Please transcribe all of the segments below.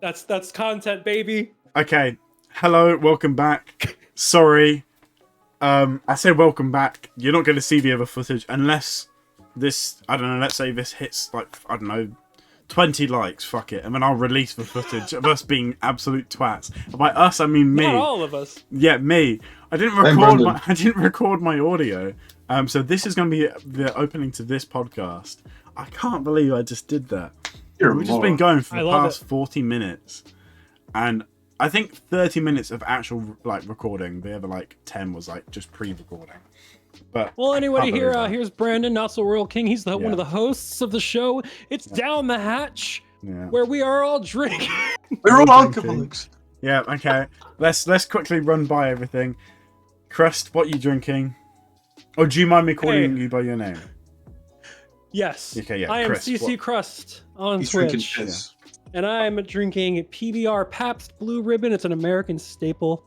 That's content, baby. Okay. Hello, welcome back. Sorry. I said welcome back. You're not going to see the other footage unless this, I don't know, let's say this hits like, I don't know, 20 likes, fuck it. And then I'll release the footage of us being absolute twats. And by us, I mean me. Not all of us. Yeah, me. I didn't record my audio. So this is going to be the opening to this podcast. I can't believe I just did that. We've just been going for the past 40 minutes. And I think 30 minutes of actual like recording. The other like 10 was like just pre-recording. But well, anybody here? Here's Brandon, NotSoRoyalKIng. He's one of the hosts of the show. It's Down the Hatch, where we are all drinking. We're all alcoholics. Yeah. Okay. Let's quickly run by everything. Crust, what are you drinking? Or do you mind me calling you by your name? Yes. Okay. Yeah. I am Chris, Cccrust on Twitch. And I'm drinking PBR Pabst Blue Ribbon. It's an American staple.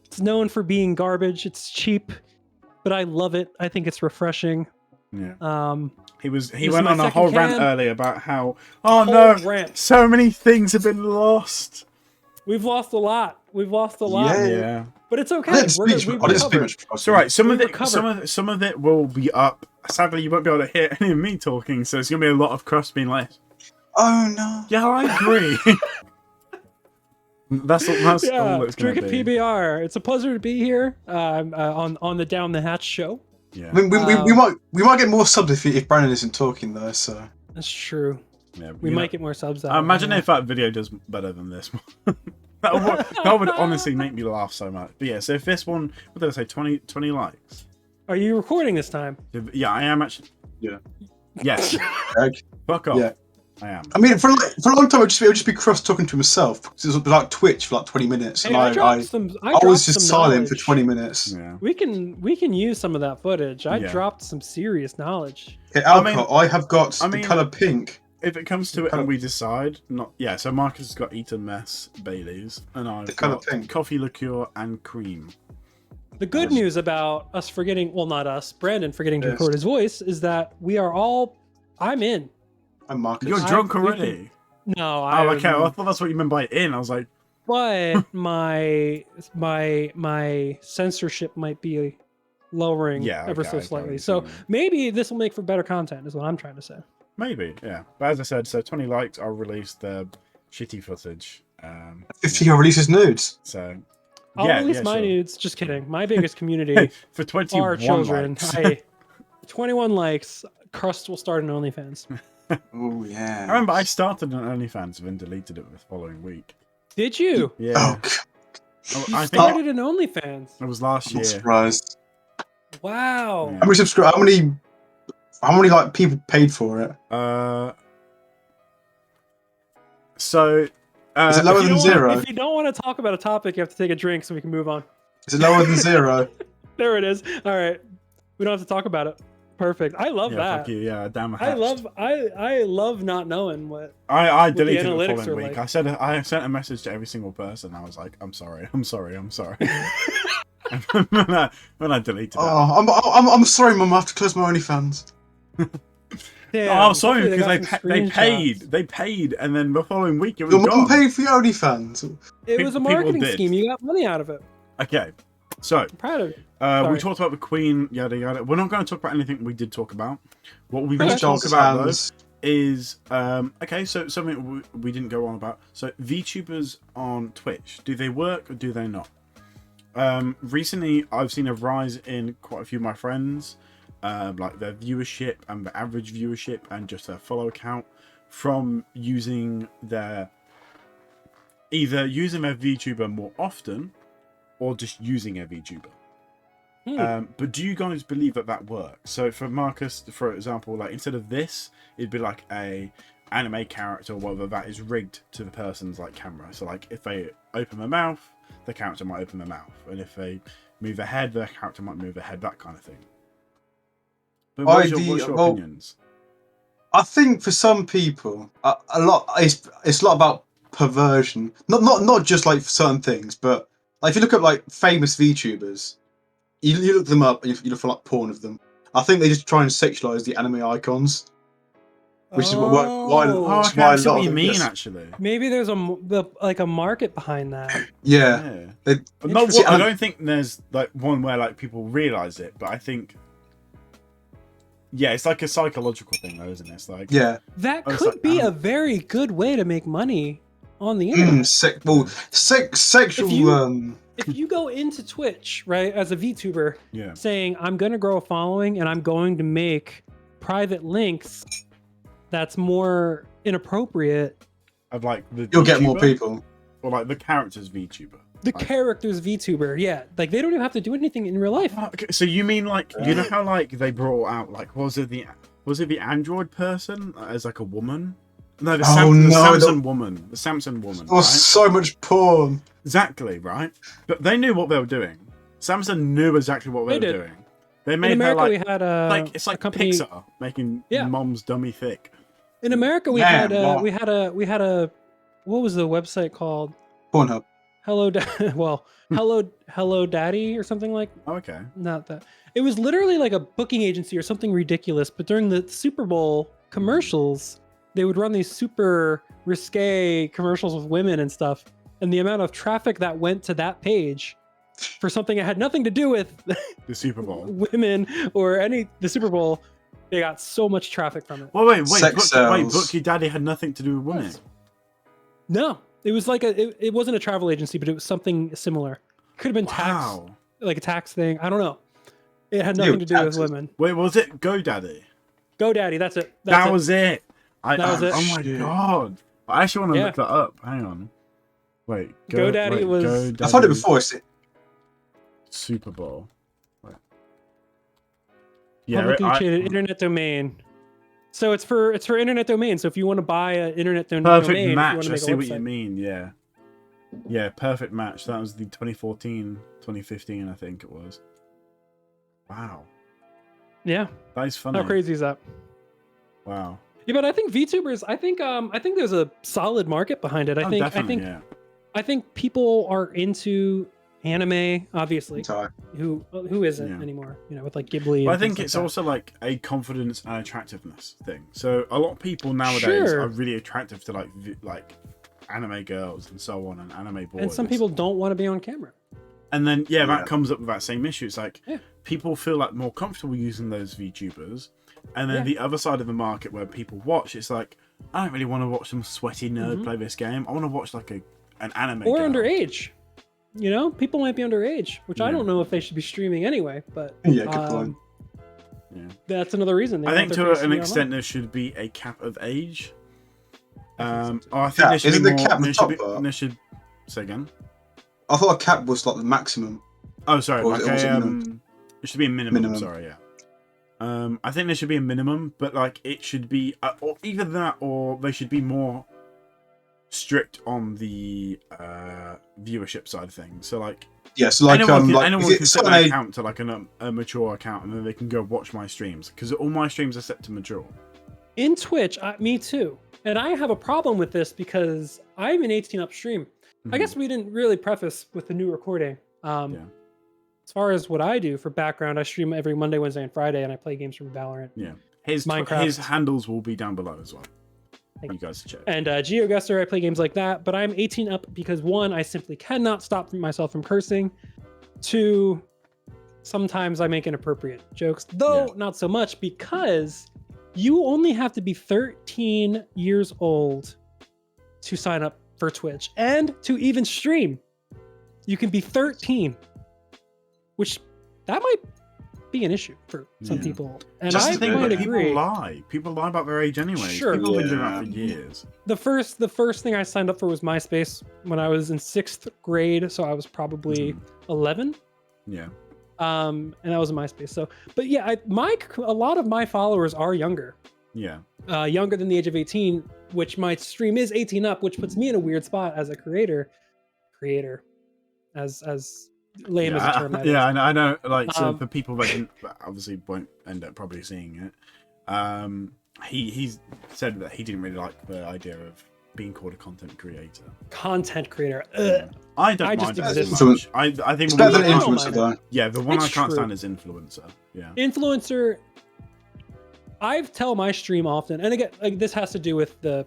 It's known for being garbage. It's cheap, but I love it. I think it's refreshing. Yeah. He went on a whole rant earlier about how so many things have been lost. We've lost a lot. Yeah. But it's okay. It's alright. Some of it will be up. Sadly, you won't be able to hear any of me talking, so it's gonna be a lot of Crust being like, oh no. Yeah, I agree. that's all it's drink a PBR. It's a pleasure to be here on the Down the Hatch show. Yeah. We might get more subs if Brandon isn't talking though. So that's true. Yeah, we might get more subs. I imagine if that video does better than this one. that would honestly make me laugh so much. But yeah, so if this one, what did I say, 20 likes? Are you recording this time? Yeah, I am actually. Yeah. Yes. Fuck off. Yeah. I am. I mean, for a long time, it would just be Crust talking to himself. It was like Twitch for like 20 minutes, and I was just silent for 20 minutes. Yeah. We can use some of that footage. I dropped some serious knowledge. Okay, alcohol. I have got the color pink. If it comes to it and we decide, so Marcus has got Eton Mess Baileys, and I've got coffee liqueur and cream. The good news about us forgetting, well, not us, Brandon forgetting to record his voice, is that we are all. I'm in. I'm Marcus. You're drunk already. No, okay. Well, I thought that's what you meant by in. I was like, but my censorship might be lowering ever so slightly. So maybe this will make for better content. Is what I'm trying to say. Maybe, yeah. But as I said, so 20 likes, I'll release the shitty footage. 50, he'll release his nudes. So I'll release my nudes. Just kidding. My biggest community for 21 are children. Likes. 21 likes. Crust will start an OnlyFans. Oh yeah. I remember I started an OnlyFans and then deleted it the following week. Did you? Yeah. I started an OnlyFans. It was last year. I'm surprised. Wow. Yeah. How many subscribers? How many like people paid for it? So is it lower than 0? If you don't want to talk about a topic, you have to take a drink so we can move on. Is it lower than 0? There it is. All right, we don't have to talk about it. Perfect. I love that. Fuck you. Yeah, damn. I love not knowing what. I deleted it the following week. Like. I sent a message to every single person. I was like, I'm sorry. when I deleted it. Oh, I'm sorry, Mum. I have to close my OnlyFans. Damn, sorry, because they paid, and then the following week it was gone. Your mum paid for your OnlyFans. It was a marketing scheme. You got money out of it. Okay, so I'm proud of you. We talked about the Queen, yada yada. We're not going to talk about anything we did talk about. What we will talk about though is so something we didn't go on about. So VTubers on Twitch, do they work or do they not? Recently, I've seen a rise in quite a few of my friends. Like their viewership and the average viewership and just their follow count from using either using their VTuber more often or just using a VTuber. But do you guys believe that works? So for Marcus, for example, like instead of this, it'd be like a anime character, whether that is rigged to the person's like camera. So like if they open their mouth, the character might open their mouth, and if they move their head, the character might move their head, that kind of thing. But what's your opinions? I think for some people, a lot it's a lot about perversion. Not just like certain things, but like if you look at like famous VTubers, you look them up and you look for like porn of them. I think they just try and sexualize the anime icons. which is why Oh, which is okay, why I a see lot what of you them mean, get- actually. Maybe there's a market behind that. Yeah. But no, See, I don't think there's like one where like people realize it, but I think, yeah, it's like a psychological thing, though, isn't it? It's like, yeah. That it's could like, be a very good way to make money on the internet. Sexual. If you go into Twitch, right, as a VTuber, yeah, saying I'm going to grow a following and I'm going to make private links that's more inappropriate. of like the You'll get more VTuber, people. or like the character's VTuber. The Like- character's VTuber, yeah, like they don't even have to do anything in real life. Oh, okay, so you mean like, you know how like they brought out like, was it the Android person as like a woman? No, the Samsung woman. The Samsung woman. There was so much porn. Exactly, right? But they knew what they were doing. Samsung knew exactly what they were did. doing. They made In her America, like, we had a it's like company. Pixar making Yeah. mom's dummy thick. In America, we Man, had wow. we had a what was the website called? Pornhub. Hello Daddy or something like. Oh, okay. Not that. It was literally like a booking agency or something ridiculous. But during the Super Bowl commercials, they would run these super risque commercials with women and stuff. And the amount of traffic that went to that page for something that had nothing to do with The Super Bowl. women or the Super Bowl, they got so much traffic from it. Well, wait. Sex sells. Book Your Daddy had nothing to do with women. No, it was like it wasn't a travel agency, but it was something similar. Could have been tax, Wow. like a tax thing. I don't know. It had nothing to do with taxes. women. Wait, was it GoDaddy? GoDaddy, that's it. That was it. That was it. Oh my Shit. god. I actually want to Yeah. look that up. Hang on. Wait. GoDaddy was- GoDaddy I've heard it before. Super Bowl. Wait. Yeah, Publicly traded internet domain. So it's for internet domain. So if you want to buy an internet domain, perfect if you want match. to I make a see what you website. mean. Yeah. Yeah, perfect match. That was the 2014, 2015, I think it was. Wow. Yeah. That is funny. How crazy is that? Wow. Yeah, but I think VTubers. I think there's a solid market behind it. Yeah. I think people are into anime, obviously. Who isn't Yeah. anymore? You know, with like Ghibli. But I and think things it's like that. also like a confidence and attractiveness thing. So a lot of people nowadays Sure. are really attractive to like anime girls and so on, and anime boys. And some people don't want to be on camera. And then Yeah. that comes up with that same issue. It's like Yeah. people feel like more comfortable using those VTubers, and then Yeah. the other side of the market where people watch, it's like, I don't really want to watch some sweaty nerd Mhm. play this game. I want to watch like an anime Or girl. underage. You know, people might be underage, which I Yeah. don't know if they should be streaming anyway. But Yeah, good point. Yeah. that's another reason. They I want think their to face an be extent online. there should be a cap of age. I think Cap? there should Isn't be the more. cap the There should top be. part? There should. Say again. I thought a cap was like the maximum. Oh, sorry. Or was Like it a, minimum? it should be a minimum. Minimum. Sorry, yeah. I think there should be a minimum, but like it should be, or either that, or they should be more strict on the viewership side of things. So like, Yeah, so like anyone like can set certain their age- account to like a mature account, and then they can go watch my streams because all my streams are set to mature. In Twitch, me too. And I have a problem with this because I'm an 18 up stream. I guess we didn't really preface with the new recording. Yeah. As far as what I do for background, I stream every Monday, Wednesday, and Friday, and I play games from Valorant. Yeah. His Minecraft. handles will be down below as well. Thank You guys to check. And GeoGuessr, I play games like that. But I'm 18 up because one, I simply cannot stop myself from cursing. Two, sometimes I make inappropriate jokes, though not so much because you only have to be 13 years old to sign up for Twitch and to even stream. You can be 13, which that might be an issue for some Yeah. people. And Just I the thing might that agree. people lie. People lie about their age anyway. Sure. People have been doing that for Yeah. years. The first thing I signed up for was MySpace when I was in 6th grade, so I was probably 11. Yeah. And that was in MySpace. So, but yeah, a lot of my followers are younger. Yeah. Younger than the age of 18, which my stream is 18 up, which puts me in a weird spot as a creator, as lame as a term that is. Yeah, I know. Like, so Um, for people that obviously won't end up probably seeing it, he's said that he didn't really like the idea of being called a content creator. Content creator. Ugh. I don't I mind just it as exist. much. I think It's the better one than I influencer, can't- influencer though. Yeah, the one It's I can't true. stand is influencer. Yeah. Influencer. I tell my stream often, and again, like this has to do with the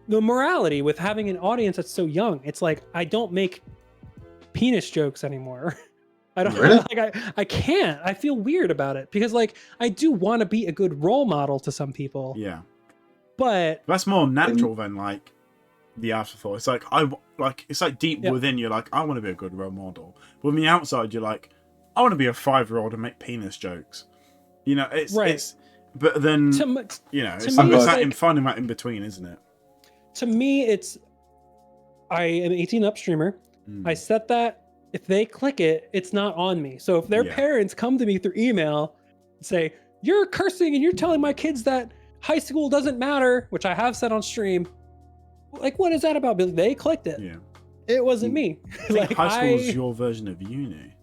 morality with having an audience that's so young. It's like I don't make penis jokes anymore. I don't Really? like I can't. I feel weird about it because like I do want to be a good role model to some people. Yeah. But That's more natural than like the afterthought. It's like it's like deep within you're like, I want to be a good role model. But on the outside you're like, I want to be a 5-year-old and make penis jokes. You know, it's but then you know, it's like finding that in between, isn't it? To me, it's I am 18 up streamer. I set that. If they click it, it's not on me. So if their parents come to me through email and say, you're cursing and you're telling my kids that high school doesn't matter, which I have said on stream, like, what is that about? They clicked it. Yeah. It wasn't me. Like high school's your version of uni.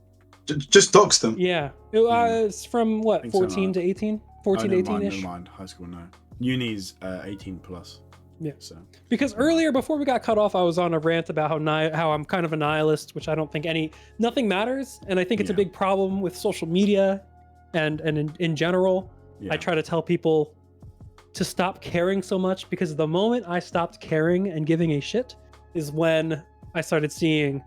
Just dox them. Yeah. It was from what, 14 to 18? 14 to 18-ish? Never mind. High school, no. Uni's 18 plus. Yeah. So because earlier, before we got cut off, I was on a rant about how I'm kind of a nihilist, which I don't think nothing matters, and I think it's a big problem with social media, and in general. I try to tell people to stop caring so much, because the moment I stopped caring and giving a shit is when I started seeing,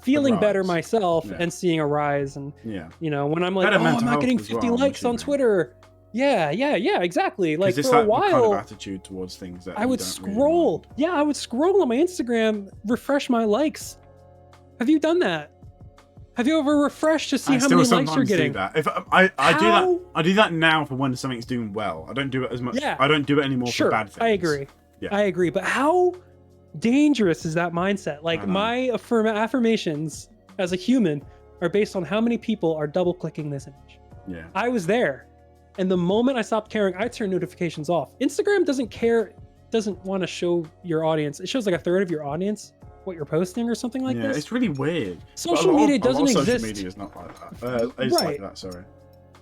feeling better myself and seeing a rise, and when I'm like, oh, I'm not getting 50 likes on Twitter. Yeah, exactly. Like it's for a that while, kind of attitude towards things that I would scroll. Really I would scroll on my Instagram, refresh my likes. Have you done that? Have you ever refreshed to see how many likes you're getting? Do that. If I do that now for when something's doing well. I don't do it as much. Yeah. I don't do it anymore for bad things. I agree. Yeah. I agree. But how dangerous is that mindset? Like my affirmations as a human are based on how many people are double clicking this image. Yeah. I was there. And the moment I stopped caring, I turned notifications off. Instagram doesn't want to show your audience. It shows like a third of your audience what you're posting or something like this. It's really weird. Social media doesn't exist. Social media is not like that. It's like that, sorry.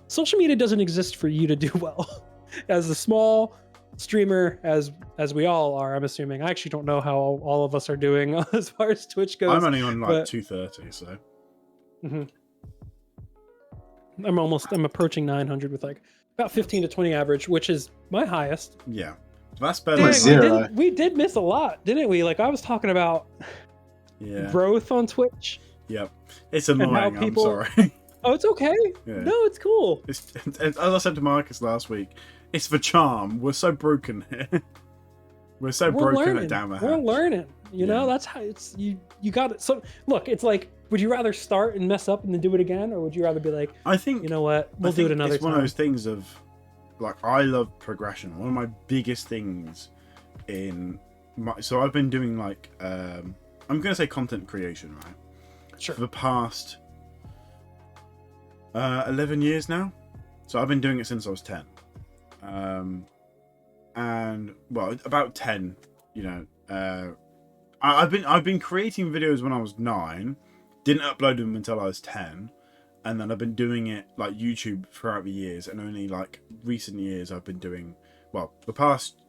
Social media doesn't exist for you to do well. As a small streamer, as we all are, I'm assuming. I actually don't know how all of us are doing as far as Twitch goes. I'm only on like 230, so. I'm approaching 900 with like about 15 to 20 average, which is my highest. Yeah. That's better. We did miss a lot, didn't we? Like I was talking about growth on Twitch. Yep. It's annoying, I'm sorry. Oh, it's okay. Yeah. No, it's cool. It's, as I said to Marcus last week, it's the charm. We're so broken here. We're broken at down the hatch. We're learning. You know, that's how it's you got it. So look, it's like, would you rather start and mess up and then do it again, or would you rather be like, I think, you know what, we'll do it another time? It's one of those things of like, I love progression. One of my biggest things so I've been doing like I'm gonna say content creation, right? Sure. For the past 11 years now. So I've been doing it since I was 10. And well, about 10, I've been creating videos when I was 9, didn't upload them until I was 10, and then I've been doing it like YouTube throughout the years, and only like recent years I've been doing, well, the past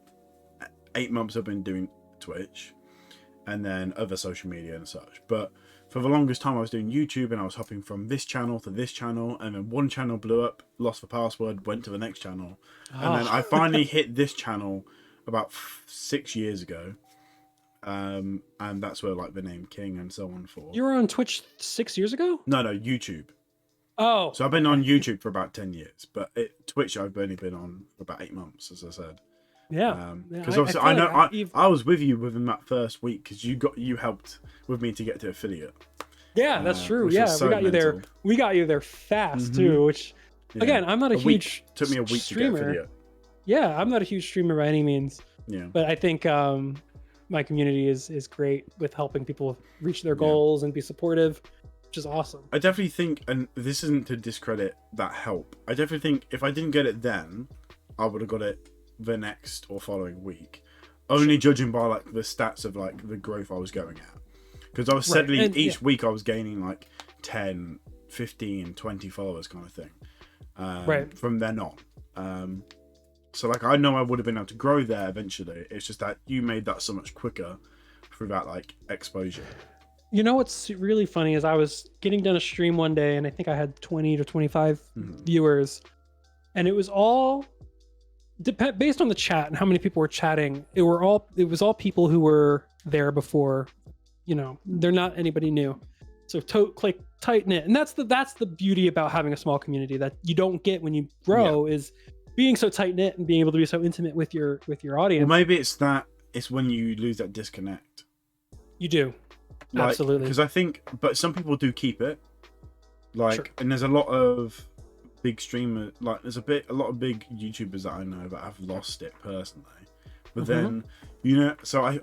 8 months I've been doing Twitch, and then other social media and such. But for the longest time I was doing YouTube, and I was hopping from this channel to this channel, and then one channel blew up, lost the password, went to the next channel, and then I finally hit this channel about 6 years ago. And that's where like the name King and so on for. You were on Twitch 6 years ago? No, YouTube. Oh. So I've been on YouTube for about 10 years, but Twitch I've only been on for about 8 months, as I said. Yeah. Because obviously I was with you within that first week, because you helped with me to get to affiliate. Yeah, that's true. Yeah, so we got you there. We got you there fast too. Which again, I'm not a huge took me a week streamer. To get affiliate. Yeah, I'm not a huge streamer by any means. Yeah. But I think my community is great with helping people reach their goals and be supportive, which is awesome. I definitely think, and this isn't to discredit that help, I definitely think if I didn't get it then, I would have got it the next or following week, only judging by like the stats of like the growth I was going at, because I was steadily each week I was gaining like 10, 15, 20 followers kind of thing from then on. So like, I know I would have been able to grow there eventually. It's just that you made that so much quicker through that like exposure. You know what's really funny is I was getting done a stream one day, and I think I had 20 to 25 viewers, and it was all based on the chat and how many people were chatting, it was all people who were there before. You know, they're not anybody new. So like tight knit, and that's the beauty about having a small community that you don't get when you grow is being so tight knit and being able to be so intimate with your audience. Well, maybe it's when you lose that disconnect. You do, like, absolutely. Because I think, but some people do keep it. Like, sure. And there's a lot of big streamers, like there's a lot of big YouTubers that I know that have lost it personally. But then, you know, so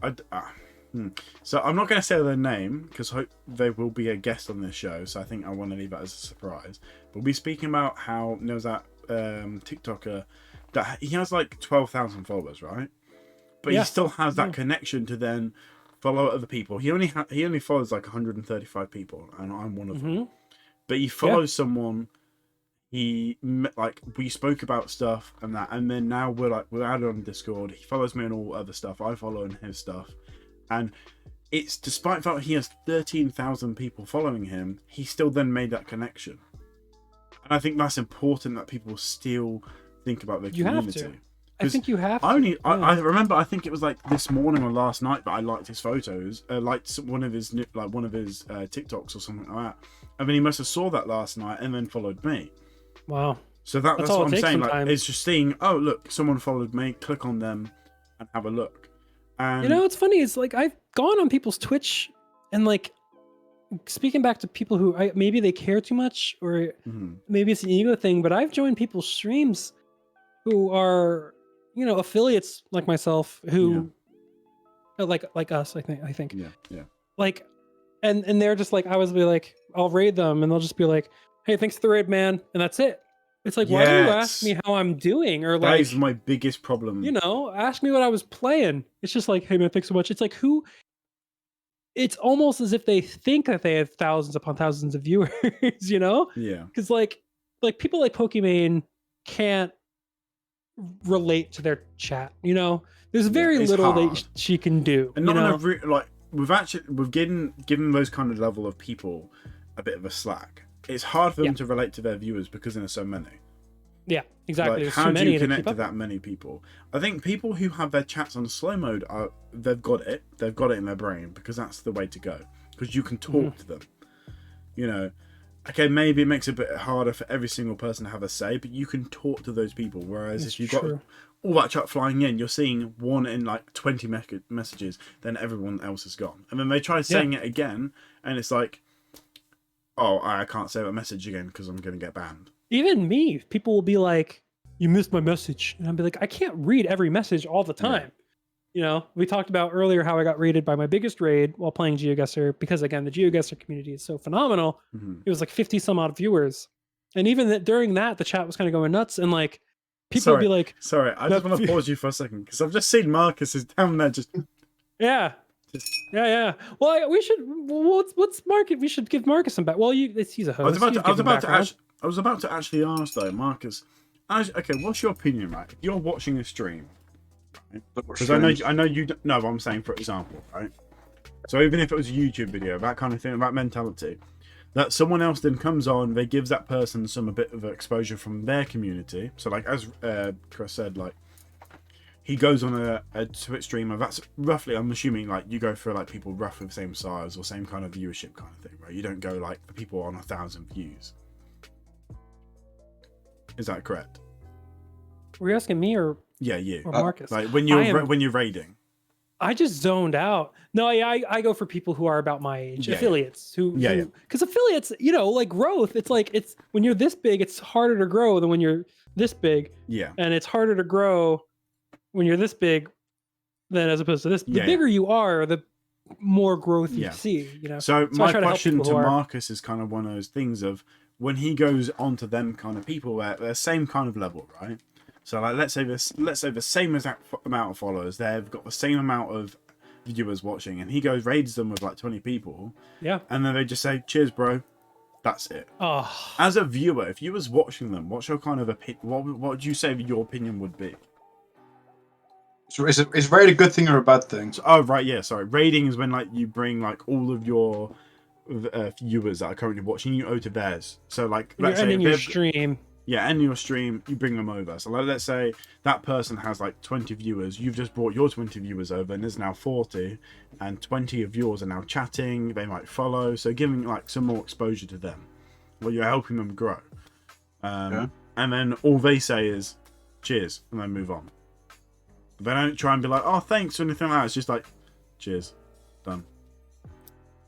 so I'm not going to say their name because they will be a guest on this show. So I think I want to leave that as a surprise. But we'll be speaking about how there's that TikToker that he has like 12,000 followers, right? But he still has that connection to then follow other people. He only follows like 135 people, and I'm one of them. But he follows someone. We spoke about stuff and that, and then now we're added on Discord. He follows me on all other stuff. I follow on his stuff. And it's despite the fact he has 13,000 people following him, he still then made that connection. And I think that's important that people still think about their community. Have to. I think you have to. I remember, I think it was like this morning or last night that I liked his photos, liked one of his TikToks or something like that. And then he must have saw that last night and then followed me. Wow. So that's what I'm saying. Like, it's just seeing, oh, look, someone followed me, click on them and have a look. And you know, it's funny. It's like I've gone on people's Twitch and like speaking back to people who maybe they care too much or maybe it's an ego thing, but I've joined people's streams who are, you know, affiliates like myself who like us, I think. Yeah. Like, and they're just like, I was be like, I'll raid them and they'll just be like, hey, thanks for the raid, man. And that's it. It's like, why do you ask me how I'm doing? Or like, that is my biggest problem. You know, ask me what I was playing. It's just like, hey man, thanks so much. It's like it's almost as if they think that they have thousands upon thousands of viewers, you know? Yeah. Because like people like Pokimane can't relate to their chat, you know? There's very little that she can do. And not we've given those kind of level of people a bit of a slack. It's hard for them to relate to their viewers because there's so many. Yeah, exactly. Like, how do you connect to that many people? I think people who have their chats on slow mode they've got it. They've got it in their brain because that's the way to go. Because you can talk to them. You know, okay, maybe it makes it a bit harder for every single person to have a say, but you can talk to those people. Whereas if you've got all that chat flying in, you're seeing one in like 20 messages, then everyone else is gone. And then they try saying it again, and it's like, oh, I can't say that message again because I'm going to get banned. Even me, people will be like, you missed my message. And I'll be like, I can't read every message all the time. You know, we talked about earlier how I got raided by my biggest raid while playing GeoGuessr because, again, the GeoGuessr community is so phenomenal. It was like 50 some odd viewers. And even during that, the chat was kind of going nuts. And like, people would be like... Sorry, I just want to pause you for a second because I've just seen Marcus is down there just... Yeah. Well, we should. What's Marcus? We should give Marcus some back. Well, he's a host. I was about to actually ask though, Marcus. Okay, what's your opinion, right? If you're watching a stream, because I know you don't know what I'm saying. For example, right? So even if it was a YouTube video, that kind of thing, that mentality, that someone else then comes on, they gives that person a bit of exposure from their community. So like as Chris said, like. He goes on a Twitch streamer. That's roughly, I'm assuming, like you go for like people roughly the same size or same kind of viewership kind of thing, right? You don't go like the people on 1,000 views. Is that correct? Were you asking me or you or Marcus? Like when you're raiding. I just zoned out. No, I go for people who are about my age, affiliates because affiliates, you know, like growth. It's like when you're this big, it's harder to grow than when you're this big. Yeah, and it's harder to grow when you're this big than as opposed to this. The bigger you are, the more growth you see, you know. So my question to Marcus is kind of one of those things of when he goes onto them kind of people where they're the same kind of level, right? So like let's say the same exact amount of followers, they've got the same amount of viewers watching, and he goes raids them with like 20 people. Yeah. And then they just say, cheers, bro. That's it. Oh. As a viewer, if you was watching them, what's your kind of opinion? What would you say your opinion would be? So is raid a good thing or a bad thing? Oh, right, yeah, sorry. Raiding is when like you bring like all of your viewers that are currently watching you over to theirs. So like let's say your stream. end your stream, you bring them over. So like, let's say that person has like 20 viewers. You've just brought your 20 viewers over, and there's now 40, and 20 of yours are now chatting. They might follow, so giving like some more exposure to them. Well, you're helping them grow. And then all they say is cheers, and then move on. They don't try and be like, oh, thanks, or anything like that. It's just like, cheers, done.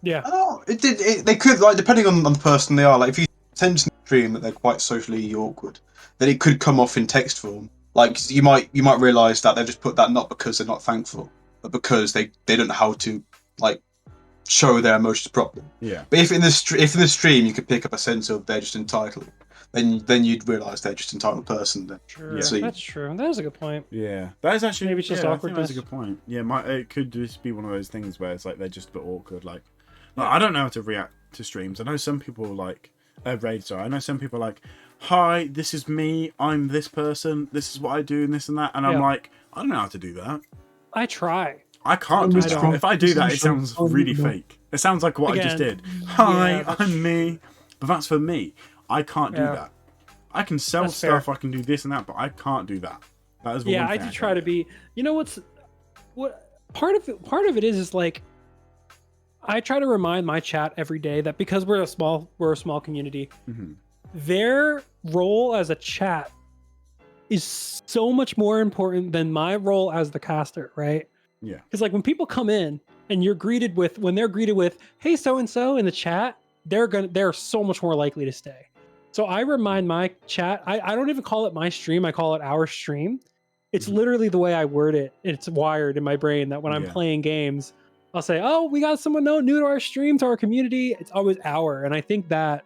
Yeah. Oh, they could, like, depending on the person they are. Like, if you sense in the stream that they're quite socially awkward, then it could come off in text form. Like, you might realise that they've just put that not because they're not thankful, but because they don't know how to, like, show their emotions properly. Yeah. But if in the stream you could pick up a sense of they're just entitled, then you'd realise they're just an entitled person. Then. Sure, yeah. That's true. That is a good point. Yeah, that is actually maybe it's just awkwardness. That's a good point. Yeah, it could just be one of those things where it's like they're just a bit awkward. Like I don't know how to react to streams. I know some people like raids. Sorry, I know some people like, hi, this is me. I'm this person. This is what I do, and this and that. And I'm like, I don't know how to do that. I try. I can't do that. If I do that, it sounds really fake. It sounds like what I just did. Hi, I'm me. But that's for me. I can't do that. I can sell stuff. I can do this and that, but I can't do that. That is I do try to be. You know what part of it is like, I try to remind my chat every day that because we're a small community, their role as a chat is so much more important than my role as the caster, right? Yeah. Because like when people come in and they're greeted with, hey, so and so in the chat, they're so much more likely to stay. So I remind my chat, I don't even call it my stream, I call it our stream. It's literally the way I word it. It's wired in my brain that when I'm playing games, I'll say, oh, we got someone new to our stream, to our community. It's always our. And I think that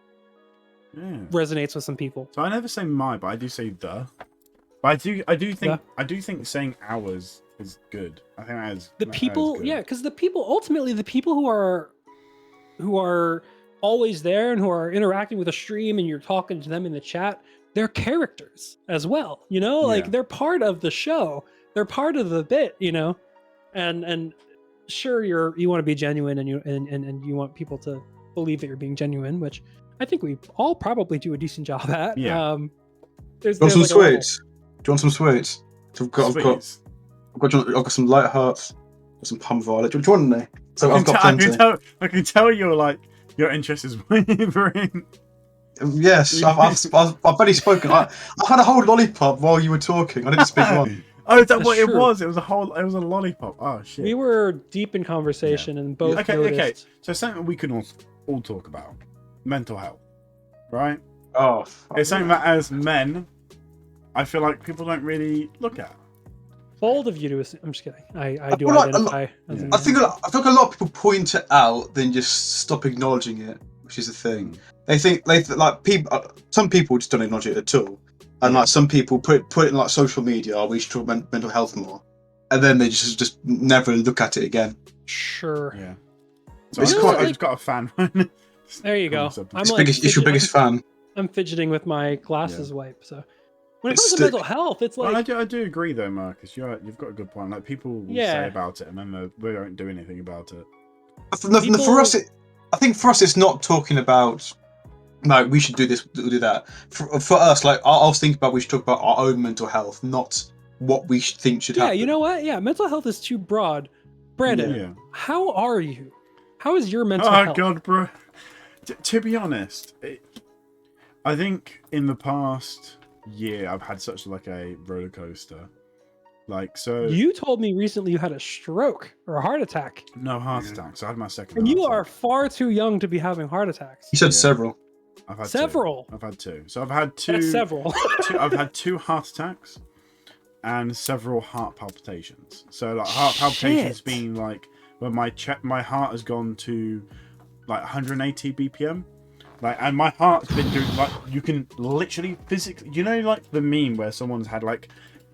resonates with some people. So I never say my, but I do say the. But I do think saying ours is good. I think that is the people, because the people, ultimately the people who are always there and who are interacting with a stream and you're talking to them in the chat, they're characters as well, you know, like they're part of the show, they're part of the bit, you know, and sure you want to be genuine and you want people to believe that you're being genuine, which I think we all probably do a decent job at. There's some like sweets. Do you want some sweets? I've got some light hearts, got some plum violet. Do you want any? So I've got plenty. I can tell your interest is wavering. Yes, I've already spoken. I had a whole lollipop while you were talking. I didn't speak one. Oh, is that what it was? It was a lollipop. Oh shit. We were deep in conversation and both noticed. Okay. So something we can all talk about. Mental health. Right? Oh. It's something that as men, I feel like people don't really look at. Bold of you to assume. I'm just kidding. I do identify as a man. I think a lot of people point it out, then just stop acknowledging it, which is the thing. They think like people. Some people just don't acknowledge it at all, and like some people put it in like social media. We should talk about mental health more, and then they just never look at it again. Sure. Yeah. So I just got a fan. There you go. It's your biggest fan. I'm fidgeting with my glasses wipe. So when it comes to mental health, it's like I do agree though, Marcus. You've got a good point. Like people will say about it, and then we don't do anything about it. For us, I think for us, it's not talking about like we should do this, do that. For us, like I was thinking about we should talk about our own mental health, not what we think should happen. Yeah, you know what? Yeah, mental health is too broad. Brandon, how are you? How is your mental health? Oh God, bro. To be honest, I think in the past year I've had such like a roller coaster. Like so. You told me recently you had a stroke or a heart attack. No heart attack. So I had my second. And you are far too young to be having heart attacks. You said several. I've had several. I've had two. So I've had two. That's several. I've had 2 heart attacks and several heart palpitations. So like heart palpitations being like when my heart has gone to like 180 BPM. Like, and my heart's been doing like you can literally physically, you know, like the meme where someone's had like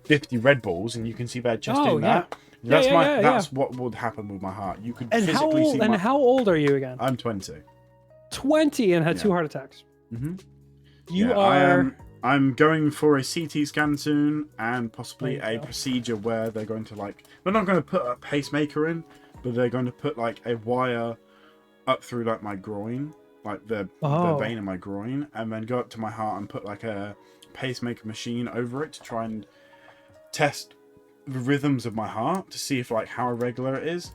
50 Red Bulls and you can see their chest in that. That's what would happen with my heart. You could physically see. And how old are you again? I'm 20. 20 and had 2 heart attacks. Mm-hmm. You are. I'm going for a CT scan soon and possibly a procedure where they're going to like. They're not going to put a pacemaker in, but they're going to put like a wire up through like my groin, like the vein in my groin, and then go up to my heart and put like a pacemaker machine over it to try and test the rhythms of my heart to see if like how irregular it is.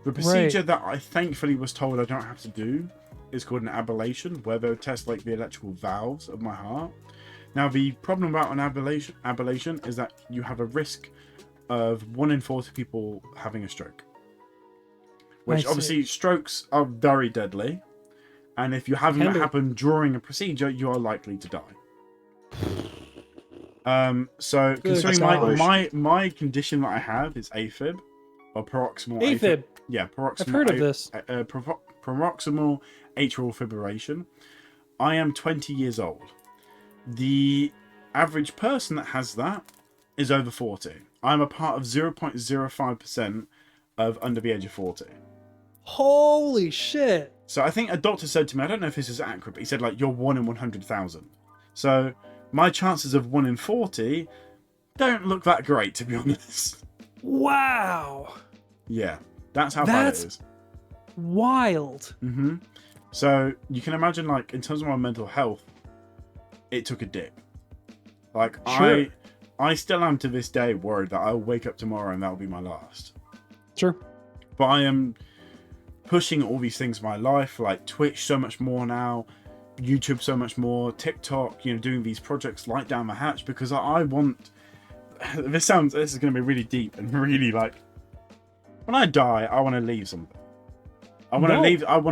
The procedure that I thankfully was told I don't have to do is called an ablation, where they'll test like the electrical valves of my heart. Now the problem about an ablation is that you have a risk of 1 in 40 people having a stroke, which obviously strokes are very deadly, and if you have them happen during a procedure, you are likely to die. So considering my condition that I have is AFib, or paroxysmal AFib. Yeah, paroxysmal. I've heard of this. Paroxysmal atrial fibrillation. I am 20 years old. The average person that has that is over 40. I'm a part of 0.05% of under the age of 40. Holy shit. So I think a doctor said to me, I don't know if this is accurate, but he said like you're 1 in 100,000. So my chances of 1 in 40 don't look that great, to be honest. Wow. Yeah, that's how bad it is. Wild. Mm-hmm. So you can imagine, like, in terms of my mental health, it took a dip. Like, sure. I still am to this day worried that I'll wake up tomorrow and that'll be my last. Sure. But I am pushing all these things in my life, like Twitch so much more now, YouTube so much more, TikTok, you know, doing these projects like Down the Hatch, because I want... This is going to be really deep and really, like... When I die, I want to leave something. I want to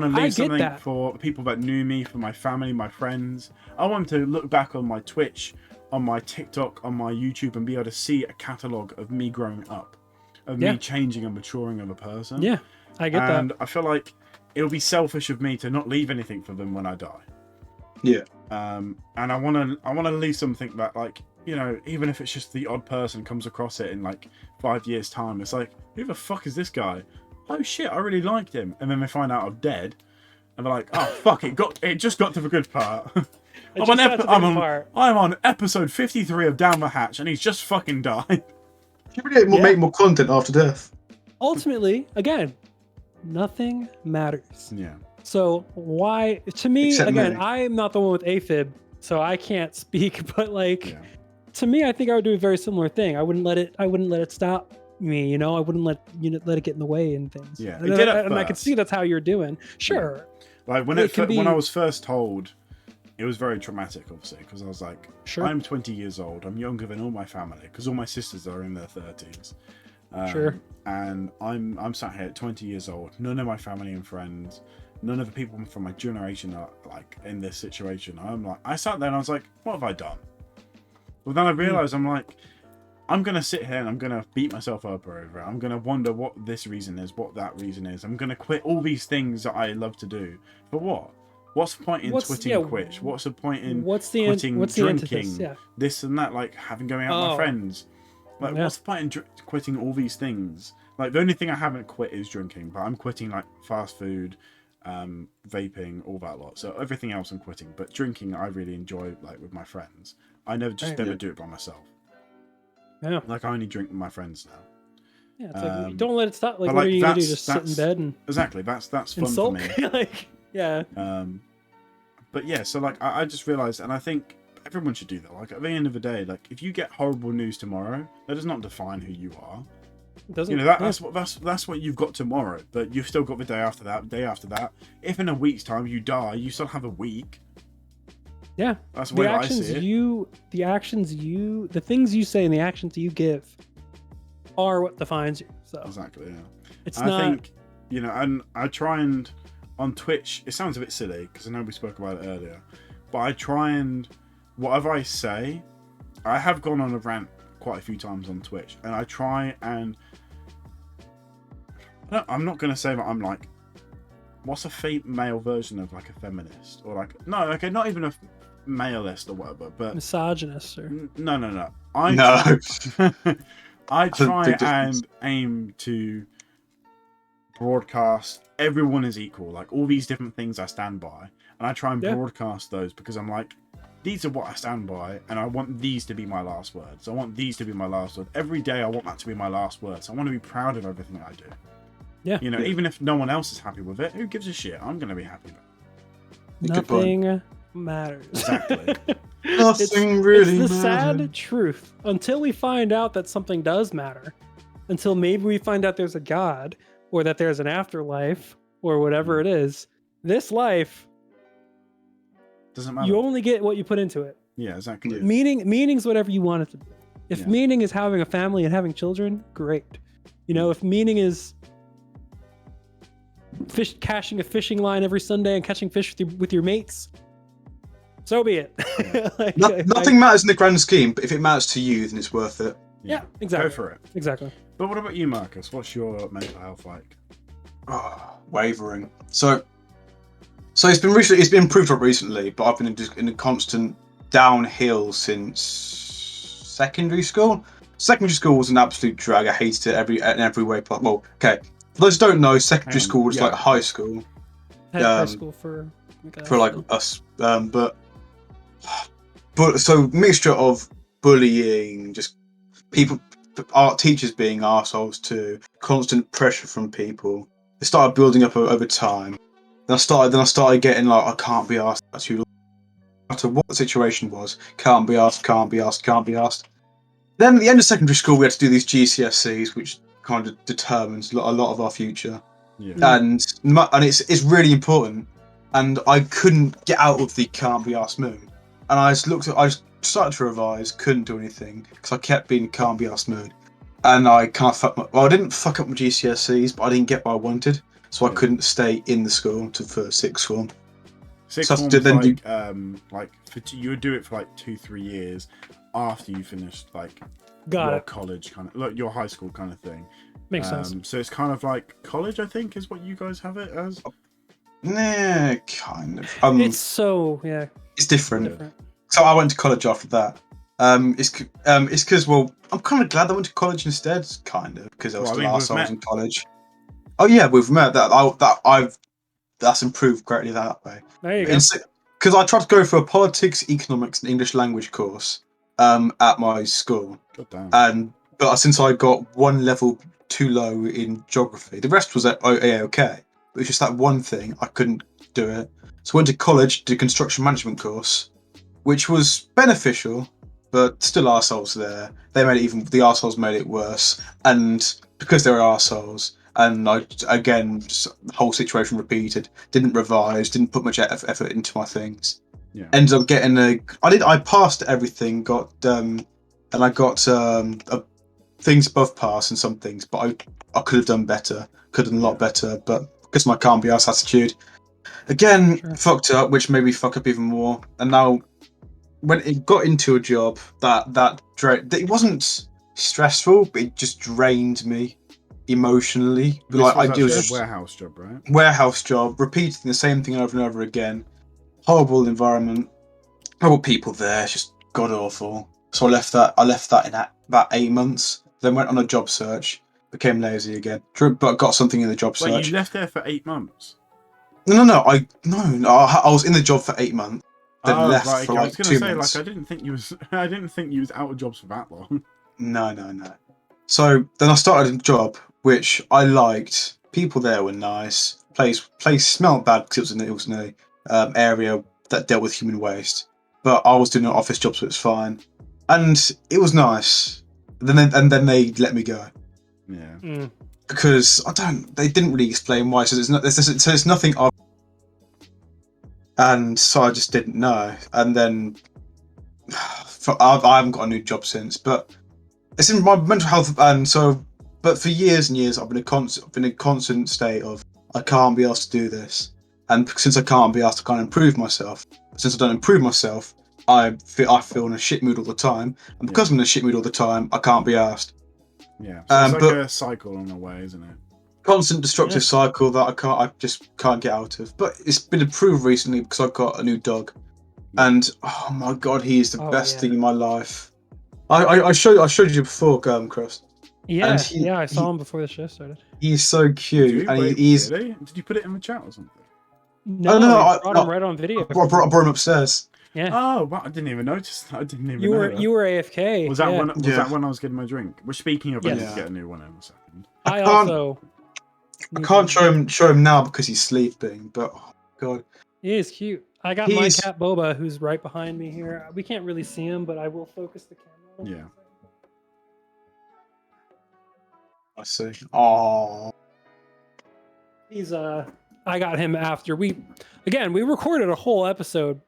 leave something for people that knew me, for my family, my friends. I want to look back on my Twitch, on my TikTok, on my YouTube, and be able to see a catalogue of me growing up, of me changing and maturing as a person. Yeah, I get that. And I feel like it'll be selfish of me to not leave anything for them when I die. Yeah. And I want to leave something that, like, you know, even if it's just the odd person comes across it in like 5 years' time, it's like, who the fuck is this guy? Oh shit, I really liked him. And then they find out I'm dead, and they're like, oh fuck, it just got to the good part. I'm on episode 53 of Down the Hatch, and he's just fucking died. You really make more content after death. Ultimately, again, nothing matters. Yeah. So why, to me, Except again, me. I'm not the one with AFib, so I can't speak, but like, to me, I think I would do a very similar thing. I wouldn't let it stop me, you know. I wouldn't let it get in the way and things. Yeah, and I could see that's how you're doing. Sure. Yeah. Like when I was first told, it was very traumatic, obviously, because I was like, sure. I'm 20 years old. I'm younger than all my family, because all my sisters are in their 30s. Sure. And I'm sat here at 20 years old. None of my family and friends, none of the people from my generation are like in this situation. I sat there and I was like, what have I done? Well, then I realized I'm like, I'm going to sit here and I'm going to beat myself up over it. I'm going to wonder what this reason is, what that reason is. I'm going to quit all these things that I love to do. For what? What's the point in quitting Twitch? What's the point in quitting drinking? This and that, like going out with my friends. Like, what's the point in quitting all these things? Like, the only thing I haven't quit is drinking, but I'm quitting like fast food, vaping, all that lot. So everything else I'm quitting, but drinking I really enjoy, like with my friends. I never do it by myself. Yeah. Like, I only drink with my friends now. Yeah, it's like, don't let it stop. Like, what are you gonna do? Just sit in bed and exactly. That's fun sulk? for me. Like, yeah. But yeah, so like I just realized, and I think everyone should do that. Like, at the end of the day, like, if you get horrible news tomorrow, that does not define who you are. It doesn't. You know, that's what you've got tomorrow, but you've still got the day after that, day after that. If in a week's time you die, you still have a week. Yeah, that's the way I see it. The things you say and the actions you give are what defines you. So exactly, yeah. I think, you know, and I try and on Twitch, it sounds a bit silly because I know we spoke about it earlier, but I try and whatever I say, I have gone on a rant quite a few times on Twitch, and I try and I'm not going to say that I'm like, what's a male version of like a feminist or like not even a maleist or whatever, but misogynist or no. I try and aim to broadcast everyone is equal, like all these different things I stand by, and I try and broadcast those because I'm like, these are what I stand by, and I want these to be my last words. I want these to be my last words. Every day I want that to be my last words. I want to be proud of everything I do. Yeah. You know, even if no one else is happy with it, who gives a shit? I'm going to be happy with it. Nothing matters. Exactly. Nothing really It's the matters. sad truth. Until we find out that something does matter, until maybe we find out there's a God or that there's an afterlife or whatever it is, this life Doesn't matter. you only get what you put into it. Yeah, exactly. Meaning's whatever you want it to be. If meaning is having a family and having children, great. You know, if meaning is cashing a fishing line every Sunday and catching fish with your mates, so be it. Yeah. Nothing matters in the grand scheme, but if it matters to you, then it's worth it. Yeah, exactly. Go for it. Exactly. But what about you, Marcus? What's your mental health like? Wavering. So it's been improved up recently, but I've been in a constant downhill since secondary school. Secondary school was an absolute drag. I hated it in every way. Well, okay. For those who don't know, secondary school was like high school. High school for like us. But so mixture of bullying, just people, our teachers being arseholes too, constant pressure from people. It started building up over time. Then I started getting like, I can't be asked too long. No matter what the situation was, can't be asked. Then at the end of secondary school, we had to do these GCSEs, which kind of determines a lot of our future. Yeah. And it's really important. And I couldn't get out of the can't be asked mood. And I just started to revise, couldn't do anything because I kept being can't be asked mood. And I I didn't fuck up my GCSEs, but I didn't get what I wanted, so I couldn't stay in the school for sixth form. Sixth form was you would do it for like 2-3 years after you finished like your college kind of, like your high school kind of thing. Makes sense. So it's kind of like college, I think, is what you guys have it as. Nah, kind of. It's different. So I went to college after that. It's because I'm kind of glad I went to college instead, kind of, because I was still arseholes in college. Oh yeah, we've met. That's improved greatly that way. There you go. Because I tried to go for a politics, economics, and English language course at my school, but since I got one level too low in geography, the rest was okay. But it was just that one thing I couldn't do it. So I went to college, did a construction management course, which was beneficial, but still arseholes there. The arseholes made it worse, and because they were arseholes, and the whole situation repeated. Didn't revise, didn't put much effort into my things. Yeah. Ended up getting I passed everything, and I got things above pass and some things, but I could have done better, could have done a lot better, but because of my can't be arsed attitude, again, fucked up, which made me fuck up even more. And now, when it got into a job it wasn't stressful, but it just drained me emotionally. This was a warehouse job, right? Warehouse job, repeating the same thing over and over again. Horrible environment, horrible people there, just god awful. So I left that in about 8 months. Then went on a job search, became lazy again, but got something in the job search. Wait, you left there for 8 months? No. I was in the job for 8 months. Then left for like 2 months. I didn't think you was out of jobs for that long. No. So then I started a job which I liked. People there were nice. Place smelled bad because it was in a area that dealt with human waste. But I was doing an office job, so it's fine, and it was nice. Then they let me go. Yeah. Because they didn't really explain why. So there's nothing. And so I just didn't know. And then I haven't got a new job since, but it's in my mental health. And so, but for years and years, I've been in a constant state of I can't be asked to do this. And since I can't be asked, I can't improve myself. Since I don't improve myself, I feel in a shit mood all the time. And because I'm in a shit mood all the time, I can't be asked. Yeah, so it's like a cycle in a way, isn't it? Constant destructive cycle that I just can't get out of. But it's been improved recently because I've got a new dog, and oh my god, he is the best thing in my life. I showed you before, Cccrust. Yeah, I saw him before the show started. He's so cute, he's. Really? Did you put it in the chat or something? No, I brought him right on video. I brought him upstairs. Yeah. Oh, wow, I didn't even notice that. I didn't even know that. You were AFK. Was that when I was getting my drink? We're speaking of I need to get a new one in a second. I can't show him now because he's sleeping, but oh god. He is cute. I got my cat Boba, who's right behind me here. We can't really see him, but I will focus the camera on him. Yeah. I see. Oh. He's I got him after we recorded a whole episode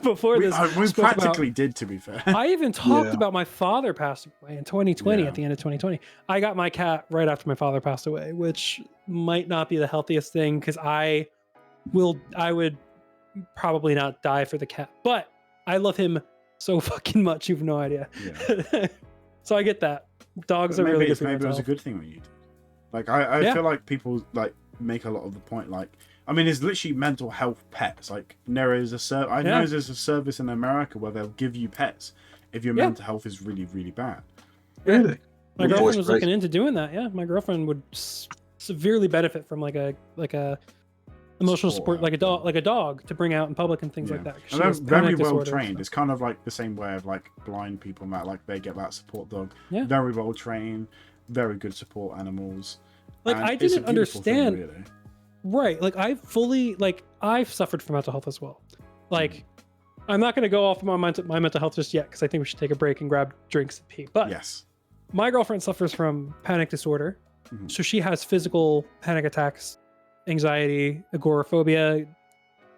before this. We practically did, to be fair. I even talked about my father passing away in 2020 at the end of 2020. I got my cat right after my father passed away, which might not be the healthiest thing because I would probably not die for the cat, but I love him so fucking much. You have no idea. Yeah. So I get that. Dogs are really good for maybe it was a good thing what you did. Like I feel like people like make a lot of the point. Like I mean, it's literally mental health pets. Like there is a I know there's a service in America where they'll give you pets if your mental health is really really bad. Really? My girlfriend was looking into doing that. Yeah, my girlfriend would severely benefit from like a emotional support, like a dog to bring out in public and things like that. And they're very well trained. It's kind of like the same way of like blind people, that like they get that support dog. Yeah. Very well trained, very good support animals. Like I didn't understand. Thing, really. Right. Like I've suffered from mental health as well. Like I'm not going to go off my mental health just yet because I think we should take a break and grab drinks and pee. But yes, my girlfriend suffers from panic disorder, so she has physical panic attacks, anxiety, agoraphobia,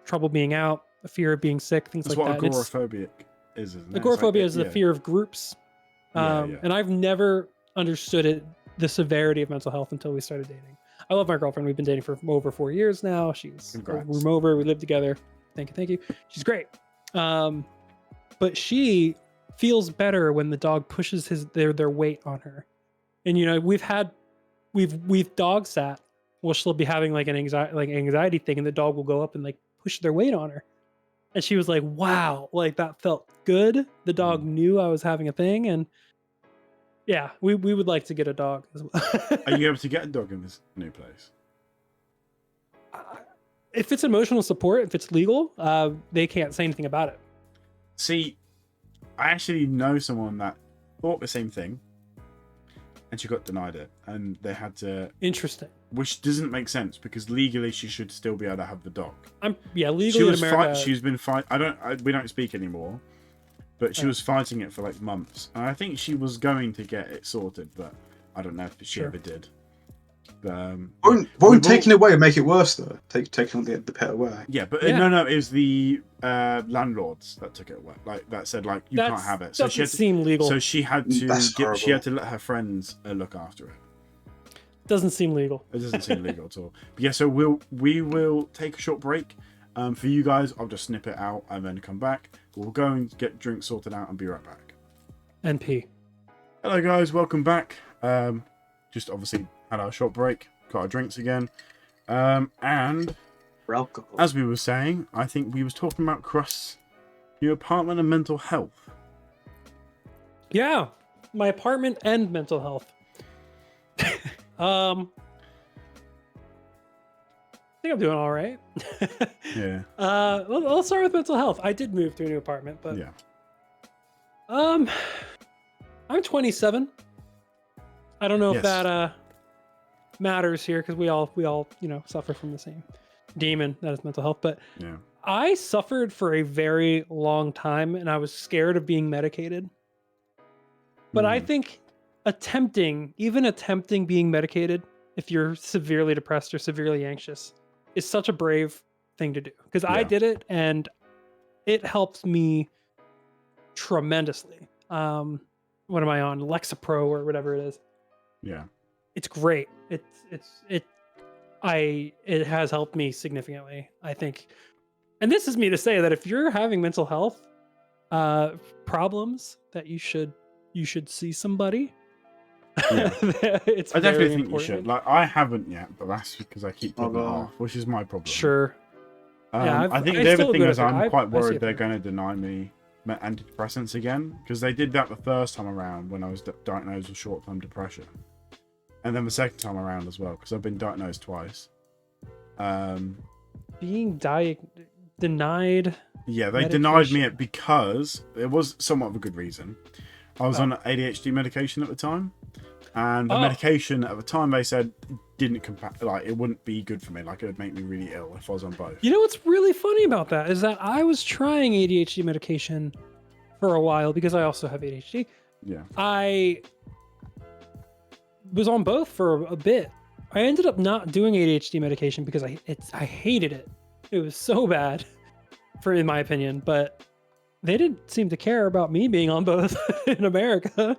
trouble being out, a fear of being sick, things like that. That's what agoraphobia is, isn't it? Agoraphobia is the fear of groups. And I've never understood the severity of mental health until we started dating. I love my girlfriend. We've been dating for over 4 years now. She's a room over. We live together. Thank you. She's great. But she feels better when the dog pushes their weight on her. And you know, we've dog sat. Well, she'll be having like an anxiety thing, and the dog will go up and like push their weight on her. And she was like, "Wow, like that felt good." The dog knew I was having a thing, and yeah, we would like to get a dog as well. Are you able to get a dog in this new place? If it's emotional support, if it's legal, they can't say anything about it. See, I actually know someone that thought the same thing, and she got denied it, and they had to. Interesting. Which doesn't make sense because legally she should still be able to have the dog. Legally in America. She's been fight. We don't speak anymore, but she was fighting it for like months, and I think she was going to get it sorted, but I don't know if she ever did. Won't taking it away make it worse though? Taking the pet away. Yeah, but no, it was the landlords that took it away. Like that said, like you can't have it. So she had to, seem legal. So she had to let her friends look after it. Doesn't seem legal. It doesn't seem legal at all. But yeah, so we will take a short break. For you guys, I'll just snip it out and then come back. We'll go and get drinks sorted out and be right back. And pee. Hello guys, welcome back. Just obviously had our short break, got our drinks again. And as we were saying, I think we was talking about Crust's new apartment and mental health. Yeah, my apartment and mental health. I think I'm doing all right. Yeah. Let's start with mental health. I did move to a new apartment, but yeah. I'm 27. I don't know if that matters here because we all suffer from the same demon that is mental health. But yeah, I suffered for a very long time, and I was scared of being medicated. But I think attempting being medicated if you're severely depressed or severely anxious is such a brave thing to do because I did it and it helped me tremendously. What am I on? Lexapro or whatever it is. Yeah. It's great. It has helped me significantly, I think. And this is me to say that if you're having mental health problems, that you should see somebody. Yeah. I definitely think you should. Like I haven't yet, but that's because I keep putting it off, which is my problem. Sure. I think the other thing is I'm quite worried they're going to deny me antidepressants again because they did that the first time around when I was diagnosed with short-term depression, and then the second time around as well because I've been diagnosed twice. Being denied. Yeah, they denied me it because it was somewhat of a good reason. I was on ADHD medication at the time, And the medication at the time they said didn't like it wouldn't be good for me. Like it would make me really ill if I was on both. You know what's really funny about that is that I was trying ADHD medication for a while because I also have ADHD. Yeah. I was on both for a bit. I ended up not doing ADHD medication because I hated it. It was so bad, in my opinion. But they didn't seem to care about me being on both in America.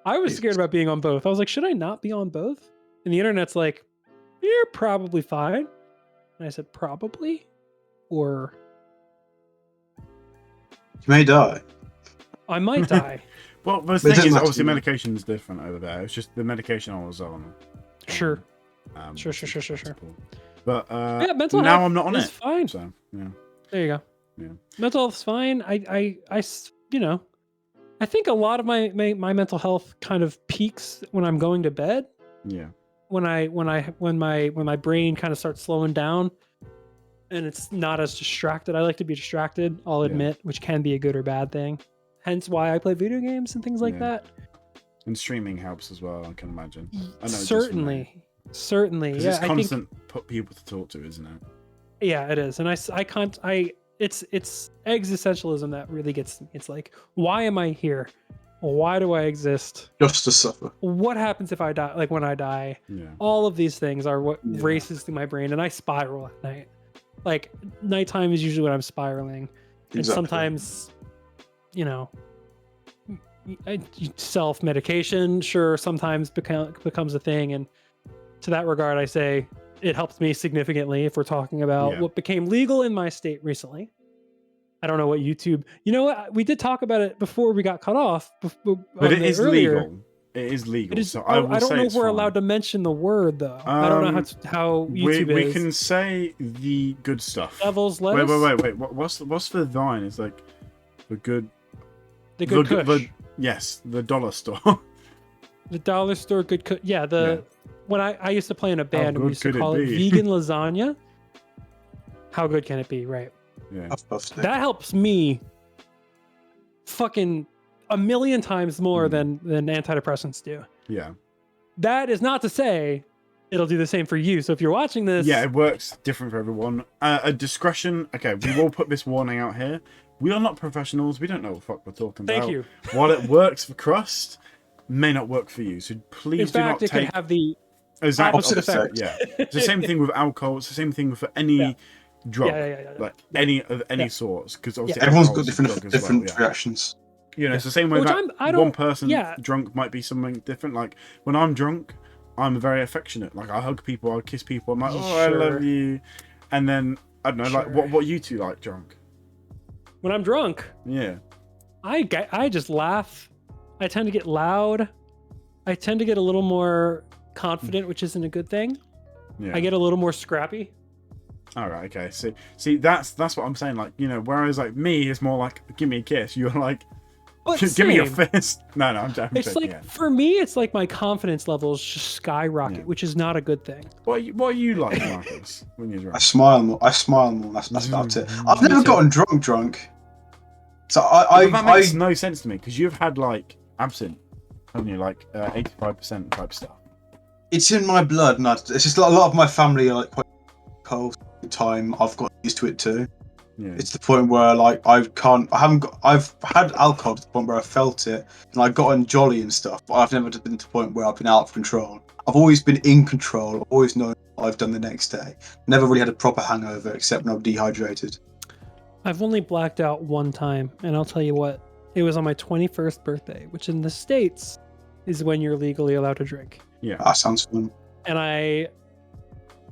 I was scared about being on both. I was like, should I not be on both? And the internet's like, you're probably fine. And I said, probably? Or you may die. I might die. Well, the thing is, obviously, medication is different over there. It's just the medication I was on. Sure. Sure. But yeah, mental now health I'm not on is it. Fine. So yeah. There you go. Yeah. Mental health's fine. I you know, I think a lot of my mental health kind of peaks when I'm going to bed. Yeah. When my brain kind of starts slowing down and it's not as distracted. I like to be distracted, I'll admit, which can be a good or bad thing. Hence why I play video games and things like that. And streaming helps as well, I can imagine. I know certainly. It's constant people to talk to, isn't it? Yeah, it is. And it's existentialism that really gets me. It's like, why am I here? Why do I exist? Just to suffer. What happens if I die? Like when I die, all of these things are what races through my brain, and I spiral at night. Like nighttime is usually when I'm spiraling, and sometimes, you know, self-medication sure sometimes becomes a thing, and to that regard, I say it helps me significantly. If we're talking about what became legal in my state recently. I don't know what YouTube. You know what? We did talk about it before we got cut off. But it is legal. It is legal. So I don't know if we're allowed to mention the word though. I don't know how YouTube is. We can say the good stuff. Devil's lettuce. Wait. What's the Vine? It's like the good. The good Kush. Yes, the dollar store. The dollar store good Kush. Yeah. When I used to play in a band, we used to call it vegan lasagna. How good can it be? Right. Yeah. That helps me fucking a million times more than antidepressants do. Yeah. That is not to say it'll do the same for you. So if you're watching this... Yeah, it works different for everyone. A discretion... Okay, we will put this warning out here. We are not professionals. We don't know what the fuck we're talking about. Thank you. While it works for Crust, may not work for you. So please do not take... it could have the opposite effect. Yeah. It's the same thing with alcohol. It's the same thing for any... drug, like any sorts, because obviously everyone's got different reactions. You know, it's the same way that one person drunk might be something different. Like when I'm drunk, I'm very affectionate. Like I hug people, I kiss people. I'm like, I love you. And then I don't know, like what you two like drunk? When I'm drunk, I just laugh. I tend to get loud. I tend to get a little more confident, which isn't a good thing. I get a little more scrappy. All right, okay. See, that's what I'm saying. Like, you know, whereas like me is more like, give me a kiss. You're like, give me your fist. No, I'm joking. It's like for me, it's like my confidence levels just skyrocket, which is not a good thing. What are you like, Marcus, when you're drunk? I smile more. That's about it. I've never gotten drunk. So that makes no sense to me because you've had like absinthe, haven't you? Like 85% type stuff. It's in my blood, and it's just like a lot of my family are like quite cold. Time I've got used to it too. It's the point where like I've had alcohol to the point where I felt it and I've gotten jolly and stuff, but I've never been to the point where I've been out of control. I've always been in control. I've always known what I've done the next day. Never really had a proper hangover except when I'm dehydrated. I've only blacked out one time, and I'll tell you what, it was on my 21st birthday, which in the States is when you're legally allowed to drink. Yeah, that sounds fun. And I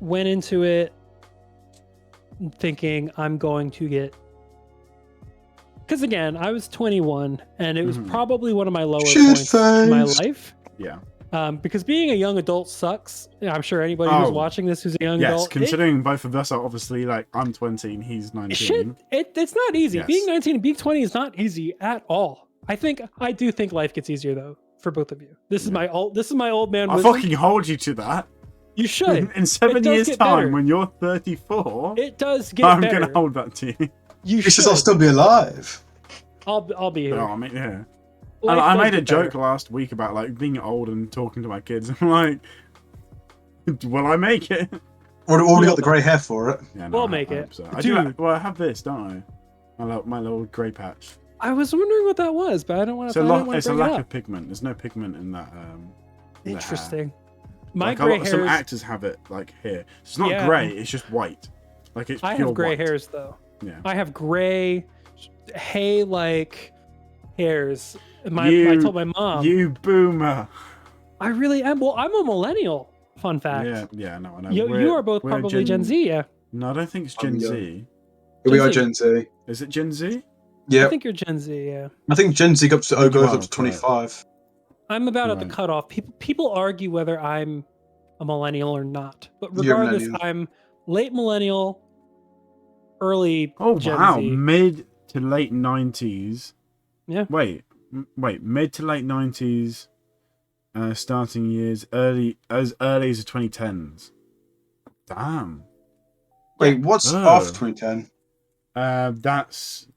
went into it thinking I'm going to get, because again I was 21 and it was probably one of my lower points in my life. Because being a young adult sucks. I'm sure anybody who's watching this who's a young adult, considering both of us are obviously like, I'm 20 and he's 19. It's not easy. Being 19 and being 20 is not easy at all. I do think life gets easier though for both of you. This is my old man wisdom. I'll fucking hold you to that. You should. In 7 years' time, when you're 34, it does get better. I'm going to hold that to you. You should. I'll still be alive. I'll be here. Oh, I mean, yeah. And life I does made a get joke better. last week about like being old and talking to my kids. I'm like, will I make it? Already got the grey hair for it. Yeah, no, We'll I make hope it. so. Dude. Well, I have this, don't I? My little grey patch. I was wondering what that was, but I don't want It's to. it's a bring it lack up. of pigment. There's no pigment in that. Interesting. My Like gray some hairs. actors have it like here. It's not Yeah. grey. It's just white. Like it's I pure have gray white. hairs though. Yeah. I have gray, hay-like hairs. I told my mom. You boomer. I really am. Well, I'm a millennial. Fun fact. Yeah, no, I know. You are both we're probably Gen Z, yeah. No, I don't think it's Gen Z. We are Gen Gen Z. Is it Gen Z? Yeah. I think you're Gen Z, yeah. I think Gen Z goes up to 25. I'm about at the Right. cutoff. People argue whether I'm a millennial or not, but You're a regardless, millennial. I'm late millennial, early Oh Gen wow, Z. mid to late 90s. Yeah. Wait, mid to late 90s, starting years as early as the 2010s. Damn. Wait, what's Oh. after 2010? That's.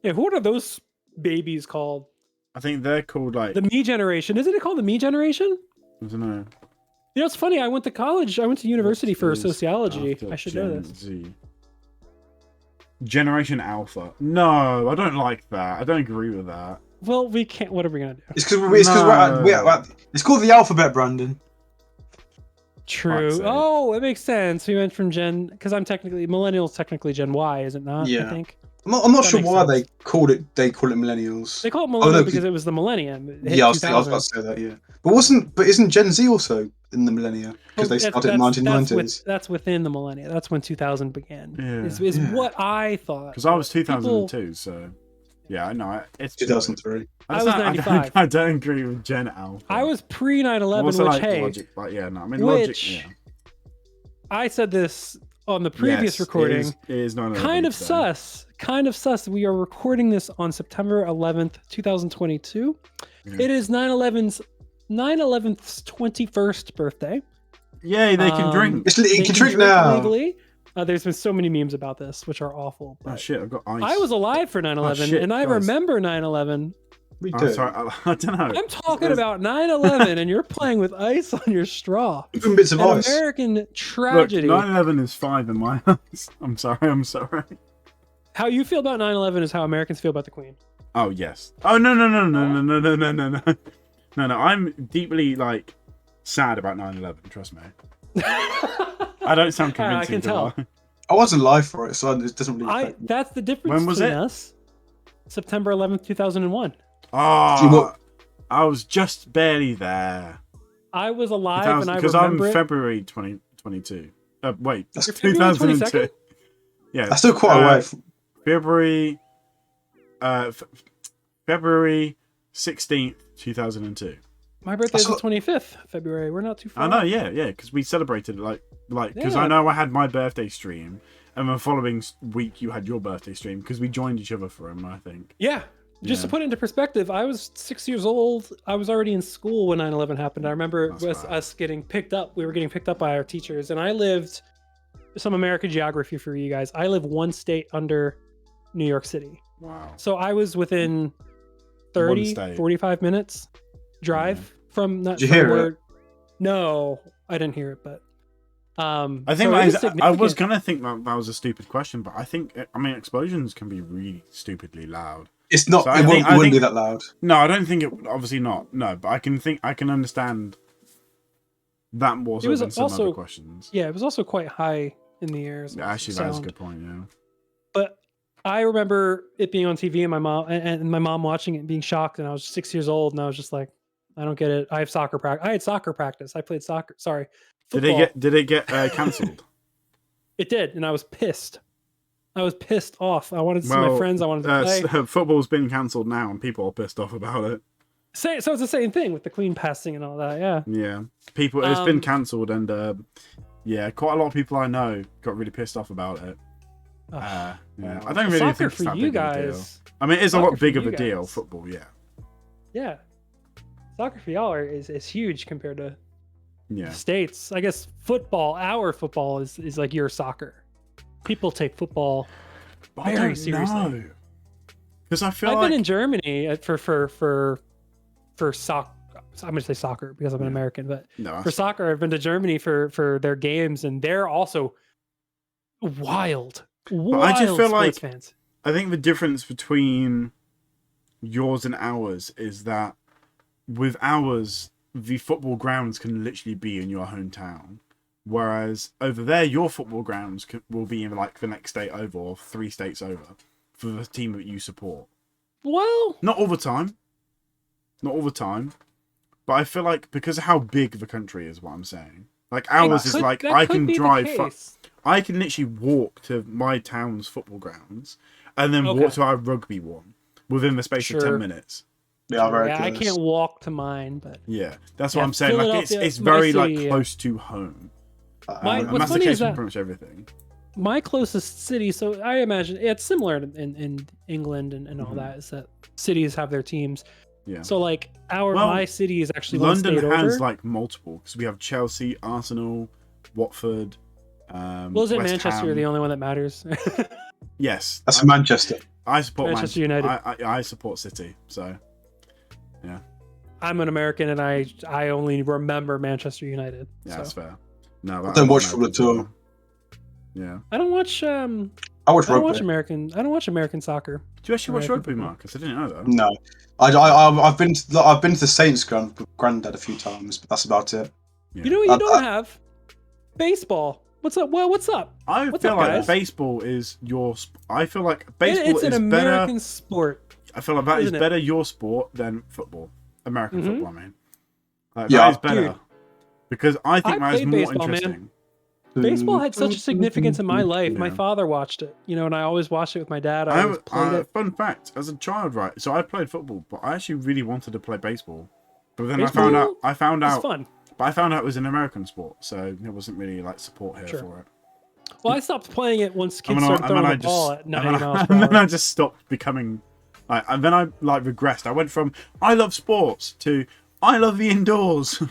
Yeah, what are those babies called? I think they're called like. The Me generation. Isn't it called the Me generation? I don't know. You know, it's funny. I went to college. I went to university for Is sociology. after I should know Gen this. Z. Generation Alpha. No, I don't like that. I don't agree with that. Well, we can't. What are we gonna do? It's because it's called the alphabet, Brandon. True. sake. Oh, it makes sense. We went from Gen because I'm technically millennials. Technically Gen Y, is it not? Yeah. I think I'm not That sure makes why sense. they call it millennials. they call it millennial no, because it was the millennium. It hit Yeah, I was about 2000. to say that. Yeah, but isn't Gen Z also in the millennia because they started in 1990s? That's within the millennia. That's when 2000 began. Yeah. Is Yeah. what I thought. Because I was People- 2002, so. Yeah, I know. It's 2003. I was don't- 95. I don't agree with Gen Alpha. I was pre 9/11, Also, which like, hey, logic, like, yeah, no, I mean, Which- logic, yeah. I said this on the previous Yes, recording. it is 9/11 Kind of today. sus. Kind of sus. We are recording this on September 11th, 2022. Yeah. It is 9/11's 21st birthday. Yay, they can drink. You can drink now. legally. There's been so many memes about this, which are awful. Oh But shit, I've got ice. I was alive for 9/11, shit, and I guys. remember 9/11. We I'm do. sorry, I don't know. I'm talking about 9/11, and you're playing with ice on your straw. Even bits of An ice. American Look, tragedy. 9/11 is 5 in my eyes. I'm sorry. How you feel about 9/11 is how Americans feel about the Queen. Oh yes. Oh no. No. I'm deeply like sad about 9/11. Trust me. I don't sound convincing. I can do tell. I wasn't live for it, so it doesn't really affect me. That's the difference When was between it? us. September 11th, 2001. Oh, I was just barely there. I was alive, and I Because remember I'm it. February 2022. Wait, That's You're February 2002. 22nd? Yeah, That's still quite a way. February, February 16th, 2002. My birthday is the That's 25th February. We're not too far. I know, yeah, because we celebrated because Yeah. I know I had my birthday stream, and the following week you had your birthday stream because we joined each other for him. I think. Yeah. Just to Yeah. put it into perspective, I was 6 years old. I was already in school when 9/11 happened. I remember That's bad. us getting picked up. We were getting picked up by our teachers, and I lived some American geography for you guys. I live one state under New York City. Wow. So I was within 30, state. 45 minutes drive from not Did you hear where- it? No, I didn't hear it, but I think so it was I was significant. gonna think that was a stupid question, but I think explosions can be really stupidly loud. It's not. So I It think- wouldn't be that loud. No, I don't think it. Obviously not. No, but I can understand that more so It was than some also- other questions. yeah, it was also quite high in the air. Yeah, actually, that is a good point. Yeah. But I remember it being on TV and my mom watching it and being shocked, and I was 6 years old, and I was just like, I don't get it. I have soccer practice. I had soccer practice. I played soccer. Sorry. Football. Did it get cancelled? It did, and I was pissed. I was pissed off. I wanted to see my friends. I wanted to play. Football's been cancelled now, and people are pissed off about it. So it's the same thing with the Queen passing and all that. Yeah. Yeah, it's been cancelled, and yeah, quite a lot of people I know got really pissed off about it. Yeah, I don't really Soccer think it's for that you big of a deal. guys. I mean, it's a Soccer lot for big of you a deal. guys. Football, yeah, Yeah. Soccer for y'all is huge compared to yeah. the States. I guess football, our football is like your soccer. People take football But I very don't seriously. know. Because I feel I've like been in Germany for soccer. I'm going to say soccer because I'm an American, but no, for soccer, I've been to Germany for their games, and they're also wild I just feel sports like fans. I think the difference between yours and ours is that with ours, the football grounds can literally be in your hometown, whereas over there, your football grounds will be in like the next state over or 3 states over for the team that you support. Well, not all the time, but I feel like because of how big the country is, what I'm saying, like ours is like I can drive. I can literally walk to my town's football grounds and then walk to our rugby one within the space of 10 minutes. Yeah, very I close. can't walk to mine, but yeah, that's what I'm saying. Like it's very like close to home. What's funny is that pretty much everything. My closest city, so I imagine it's similar in England and all that, is that cities have their teams. Yeah. So like my city is actually London one has over. like multiple because we have Chelsea, Arsenal, Watford. Well, is it Manchester the only one that matters? Yes, that's Manchester. I support Manchester United. I support City. So yeah, I'm an American and I only remember Manchester United. Yeah, so. that's fair. No, I don't watch football at all. Yeah, I don't watch. I watch don't rugby. I don't watch American soccer. Do you actually watch rugby, Marcus? I didn't know that. No, I've been to the Saints granddad a few times, but that's about it. Yeah. You know what you don't have? Baseball. What's up? Well, what's up? I feel like baseball is your. I feel like baseball it's an American sport. I feel like that is better your sport than football. American football, I mean. Like, yeah, that is better. Dude, because I think that is more baseball, interesting. Man. Baseball had such a significance in my life. Yeah. My father watched it, and I always watched it with my dad. I always played it. Fun fact, as a child, right? So I played football, but I actually really wanted to play baseball. But then I found out. Fun. But I found out it was an American sport, so there wasn't really like support here for it. Well, I stopped playing it once kids started throwing the ball at 90 miles per and hour. then I just stopped becoming, and then I regressed. I went from I love sports to I love the indoors.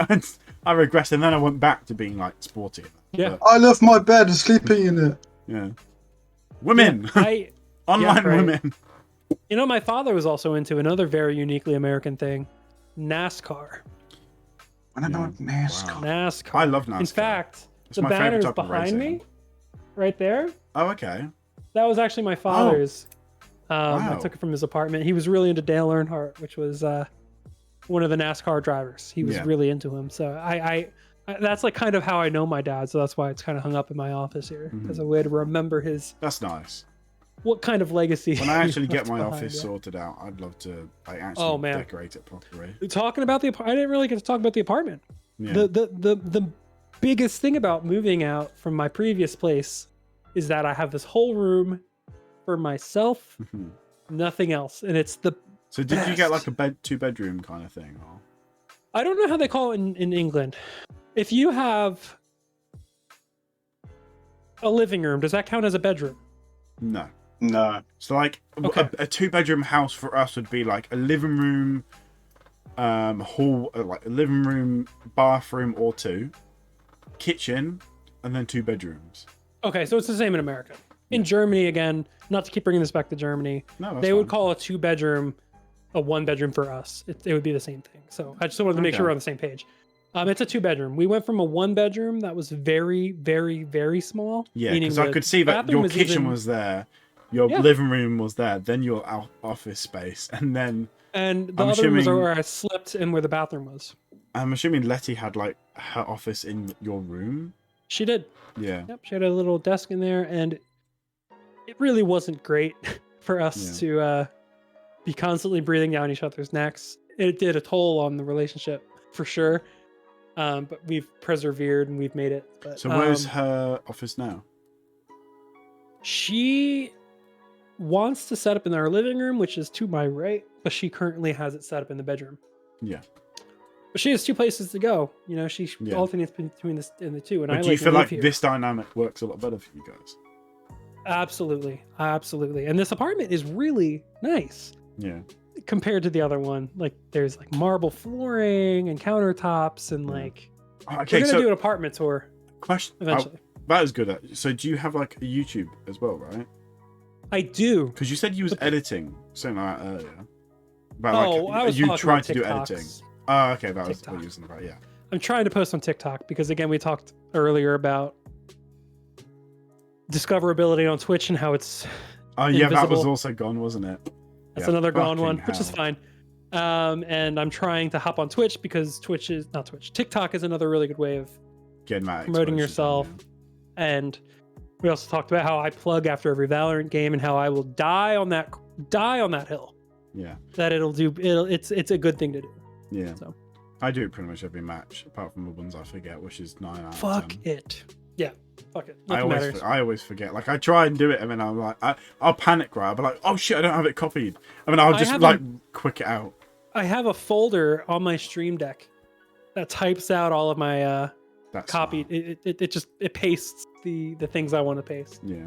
And I regressed, and then I went back to being like sporty. Yeah, I love my bed and sleeping in it. Yeah, women, online women. My father was also into another very uniquely American thing, NASCAR. I don't know NASCAR. Wow. NASCAR. I love NASCAR. In fact, the banner's behind me, right there. Oh, okay. That was actually my father's. I took it from his apartment. He was really into Dale Earnhardt, which was one of the NASCAR drivers. He was really into him. So I that's like kind of how I know my dad. So that's why it's kind of hung up in my office here as a way to remember his. That's nice. What kind of legacy? When I actually get my office sorted out, I'd love to actually decorate it properly. Talking about I didn't really get to talk about the apartment. Yeah. The biggest thing about moving out from my previous place is that I have this whole room for myself, nothing else, and it's the. So did you get like a 2-bedroom kind of thing? Or? I don't know how they call it in England. If you have a living room, does that count as a bedroom? No. So like a 2-bedroom house for us would be like a living room, hall, like a living room, bathroom or 2, kitchen, and then 2 bedrooms. Okay, so it's the same in America. In Germany, again, not to keep bringing this back to Germany, they would call a 2-bedroom a 1-bedroom for us. It would be the same thing. So I just wanted to make sure we're on the same page. It's a 2-bedroom. We went from a 1-bedroom that was very, very, very small. Yeah, because I could see that your kitchen was there, your living room was there, then your office space, and then... And the other room was where I slept and where the bathroom was. I'm assuming Letty had like her office in your room? She did. Yeah. Yep, she had a little desk in there, and it really wasn't great for us to be constantly breathing down each other's necks. It did a toll on the relationship, for sure. But we've persevered and we've made it. But, so where's her office now? She wants to set up in our living room, which is to my right, but she currently has it set up in the bedroom. Yeah. But she has 2 places to go. She alternates between the 2. And but do you feel like this dynamic works a lot better for you guys? Absolutely. And this apartment is really nice. Yeah. Compared to the other one, like there's like marble flooring and countertops and like. Okay, we're gonna do an apartment tour. Question. Eventually. That is good. So do you have like a YouTube as well, right? I do. Because you said you was editing something like that earlier. About, I was you talking tried about to do TikToks. editing. Oh, okay, that was TikTok. what you were saying about, yeah. I'm trying to post on TikTok because, again, we talked earlier about discoverability on Twitch and how it's Oh, yeah, that was invisible. also gone, wasn't it? That's Yeah, another gone fucking one, which is hell. fine. And I'm trying to hop on Twitch because TikTok is another really good way of Getting that promoting exposure, yourself. yeah. And we also talked about how I plug after every Valorant game and how I will die on that hill. Yeah. That it's a good thing to do. Yeah. So I do it pretty much every match, apart from the ones I forget, which is 9 out of 10. fuck it. Yeah. Fuck it. Nothing matters. I always forget. Like, I try and do it, and then I'm like, I'll panic, right? I'll be like, oh shit, I don't have it copied. And then I'll just quick it out. I have a folder on my Stream Deck that types out all of my copied. It pastes the things I want to paste. Yeah.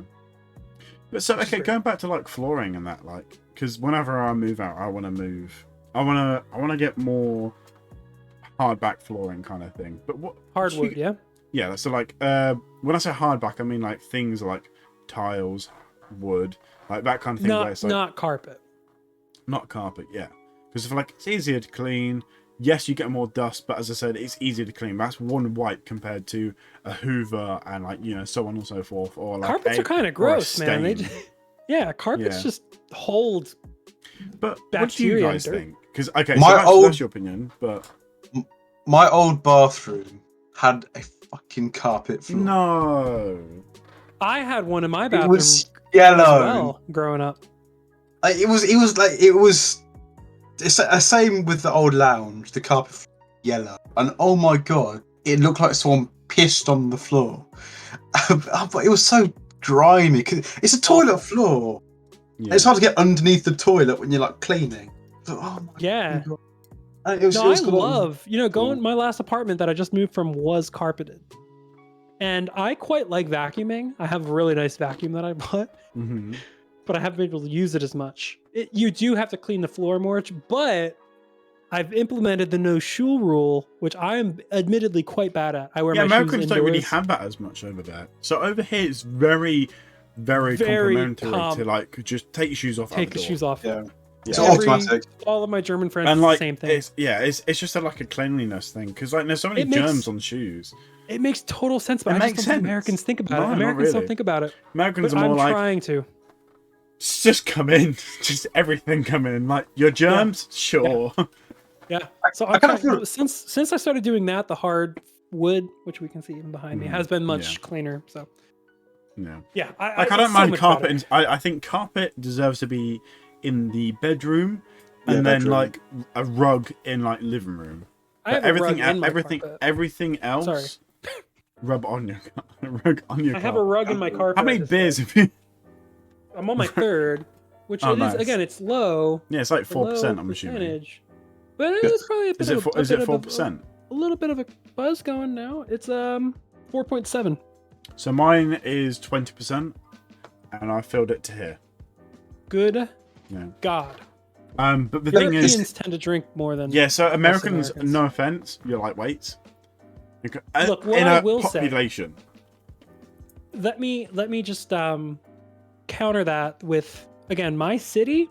But so, okay, going back to like flooring and that, like, because whenever I move out, I want to get more hardback flooring kind of thing. But what Hardwood, yeah. Yeah, so like when I say hardback, I mean like things like tiles, wood, like that kind of thing. Where it's like, not carpet. Not carpet, yeah. Because like it's easier to clean. Yes, you get more dust, but as I said, it's easier to clean. That's one wipe compared to a Hoover and like so on and so forth. Or like carpets are kind of gross, man. Carpets just hold. But what do you guys think? Because okay, that's your opinion, but my old bathroom had a fucking carpet floor. No, I had one in my bathroom. It was yellow. As well, growing up. It was the same with the old lounge. The carpet was yellow, and oh my god, it looked like someone pissed on the floor. But it was so grimy. It's a toilet floor. Yeah. It's hard to get underneath the toilet when you're like cleaning. So, oh my god. I love, my last apartment that I just moved from was carpeted. And I quite like vacuuming. I have a really nice vacuum that I bought, but I haven't been able to use it as much. You do have to clean the floor more, but I've implemented the no shoe rule, which I am admittedly quite bad at. I wear my shoes indoors. Americans don't really have that as much over there. So over here, it's very, very complimentary to like just take your shoes off. Take the shoes off. Yeah. It's automatic. All of my German friends and do like, the same thing. It's just like a cleanliness thing because like there's so many germs on shoes. It makes total sense, but I just don't think Americans think about it. Americans don't think about it. Americans are more like, trying to. Just come in, just everything come in. Like your germs, sure. Yeah. So since I started doing that, the hard wood, which we can see even behind me, has been much cleaner. So. Yeah. I don't mind carpet. I think carpet deserves to be in the bedroom, and then bedroom. Like a rug in like living room. Everything else. Sorry. Rub on your rug on your. I have a rug in my carpet. How many beers have you? I'm on my third, which is again, it's low. Yeah, it's like 4%. I'm assuming. But it's probably a bit is it 4%? A little bit of a buzz going now. It's 4.7. So mine is 20%, and I filled it to here. Good. God. But the thing is, Europeans tend to drink more than so Americans. No offense, you're lightweights. Look, what I will population. Say. Let me just counter that with again my city,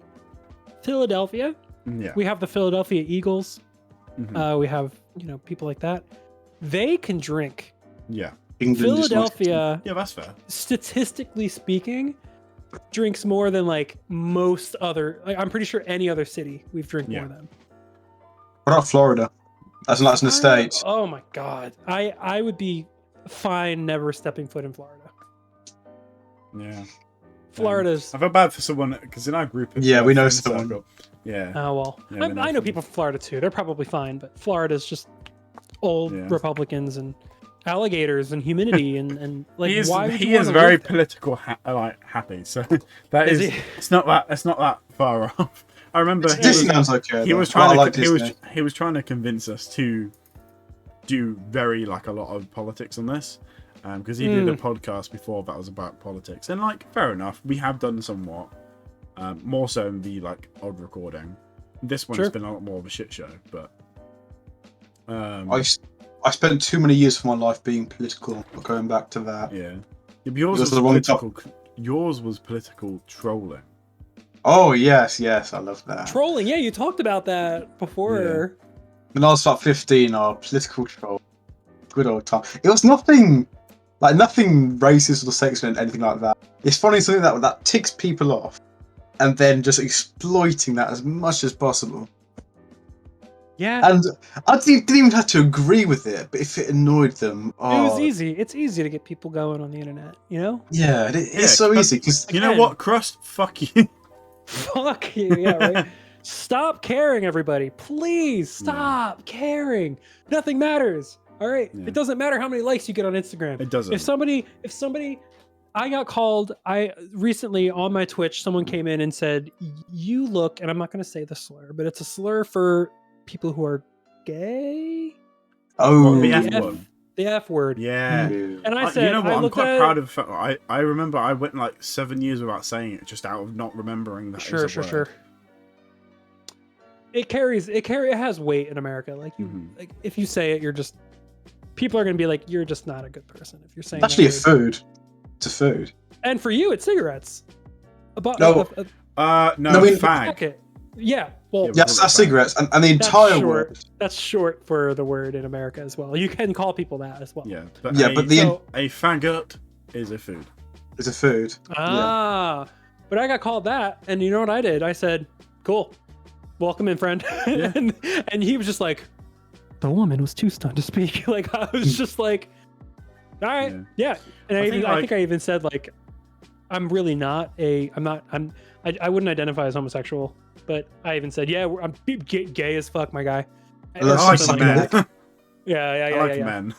Philadelphia. Yeah. We have the Philadelphia Eagles. We have people like that. They can drink. Yeah. Philadelphia. Yeah, that's fair. Statistically speaking, drinks more than like most other. Like, I'm pretty sure any other city we've drank more than. What about Florida? That's an estate. Oh my god, I would be fine never stepping foot in Florida. Yeah. Florida's. I feel bad for someone because in our group. Yeah, we know someone. Yeah. Oh well, yeah, I know people from Florida too. They're probably fine, but Florida's just old Republicans and alligators and humidity and like he is, why would he is very political happy. So that is it's not that far off. I remember he was trying to convince us to do very like a lot of politics on this. Because he did a podcast before that was about politics, and like fair enough, we have done somewhat more so in the like old recording. This one's been a lot more of a shit show, but I spent too many years of my life being political. Going back to that, yours was political. yours was political trolling. Oh yes, I love that. Trolling, yeah, you talked about that before. When I was about 15, our political troll, good old time. It was nothing racist or sexist or anything like that. It's funny something that ticks people off, and then just exploiting that as much as possible. Yeah. And I didn't even have to agree with it, but if it annoyed them, It was easy. It's easy to get people going on the internet, you know? Yeah, it's so easy because you know what, Crust? Fuck you. Fuck you, yeah, right. Stop caring, everybody. Please stop caring. Nothing matters. All right. Yeah. It doesn't matter how many likes you get on Instagram. It doesn't. If somebody, I got called. I recently on my Twitch, someone came in and said, "You look," and I'm not going to say the slur, but it's a slur for people who are gay. Oh, the F word. The F word. Yeah. And I said, you know what? I'm quite proud of. it. I remember I went like 7 years without saying it, just out of not remembering that. Sure. It has weight in America. Like like if you say it, you're just people are gonna be like, you're just not a good person if you're saying. Actually, it's a food. And for you, it's cigarettes. No, fag. Yeah, well, yes, that's cigarettes, and the entire word. That's short for the word in America as well. You can call people that as well. Yeah, but a faggot is a food. It's a food. But I got called that, and you know what I did? I said, "Cool, welcome in, friend." Yeah. and he was just like, "The woman was too stunned to speak." Like I was just like, "All right, yeah." And I think I even said like, "I'm really not I wouldn't identify as homosexual." But I even said, "Yeah, I'm gay as fuck, my guy." I like men. Yeah. I like men.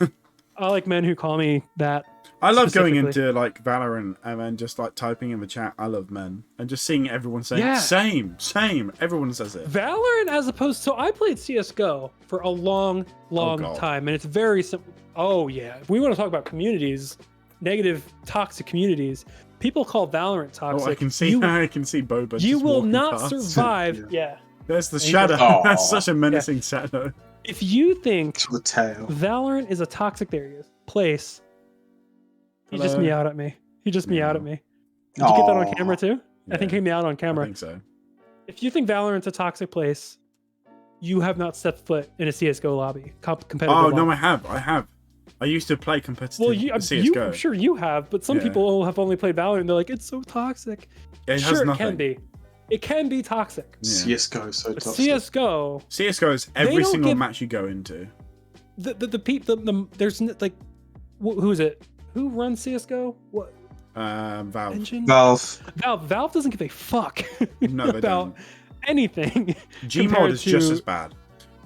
I like men who call me that. I love going into like Valorant and then just like typing in the chat, "I love men," and just seeing everyone saying, "Same." Everyone says it. Valorant, as opposed to, I played CS:GO for a long time, and it's very simple. Oh yeah, if we want to talk about communities, negative, toxic communities. People call Valorant toxic. Oh, I can see Boba. You will not survive. Yeah. There's the shadow. That's such a menacing shadow. If you think the tail. Valorant is a toxic place, he just meowed at me. Did you get that on camera too? Yeah. I think he meowed on camera. I think so. If you think Valorant's a toxic place, you have not stepped foot in a CS:GO lobby. Competitive. Oh no, I have. I used to play competitive CS:GO. I'm sure you have, but some people have only played Valorant and they're like, it's so toxic. It can be. It can be toxic. Yeah. CS:GO is so toxic. CS:GO is every single match you go into. There's like, who is it? Who runs CS:GO? What? Valve. Engine? Valve doesn't give a fuck no, they about anything. Gmod is just as bad.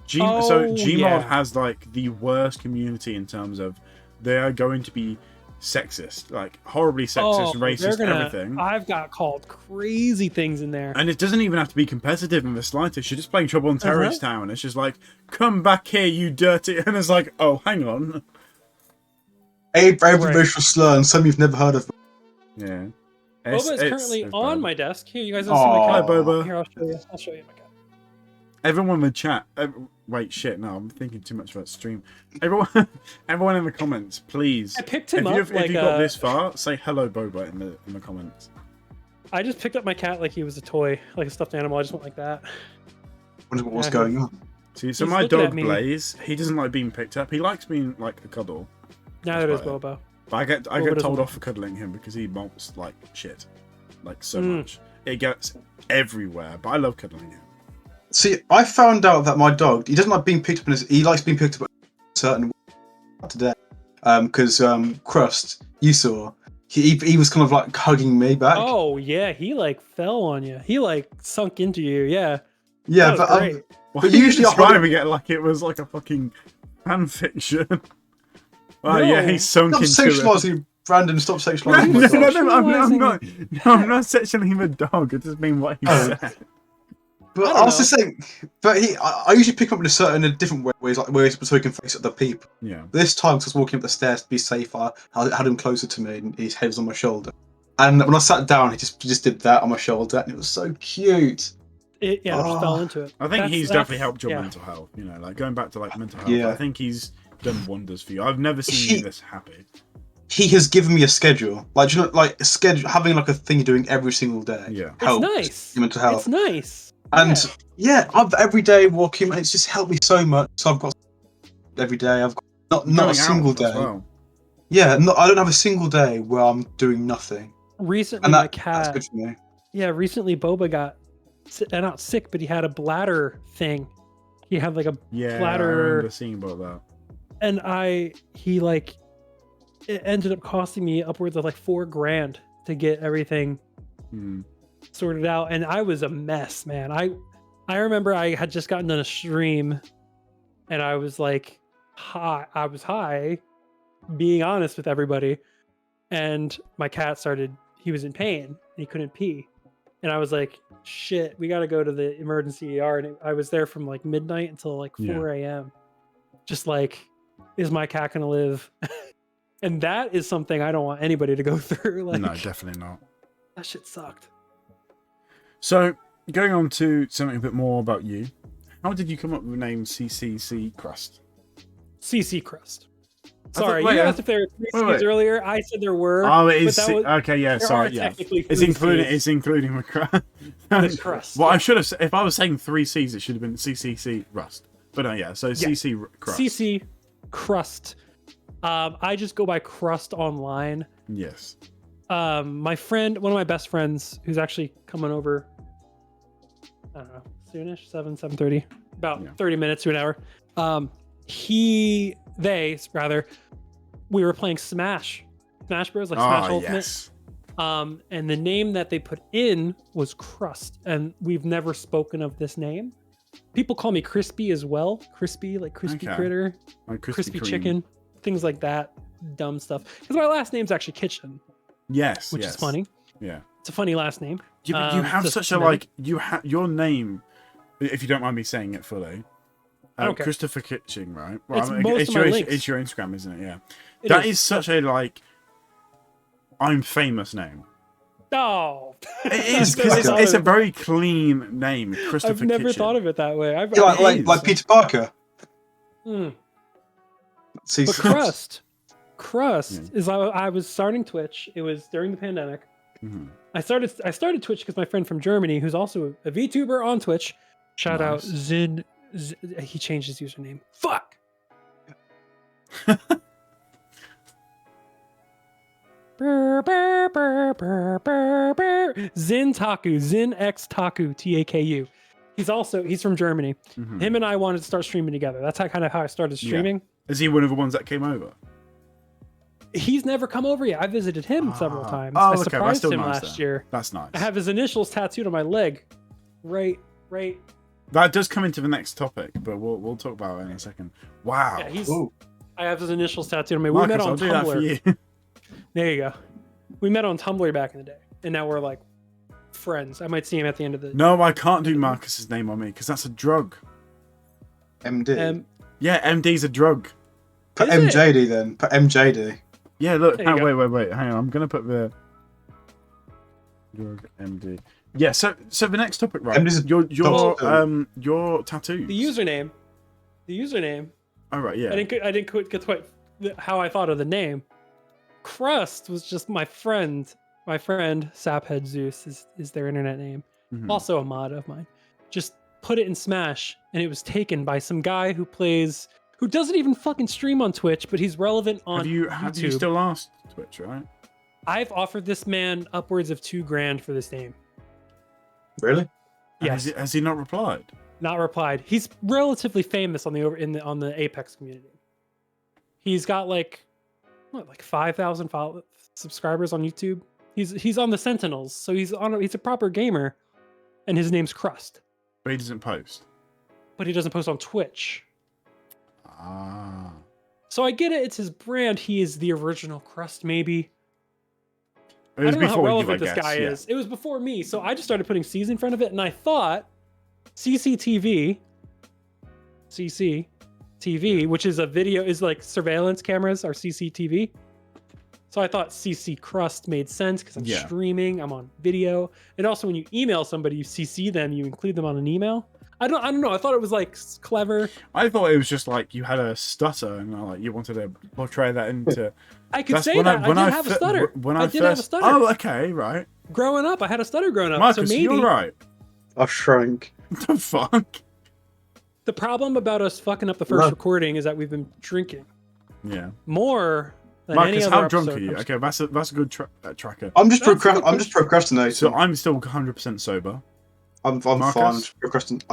Gmod has like the worst community in terms of they are going to be sexist, like horribly sexist, racist, everything. I've got called crazy things in there. And it doesn't even have to be competitive in the slightest. You're just playing Trouble in Terrorist Town. It's just like, come back here, you dirty. And it's like, oh, hang on. Every racial slur and some you've never heard of. Yeah. Boba is currently on my desk. Here, you guys don't see my cat. Hi, Boba. Here, I'll show you my cat. Everyone in the chat. Wait, shit. No, I'm thinking too much about stream. Everyone in the comments, please. I picked him up. If you got this far, say hello, Boba, in the comments. I just picked up my cat like he was a toy, like a stuffed animal. I just went like that. Wonder what was going on. See, so my dog Blaze, he doesn't like being picked up. He likes being like a cuddle. Neither does Bobo. But I get told off for cuddling him because he molts like shit, like so much. It gets everywhere. But I love cuddling him. See, I found out that my dog, he doesn't like being picked up. He likes being picked up in a certain way today. Because Crust, you saw, he was kind of like hugging me back. Oh yeah, he like fell on you. He like sunk into you. Yeah. Yeah, but usually I describing it like it was like a fucking fan fiction. Oh yeah, he's sunk into it. Brandon, stop sexualizing my dog. I'm not sexualizing the dog. It just mean what he said. But I was just saying, I usually pick up in a different way, so he can face other people. Yeah. This time, because I was walking up the stairs to be safer, I had him closer to me, and his head was on my shoulder. And when I sat down, he just did that on my shoulder, and it was so cute. Just fell into it. I think he's definitely helped your mental health. You know, like going back to like mental health. I think he's done wonders for you. I've never seen you this happy. he has given me a schedule. Like, you know, like a schedule, having like a thing you're doing every single day. Yeah. Helps It's nice. your mental health. It's nice. And I've every day walking. It's just helped me so much. So I've got every day. I've got not a single day. Well. Yeah, I don't have a single day where I'm doing nothing. Recently, my cat. That's good for me. Yeah, recently Boba got not sick, but he had a bladder thing. He had like a bladder. I remember seeing about that. And it ended up costing me upwards of like $4,000 to get everything sorted out, and I was a mess, man. I remember I had just gotten done a stream, and I was like, I was high, being honest with everybody, and my cat he was in pain, he couldn't pee, and I was like, shit, we got to go to the emergency ER, and I was there from like midnight until like 4 a.m. Just like, is my cat gonna live? And that is something I don't want anybody to go through. Like, no, definitely not. That shit sucked. So, going on to something a bit more about you. How did you come up with the name Cccrust? Cccrust. Sorry, you asked if there were 3 C's earlier. I said there were. Oh, it is. Okay, yeah, sorry, yeah. It's including the crust. The crust. Well, I should have. If I was saying 3 C's, it should have been Cccrust. But yeah, so Cccrust. Cccrust. I just go by Crust online. Yes. My friend, one of my best friends, who's actually coming over, I don't know, soonish, 7:30, about 30 minutes to an hour. We were playing Smash Bros, like Smash Ultimate. Yes. And the name that they put in was Crust, and we've never spoken of this name. People call me Crispy as well. Crispy, like crispy critter, like crispy chicken, things like that, dumb stuff. Because my last name's actually Kitchen. Yes, which is funny. Yeah, it's a funny last name. You have such a your name, if you don't mind me saying it fully. Christopher Kitchen, right? Well, it's your Instagram, isn't it? Yeah. That is such a I'm famous name. Oh, it is because it's a very clean name, Christopher Kitchen. I've never thought of it that way. Like Peter Parker. But Crust is I was starting Twitch. It was during the pandemic. Mm-hmm. I started Twitch because my friend from Germany, who's also a VTuber on Twitch, shout out Zin. He changed his username. Fuck. Zin X Taku Taku. He's from Germany. Mm-hmm. Him and I wanted to start streaming together. That's how I started streaming. Yeah. Is he one of the ones that came over? He's never come over yet. I visited him several times. I surprised him last year. That's nice. I have his initials tattooed on my leg. Right. That does come into the next topic, but we'll talk about it in a second. Wow. Yeah, I have his initials tattooed on me. Marcus, we met on I'll do Tumblr. that for you. There you go. We met on Tumblr back in the day, and now we're like friends. I might see him at the end of the. No, I can't do Marcus's name on me because that's a drug. MD. Yeah, MD's a drug. Put MJD then. Put MJD. Yeah, look. Wait. Hang on. I'm gonna put the drug MD. Yeah. So the next topic, right? Your tattoos. The username. Oh right, yeah. I didn't get quite how I thought of the name. Crust was just my friend. My friend Saphead Zeus is their internet name. Mm-hmm. Also a mod of mine. Just put it in Smash, and it was taken by some guy who doesn't even fucking stream on Twitch, but he's relevant on YouTube. Have you still asked Twitch, right? I've offered this man upwards of $2,000 for this name. Really? Yes. Has he not replied? Not replied. He's relatively famous on the Apex community. He's got like 5,000 subscribers on YouTube. He's on the Sentinels, so he's a proper gamer, and his name's Crust. But he doesn't post. But he doesn't post on Twitch. Ah. So I get it. It's his brand. He is the original Crust, maybe. It was I don't know how relevant this guy is. It was before me, so I just started putting C's in front of it, and I thought CCTV, which is is like surveillance cameras, are CCTV. So I thought Cccrust made sense because I'm streaming, I'm on video, and also when you email somebody, you CC them, you include them on an email. I don't know. I thought it was like clever. I thought it was just like you had a stutter and like you wanted to portray that into. I could say that. I did have a stutter. I did have a stutter. Oh, okay, right. Growing up, I had a stutter growing up. Marcus, so maybe you're right. I shrank. The fuck? The problem about us fucking up the first recording is that we've been drinking. Yeah. More than Marcus, any other how drunk episode. are you? Okay, that's a good tracker. I'm just procrastinating. So I'm still 100% sober. I'm fine. I'm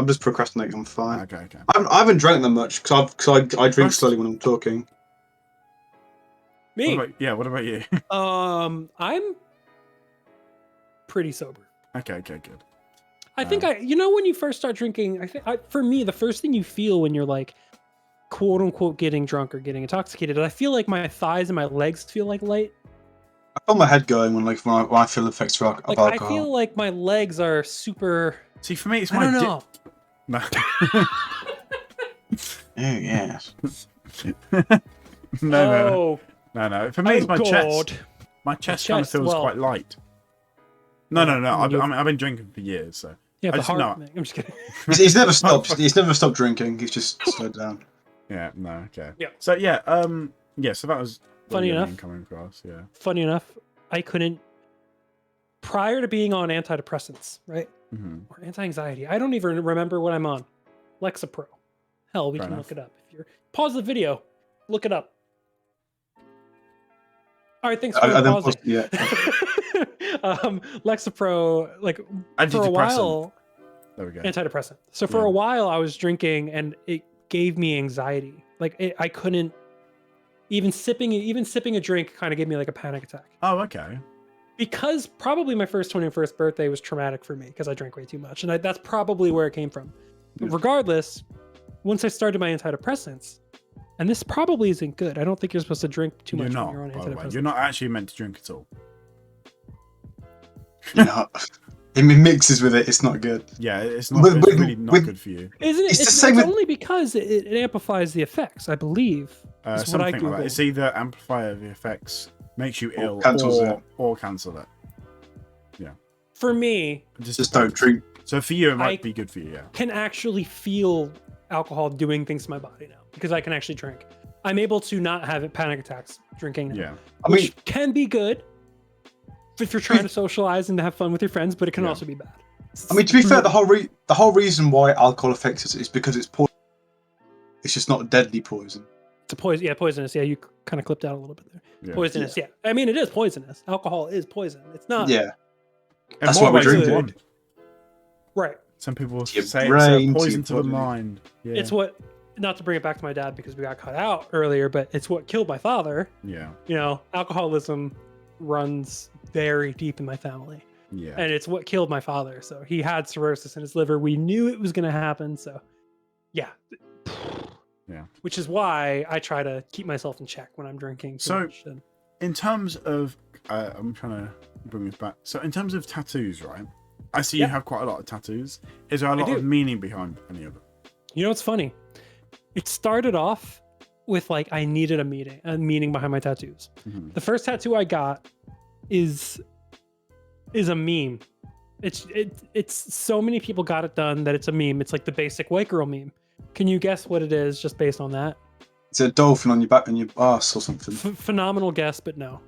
just procrastinating. I'm fine. Okay. I haven't drank that much because I drink slowly when I'm talking. Me? What about you? I'm pretty sober. Okay, good. I think when you first start drinking, for me, the first thing you feel when you're like, quote unquote, getting drunk or getting intoxicated, I feel like my thighs and my legs feel like light. I feel my head going when I feel the effects of alcohol. I feel like my legs are super. See, for me, it's I don't know. No. Oh yes. No. For me, it's my chest. My chest kind of feels well, quite light. No. I've been drinking for years, so. Yeah, the heart. I'm just kidding. He's never stopped. He's never stopped drinking. He's just slowed down. Yeah. No. Okay. Yeah. So yeah. So that was funny enough. Coming across. Yeah. Funny enough, I couldn't. Prior to being on antidepressants, right, or anti-anxiety, I don't even remember what I'm on. Lexapro. Hell, we can look it up. If you're pause the video, look it up. All right, thanks for pausing. Yeah. Lexapro, like for a while. There we go. Antidepressant. So for a while, I was drinking, and it gave me anxiety. Like I couldn't even sipping a drink kind of gave me like a panic attack. Oh, okay. Because probably my first 21st birthday was traumatic for me because I drank way too much, and that's probably where it came from. But regardless, once I started my antidepressants, and this probably isn't good. I don't think you're supposed to drink too much when you're on antidepressants. You're not actually meant to drink at all. It mixes with it. It's not good. Yeah, it's not. It's really not good for you. Isn't it? It's only because it amplifies the effects, I believe. Something like that. It's either amplify the effects, makes you ill, or cancel it. Yeah. For me, just don't drink. So for you, it might be good for you. Yeah. Can actually feel alcohol doing things to my body now because I can actually drink. I'm able to not have panic attacks drinking now, yeah. Which can be good if you're trying to socialize and to have fun with your friends, but it can also be bad. I mean, to be fair, the whole reason why alcohol affects us is because it's poison. It's just not deadly poison. It's a poison. Yeah, poisonous. Yeah, you kind of clipped out a little bit there. Yeah. Poisonous. Yeah. I mean, it is poisonous. Alcohol is poison. It's not. Yeah. That's why we drink it. Right. Some people say it's a poison to the mind. Yeah. It's what, not to bring it back to my dad because we got cut out earlier, but it's what killed my father. Yeah. You know, alcoholism runs very deep in my family. Yeah. And it's what killed my father. So he had cirrhosis in his liver. We knew it was going to happen. So yeah. Yeah. Which is why I try to keep myself in check when I'm drinking. So in terms of, I'm trying to bring this back. So in terms of tattoos, right? I see you have quite a lot of tattoos. Is there a lot of meaning behind any of them? You know what's funny? It started off with like I needed a meaning behind my tattoos. Mm-hmm. The first tattoo I got is a meme. It's so many people got it done that it's a meme. It's like the basic white girl meme. Can you guess what it is just based on that? It's a dolphin on your back and your ass or something. Phenomenal guess, but no.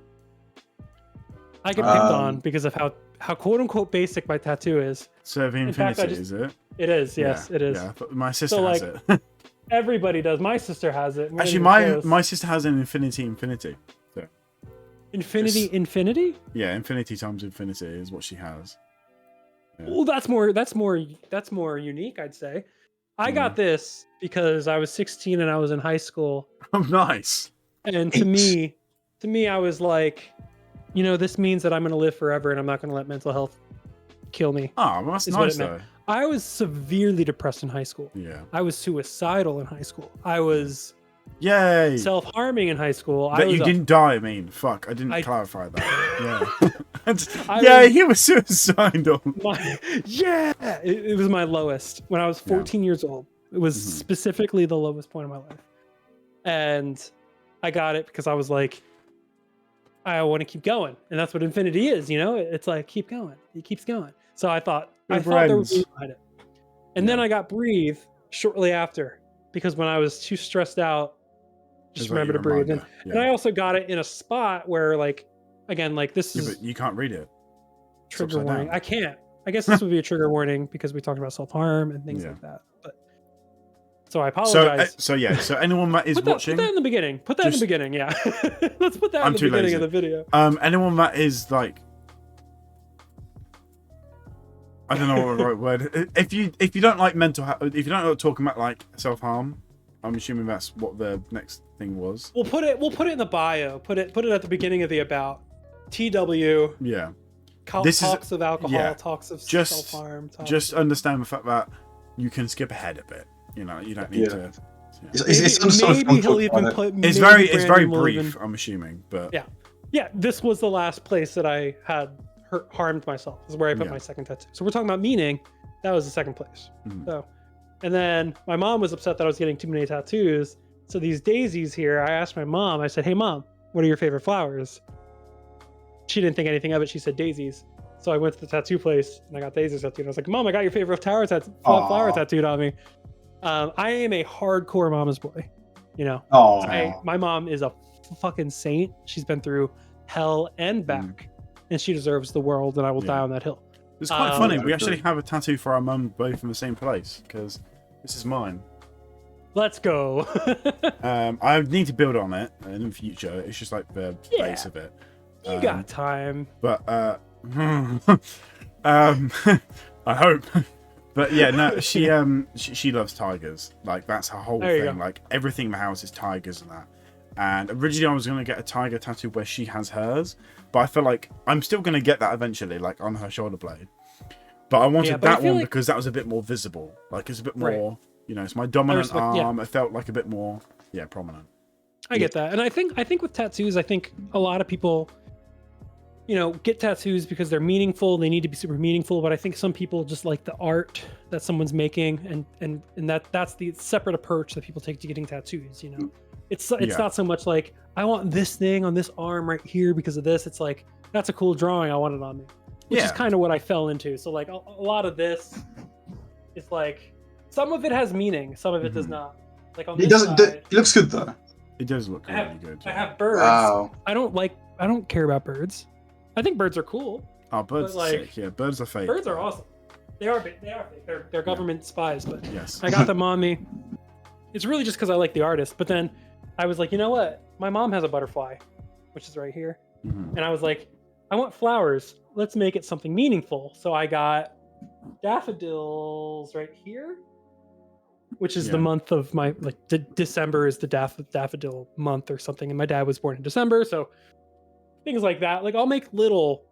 I get picked on because of how quote unquote basic my tattoo is. Serving Infinity, is it? It is, yes, it is. Yeah, but my sister has it. Everybody does. My sister has it. Actually, my sister has an infinity. So. Infinity? Yeah, infinity times infinity is what she has. Yeah. Well, that's more unique, I'd say. I got this because I was 16 and I was in high school. Oh, nice. And to me, I was like, you know, this means that I'm going to live forever and I'm not going to let mental health kill me. Oh, well, that's nice though. I was severely depressed in high school. Yeah. I was suicidal in high school. I was self-harming in high school. You didn't die, I mean. Fuck, I didn't clarify that. Yeah. He was suicidal. It was my lowest when I was 14 years old. It was specifically the lowest point of my life. And I got it because I was like, I want to keep going. And that's what infinity is, you know? It's like, keep going. It keeps going. So I thought there was meaning behind it. And then I got breathe shortly after because when I was too stressed out, just remember to breathe. And I also got it in a spot where, like, again, like this is. But you can't read it. Trigger warning. I can't. I guess this would be a trigger warning because we talked about self-harm and things like that. But so I apologize. So anyone that is watching, put that in the beginning. Put that in the beginning. Yeah, let's put that in the beginning of the video. Anyone that is like, I don't know what the right word. If you don't like mental health, if you don't like talking about like self-harm, I'm assuming that's what the next thing was. We'll put it in the bio. Put it at the beginning of the about. TW. Yeah. Talks of alcohol, talks of self-harm. Just understand the fact that you can skip ahead a bit. You know, you don't need to. Yeah. Maybe he'll even put. It's very brief. I'm assuming, but yeah. This was the last place that I had harmed myself. This is where I put my second tattoo. So we're talking about meaning. That was the second place. So, and then my mom was upset that I was getting too many tattoos. So these daisies here, I asked my mom. I said, "Hey, Mom, what are your favorite flowers?" She didn't think anything of it. She said daisies. So I went to the tattoo place and I got daisies tattooed. I was like, "Mom, I got your favorite flower tattooed on me." I am a hardcore mama's boy. You know, my mom is a fucking saint. She's been through hell and back, and she deserves the world. And I will die on that hill. It's quite funny. We actually have a tattoo for our mum, both in the same place, because this is mine. Let's go. I need to build on it in the future. It's just like the base of it. You got time. But I hope. But yeah, no, she loves tigers. Like that's her whole thing. Like everything in the house is tigers and that. And originally I was gonna get a tiger tattoo where she has hers, but I feel like I'm still gonna get that eventually, like on her shoulder blade. But I wanted that one because that was a bit more visible. Like it's a bit more, you know, it's my dominant arm. It felt like a bit more, prominent. I get that, and I think with tattoos, I think a lot of people, you know, get tattoos because they're meaningful. They need to be super meaningful. But I think some people just like the art that someone's making, and that's the separate approach that people take to getting tattoos. You know, it's not so much like I want this thing on this arm right here because of this. It's like that's a cool drawing. I want it on me, which is kind of what I fell into. So like a lot of this is like some of it has meaning, some of it does not. Like on this side, it looks good though. It does look really good. I have birds. Wow. I don't care about birds. I think birds are cool. Oh, birds are sick. Yeah, birds are fake. Birds are awesome. They are fake. They're government spies, but yes. I got them on me. It's really just because I like the artist. But then I was like, you know what? My mom has a butterfly, which is right here. And I was like, I want flowers. Let's make it something meaningful. So I got daffodils right here, which is the month of my, like, December is the daffodil month or something. And my dad was born in December. So things like that. Like I'll make little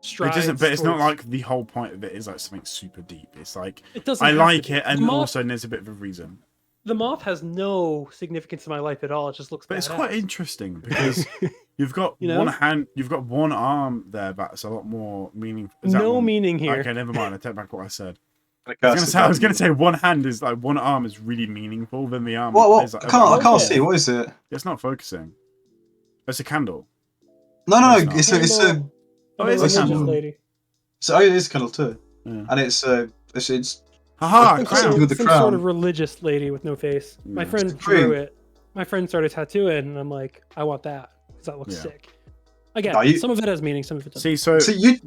strides. It doesn't, but it's not like the whole point of it is like something super deep. It's like I like it, and also there's a bit of a reason. The moth has no significance in my life at all. It just looks. But it's quite interesting because you've got one hand, you've got one arm there that's a lot more meaningful. No meaning here. Okay, never mind. I take back what I said. I was gonna say one hand is like one arm is really meaningful than the arm. What? Is, like, I can't see. What is it? It's not focusing. It's a candle. No, it's a candle lady. So it is a candle too, and it's haha, some sort of religious lady with no face. My friend drew it. My friend started tattooing, and I'm like, I want that because that looks sick. Again, some of it has meaning, some of it doesn't. See,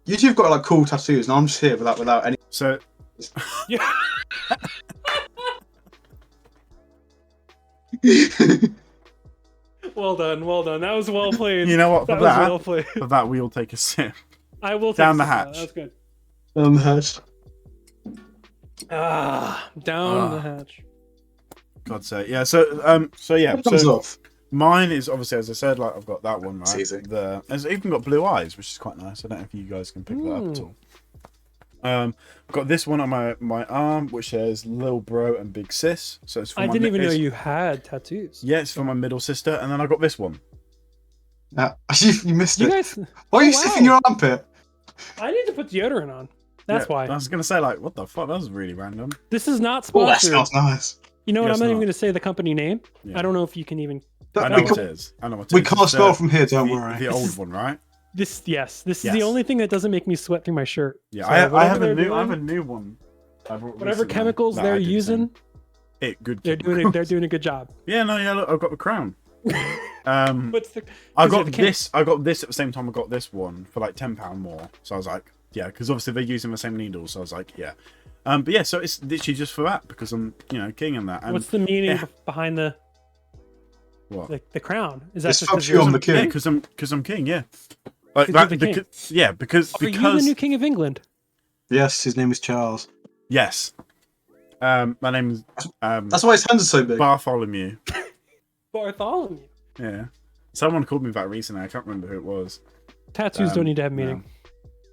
you two have got like cool tattoos, and I'm just here without any. So. Yeah. Well done. That was well played. You know what? For that, we'll take a sip. I will take down the hatch. That's good. Down the hatch. Down the hatch. God's sake. Yeah. So mine is obviously, as I said, like I've got that one right. It's easy. It's even got blue eyes, which is quite nice. I don't know if you guys can pick that up at all. I've got this one on my arm, which says Lil Bro and Big Sis. So it's for I didn't even know you had tattoos. Yeah, it's for my middle sister, and then I got this one. You missed it. Why are you sniffing your armpit? I need to put deodorant on. That's why. I was gonna say, like, what the fuck? That was really random. This is not sponsored. That smells nice. You know what? I'm not even gonna say the company name. I don't know if you can even. I know what it is. We can't spell from here. Don't worry. The old one, right? This is the only thing that doesn't make me sweat through my shirt. Yeah, so I have a new one. whatever chemicals they're using. They're doing a good job. Yeah, no, yeah. Look, I've got the crown. What's the? I got this. I got this at the same time. I got this one for like £10 more. So I was like, yeah, because obviously they're using the same needles. So I was like, yeah. But yeah, so it's literally just for that because I'm, king in that. And what's the meaning behind the? What? The crown? Is that it's just because I'm the king? Yeah, because I'm king. Yeah. Like that. Because are you the new king of England? Yes, his name is Charles. Yes. My name's That's why his hands are so big. Bartholomew. Bartholomew. Yeah. Someone called me that recently. I can't remember who it was. Tattoos don't need to have meaning.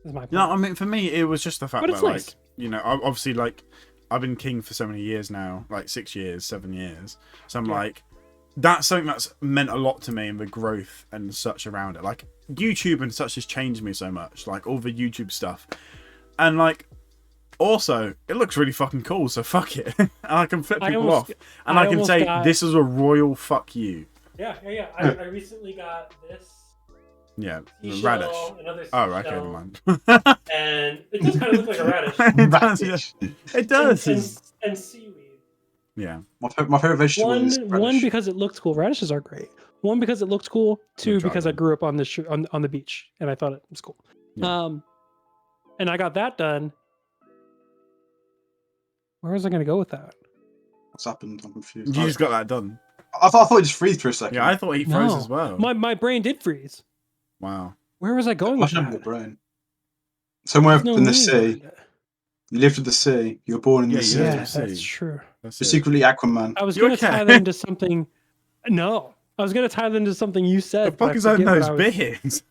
That's my point. No, I mean for me it was just the fact that nice. obviously like I've been king for so many years now, like 6 years, 7 years. So I'm like, that's something that's meant a lot to me and the growth and such around it. Like YouTube and such has changed me so much. Like all the YouTube stuff, and like. Also, it looks really fucking cool, so fuck it. And I can flip people off. And I can say, this is a royal fuck you. Yeah. I recently got this. Yeah, seashell, radish. Another Oh, right, okay, never mind. And it does kind of look like a radish. It does, yeah. It does. And seaweed. Yeah. My favorite vegetable is radish. One, because it looks cool. Radishes are great. One, because it looks cool. Two, because I grew up on on the beach, and I thought it was cool. Yeah. And I got that done. Where was I going to go with that? What's happened? I'm confused. You just got that done. I thought it just freeze for a second. Yeah, I thought he froze as well. My brain did freeze. Wow. Where was I going with that? Your brain. Somewhere in the sea. You lived at the sea. You were born in the sea. Yeah, that's true. You're secretly Aquaman. I was going to tie that into something. No. I was going to tie that into something you said. The fuck is on those beers?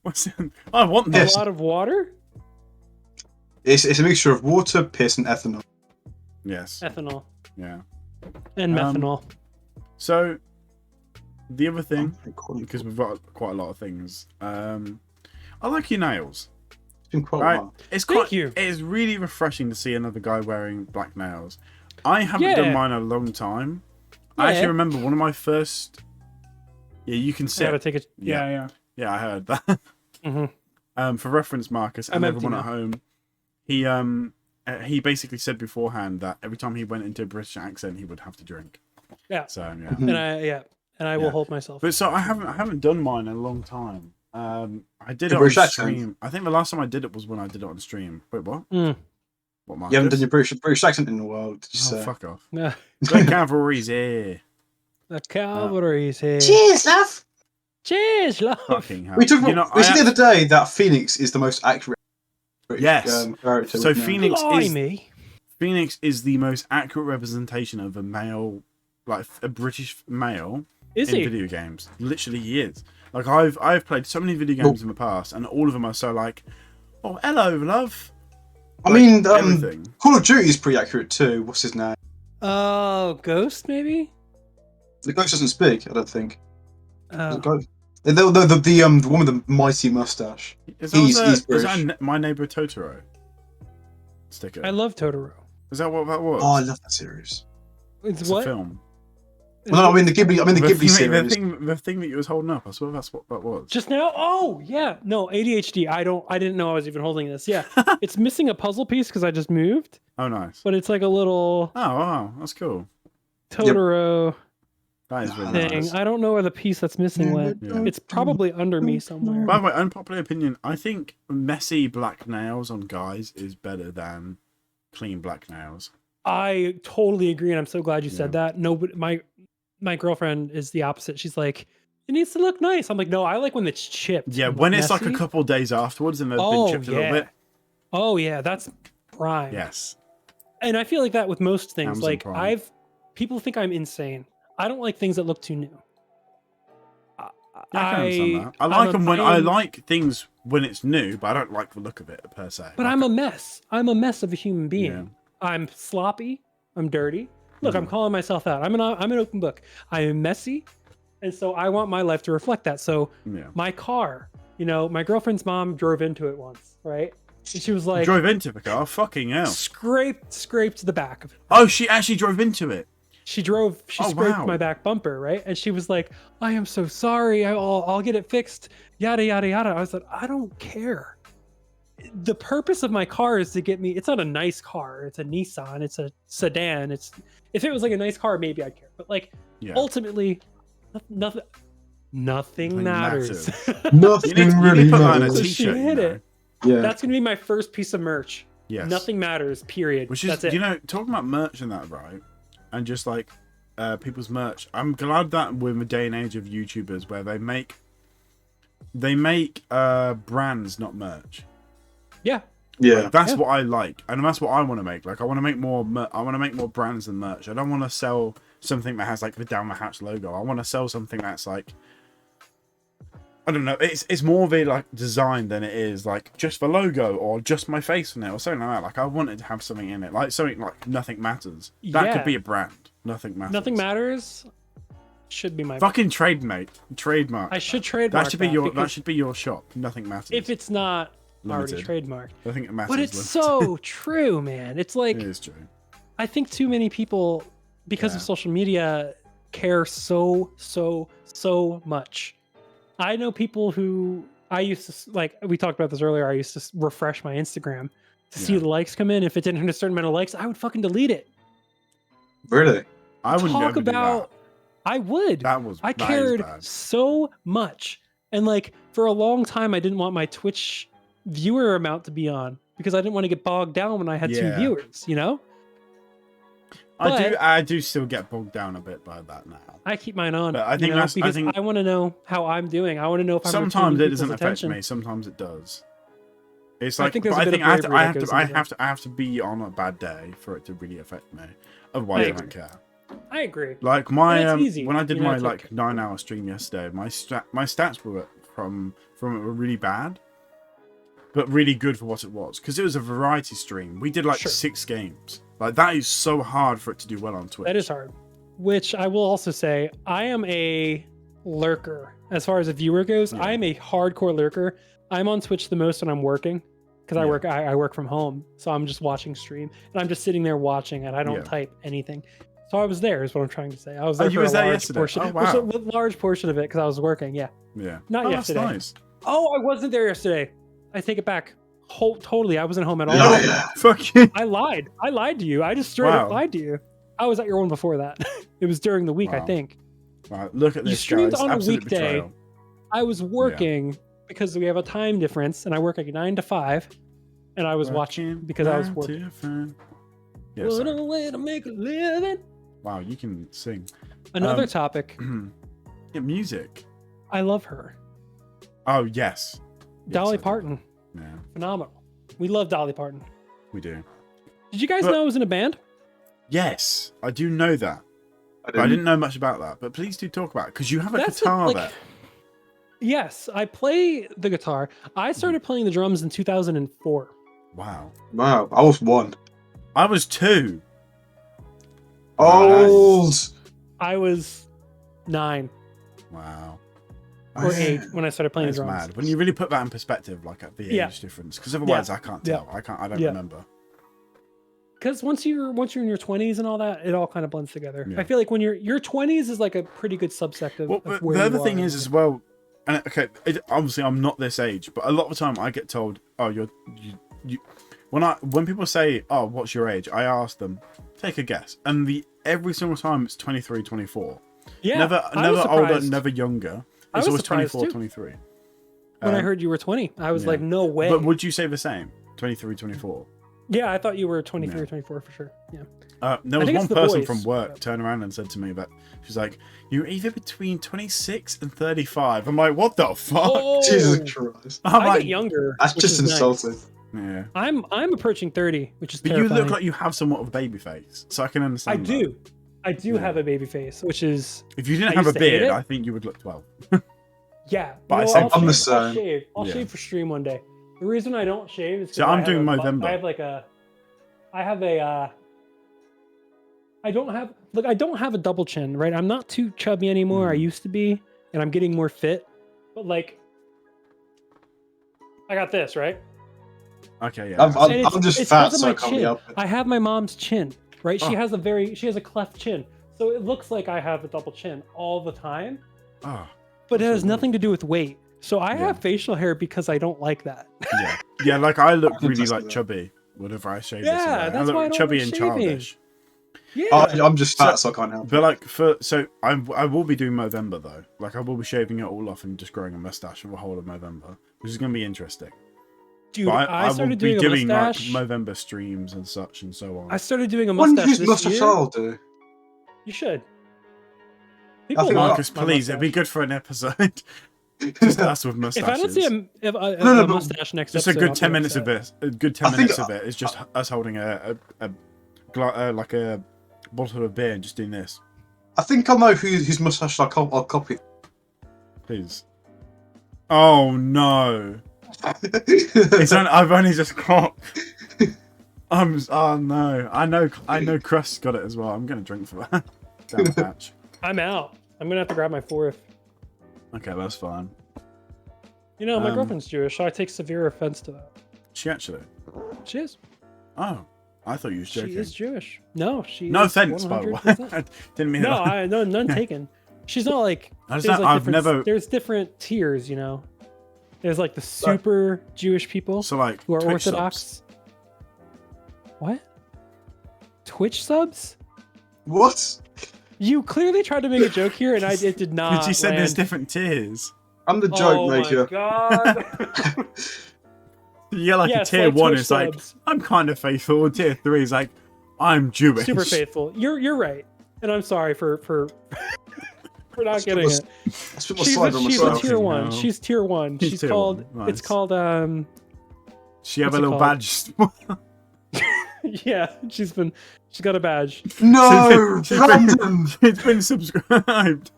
What's in... I want this. A lot of water? It's a mixture of water, piss, and ethanol. Yes. Ethanol. Yeah. And methanol. So, the other thing, because we've got quite a lot of things, I like your nails. It's been quite a while. Thank you. It is really refreshing to see another guy wearing black nails. I haven't done mine in a long time. Yeah. I actually remember one of my first... Yeah, you can sit. I gotta take it. Yeah. Yeah, I heard that. For reference, Marcus, and everyone at home, he basically said beforehand that every time he went into a British accent, he would have to drink. Yeah. So yeah. And I will hold myself. But so I haven't done mine in a long time. I did it on stream. I think the last time I did it was when I did it on stream. Wait, what? What, Marcus? You haven't done your British accent in a while. Did you say? Fuck off. No. The cavalry's here. The cavalry's here. Cheers, love. Cheers, love. Fucking hell. We said the other day that Phoenix is the most accurate. Character. So Phoenix is the most accurate representation of a male, like a British male in video games. Literally, he is. Like I've played so many video games in the past, and all of them are so like, oh, hello, love. I mean, Call of Duty is pretty accurate too. What's his name? Oh, Ghost, maybe. The Ghost doesn't speak. I don't think. The one with the mighty mustache. Is that My Neighbor Totoro sticker? I love Totoro. Is that what that was? Oh, I love that series. It's what? A film. No, I mean the Ghibli series. The thing that you was holding up. I swear that's what that was. Just now? Oh, yeah. No, ADHD. I didn't know I was even holding this. Yeah. It's missing a puzzle piece because I just moved. Oh, nice. But it's like a little... Oh, wow. That's cool. Totoro... Yep. That is really nice. I don't know where the piece that's missing went. Yeah. It's probably under me somewhere. By the way, unpopular opinion, I think messy black nails on guys is better than clean black nails. I totally agree, and I'm so glad you said that. No, but my girlfriend is the opposite. She's like, it needs to look nice. I'm like, no, I like when it's chipped. Yeah, when it's like a couple of days afterwards and they've been chipped a little bit. Oh yeah, that's prime. Yes. And I feel like that with most things. Amazon like Prime. People think I'm insane. I don't like things that look too new. I can understand that. I like things when it's new, but I don't like the look of it per se. But I'm a mess. I'm a mess of a human being. Yeah. I'm sloppy. I'm dirty. Look, I'm calling myself out. I'm an open book. I am messy, and so I want my life to reflect that. So my car, my girlfriend's mom drove into it once, right? And she was like, drove into the car? Fucking hell! Scraped the back of it. Oh, she actually drove into it. She scraped my back bumper, right? And she was like, I am so sorry. I'll get it fixed. Yada, yada, yada. I was like, I don't care. the purpose of my car is to get me. It's not a nice car. It's a Nissan. It's a sedan. If it was like a nice car, maybe I'd care. But like ultimately, nothing matters. Nothing really matters. So she hit it. Yeah, that's gonna be my first piece of merch. Yes. Nothing matters. Period. Which is, that's it. you know, talking about merch and that, right? And just like people's merch. I'm glad that we're in the day and age of YouTubers where they make brands, not merch. Yeah. Yeah. Like, that's what I like, and that's what I want to make. Like, I want to make more. I want to make more brands than merch. I don't want to sell something that has like the Down the Hatch logo. I want to sell something that's like, I don't know. It's more of a like design than it is like just the logo or just my face on it or something like that. Like, I wanted to have something in it, like something like Nothing Matters. That could be a brand. Nothing Matters. Nothing Matters. Should be my fucking trademark. I should trademark. That should be your. That should be your shop. Nothing Matters. If it's not limited. already trademarked. I think it matters. But it's so true, man. It's like, it is true. I think too many people, because of social media, care so much. I know people who I used to, like we talked about this earlier. I used to refresh my Instagram to see the likes come in. If it didn't hit a certain amount of likes, I would fucking delete it. Really? I wouldn't talk ever about. do that. I would. I that cared is bad. so much, and like for a long time, I didn't want my Twitch viewer amount to be on because I didn't want to get bogged down when I had 2 viewers. You know. I do still get bogged down a bit by that now. I keep mine on. But I think that's because I want to know how I'm doing. I want to know if I'm sometimes it doesn't affect me. Sometimes it does. It's like I have to be on a bad day for it to really affect me. Otherwise, I don't care. I agree. Like my when I did my like 9-hour stream yesterday, my stats were from it were really bad, but really good for what it was because it was a variety stream. We did like 6 games. Like that is so hard for it to do well on Twitch. That is hard. Which I will also say, I am a lurker as far as a viewer goes. I am a hardcore lurker. I'm on Twitch the most when I'm working because I work from home, so I'm just watching stream and I'm just sitting there watching and I don't type anything. So I was there, is what I'm trying to say. I was there for a large portion. Oh, wow. A large portion of it because I was working. Yeah. Not yesterday. That's nice. Oh, I wasn't there yesterday. I take it back. Totally, I wasn't home at all. Fuck you. I lied. I lied to you. I just straight up lied to you. I was at your one before that. It was during the week, I think. Wow. Look at this. You streamed guys. on Absolute a weekday. Betrayal. I was working because we have a time difference, and I work like 9 to 5, and I was watching because I was working. What a way to make a living. Wow, you can sing. Another topic. Music. I love her. Oh yes. Dolly Parton. Yeah. Phenomenal. We love Dolly Parton. We do. Did you guys know I was in a band? Yes, I do know that. I didn't know much about that, but please do talk about it because you have a guitar there. Yes, I play the guitar. I started playing the drums in 2004. Wow. Wow, I was 1. I was 2. Old. I was 9. Wow. Or 8 when I started playing the drums. Mad. When you really put that in perspective, like at the age difference, because otherwise I can't tell. I don't remember. Because once you're in your 20s and all that, it all kind of blends together. I feel like when your 20s is like a pretty good subsect of where the other thing is as well, and obviously I'm not this age, but a lot of the time I get told, oh, you when people say, oh, what's your age? I ask them, take a guess. And every single time it's 23, 24. Yeah. Never older, never younger. It's always 24, 23. When I heard you were 20, I was like, no way. But would you say the same? 23, 24? Yeah, I thought you were 23 or 24 for sure. Yeah. There was one person from work turned around and said to me that she's like, you're either between 26 and 35. I'm like, what the fuck? Oh, Jesus Christ. I get younger. That's just insulting. Nice. Yeah. I'm approaching 30, which is terrifying. But you look like you have somewhat of a baby face, so I can understand. I do have a baby face, which is. If you didn't have a beard, I think you would look 12. Yeah, but I'll shave. I'll shave for stream one day. The reason I don't shave is because I'm doing Movember. I don't have a double chin, right? I'm not too chubby anymore. I used to be, and I'm getting more fit. But like, I got this, right? Okay, yeah. I'm just fat, so I can't be up. I have my mom's chin, right? She has a cleft chin, so it looks like I have a double chin all the time. Oh. But it has nothing to do with weight. So I have facial hair because I don't like that. Yeah. Like I look really like chubby whenever I shave this. Yeah, that's I look why I don't chubby like and shaving. childish. Yeah, I'm just fat, so I can't help it. But like I will be doing Movember though. Like I will be shaving it all off and just growing a mustache for the whole of Movember, which is going to be interesting. Dude, But I started doing a mustache. like Movember streams and such and so on. I started doing a mustache When's this mustache year. I'll do? You should. Marcus, please, it'd be good for an episode. Just us with mustaches. If I don't see a mustache next just episode, a good 10 minutes of it. A good 10 minutes of it is just us holding a bottle of beer and just doing this. I think I know whose mustache I'll copy. Please. Oh no! I've only just got. Oh no! I know. Crust got it as well. I'm gonna drink for that. Down the hatch. I'm out. I'm gonna have to grab my fourth. Okay, that's fine. You know, my girlfriend's Jewish, so I take severe offense to that. She actually? She is. Oh, I thought you were joking. She is Jewish. No, she. No is offense, by the way. I didn't mean that. No, none taken. She's not like. There's different tiers, you know. There's like the super Jewish people, so like who are Twitch Orthodox. Subs. What? Twitch subs? What? You clearly tried to make a joke here, and it did not. But you said there's different tiers. I'm the joke maker. Oh my god! Yeah, like a tier like 1 is subs. Like I'm kind of faithful. Tier 3 is like I'm Jewish. Super faithful. You're right, and I'm sorry for not getting it. She's a tier 1. She's tier 1. She's called. Nice. It's called. She have a little badge. Yeah, she's got a badge. No, she's been subscribed.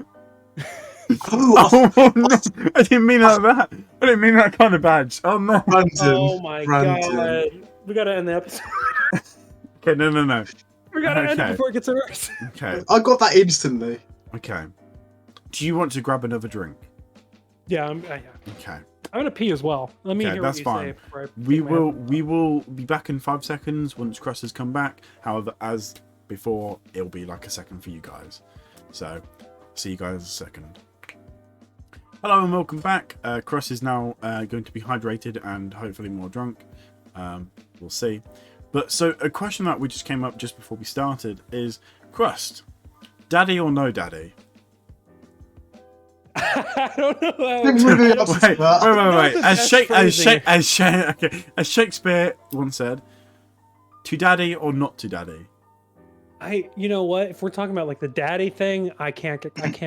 Oh no! I didn't mean that. I didn't mean that kind of badge. Oh no! Oh my god! We gotta end the episode. Okay, no. We gotta end it before it gets worse. Okay. I got that instantly. Okay. Do you want to grab another drink? Yeah. Okay. I'm gonna pee as well. Let me hear what you say. We will be back in 5 seconds once Crust has come back. However, as before, it'll be like a second for you guys. So, see you guys in a second. Hello and welcome back. Crust is now going to be hydrated and hopefully more drunk. We'll see. But so a question that we just came up just before we started is, Crust, daddy or no daddy? I don't know. Wait. As Shakespeare once said, to daddy or not to daddy? You know what? If we're talking about like the daddy thing, I can't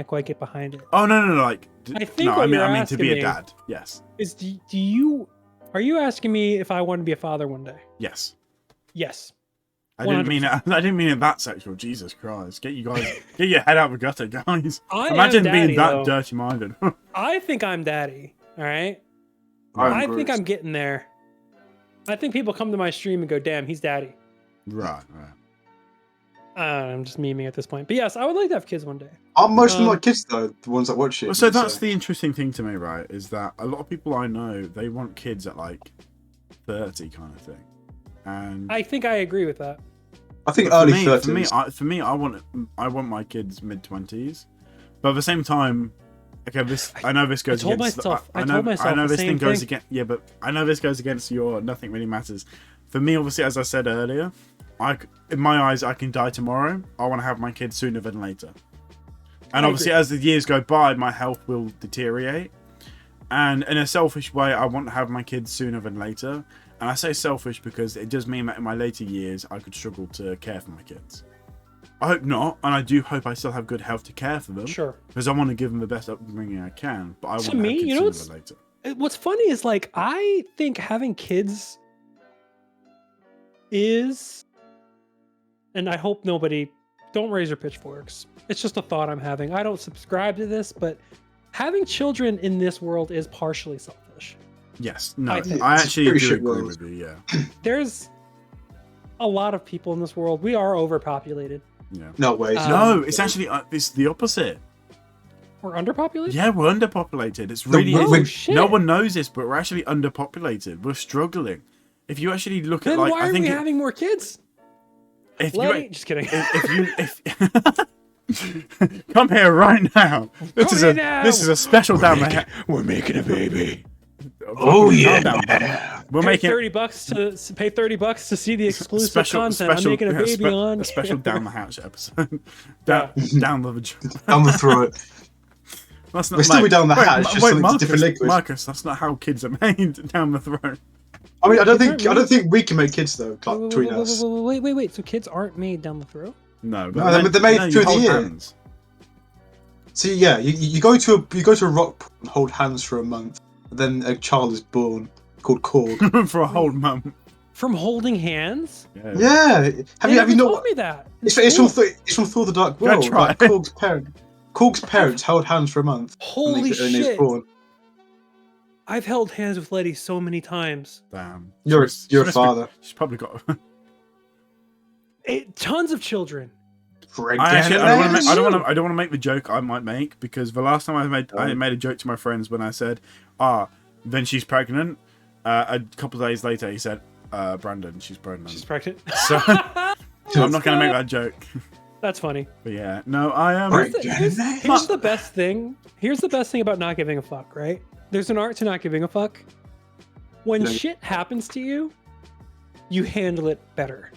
quite get behind it. Oh no! Like I mean to be a dad. Yes. Are you asking me if I want to be a father one day? Yes. Yes. I didn't mean it that sexual. Jesus Christ! Get your head out of the gutter, guys. Imagine being that dirty-minded. I think I'm daddy. All right. I think I'm getting there. I think people come to my stream and go, "Damn, he's daddy." Right. I'm just memeing at this point, but yes, I would like to have kids one day. Most of my kids, though, the ones that watch it. Well, so that's the interesting thing to me, right? Is that a lot of people I know, they want kids at like 30 kind of thing. And I think I agree with that. I think early 30s. For me, I want my kids mid-20s, but at the same time, okay, I know this goes against. I know this thing goes against. Yeah, but I know this goes against your nothing really matters. For me, obviously, as I said earlier, in my eyes, I can die tomorrow. I want to have my kids sooner than later. And obviously, as the years go by, my health will deteriorate. And in a selfish way, I want to have my kids sooner than later. And I say selfish because it does mean that in my later years, I could struggle to care for my kids. I hope not, and I do hope I still have good health to care for them. Sure. Because I want to give them the best upbringing I can. But I want to have kids sooner than later. What's funny is, like, I think having kids is... And I hope nobody... Don't raise your pitchforks. It's just a thought I'm having. I don't subscribe to this, but having children in this world is partially selfish. Yes. No, I actually do agree with you, yeah. There's a lot of people in this world. We are overpopulated. Yeah. No way. No, it's actually it's the opposite. We're underpopulated? Yeah, we're underpopulated. It's really... No one knows this, but we're actually underpopulated. We're struggling. If you actually look at, like... Then why are we having more kids? Just kidding. Come here right now. This is a special down the hatch. We're making a baby. Oh yeah. We're Pay making $30 to see the exclusive special, content. I'm making a baby on a special down the hatch episode. down the vagina. Down the throat. That's not. We're still down the hatch. Just something Marcus, different liquid. Marcus, that's not how kids are made. Down the throat. I mean, I don't think we can make kids though. Between us. Wait. So kids aren't made down the throat? No, but they're made through the ear. Hands. So yeah, you go to a rock pool and hold hands for a month. Then a child is born called Korg. For a whole month. From holding hands? Yeah. Have you not told me that? It's from Thor: The Dark World. Like Korg's parents held hands for a month. Holy shit! shit! I've held hands with Letty so many times. Damn. You're a father. She's probably got tons of children. I don't want to make the joke I might make, because the last time I made a joke to my friends when I said, then she's pregnant. A couple of days later, he said, Brandon, she's pregnant. She's pregnant. So I'm not going to make that joke. That's funny. But yeah, no, I am. Here's the best thing. Here's the best thing about not giving a fuck, right? There's an art to not giving a fuck. When shit happens to you, you handle it better.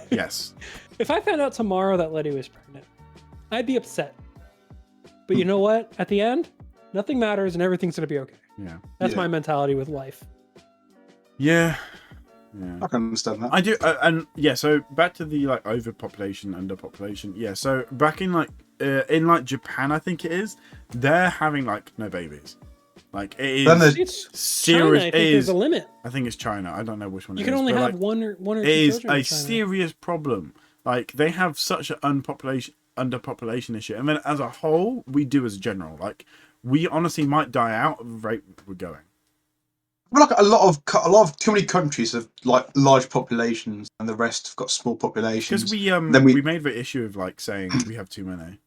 Yes. If I found out tomorrow that Letty was pregnant, I'd be upset. But you know what? At the end, nothing matters and everything's going to be okay. Yeah. That's my mentality with life. Yeah. I can understand that. I do, and yeah. So back to the like overpopulation, underpopulation. Yeah. So back in Japan, I think it is, they're having like no babies. Like it is it's serious. China, I think there's a limit. I think it's China. I don't know which one. You can only have like, one or two. It is children a serious problem. Like they have such an underpopulation issue, and then as a whole, we do as a general. Like we honestly might die out of the rate we're going. Well, like a lot of too many countries have like large populations, and the rest have got small populations. Because we made the issue of like saying we have too many.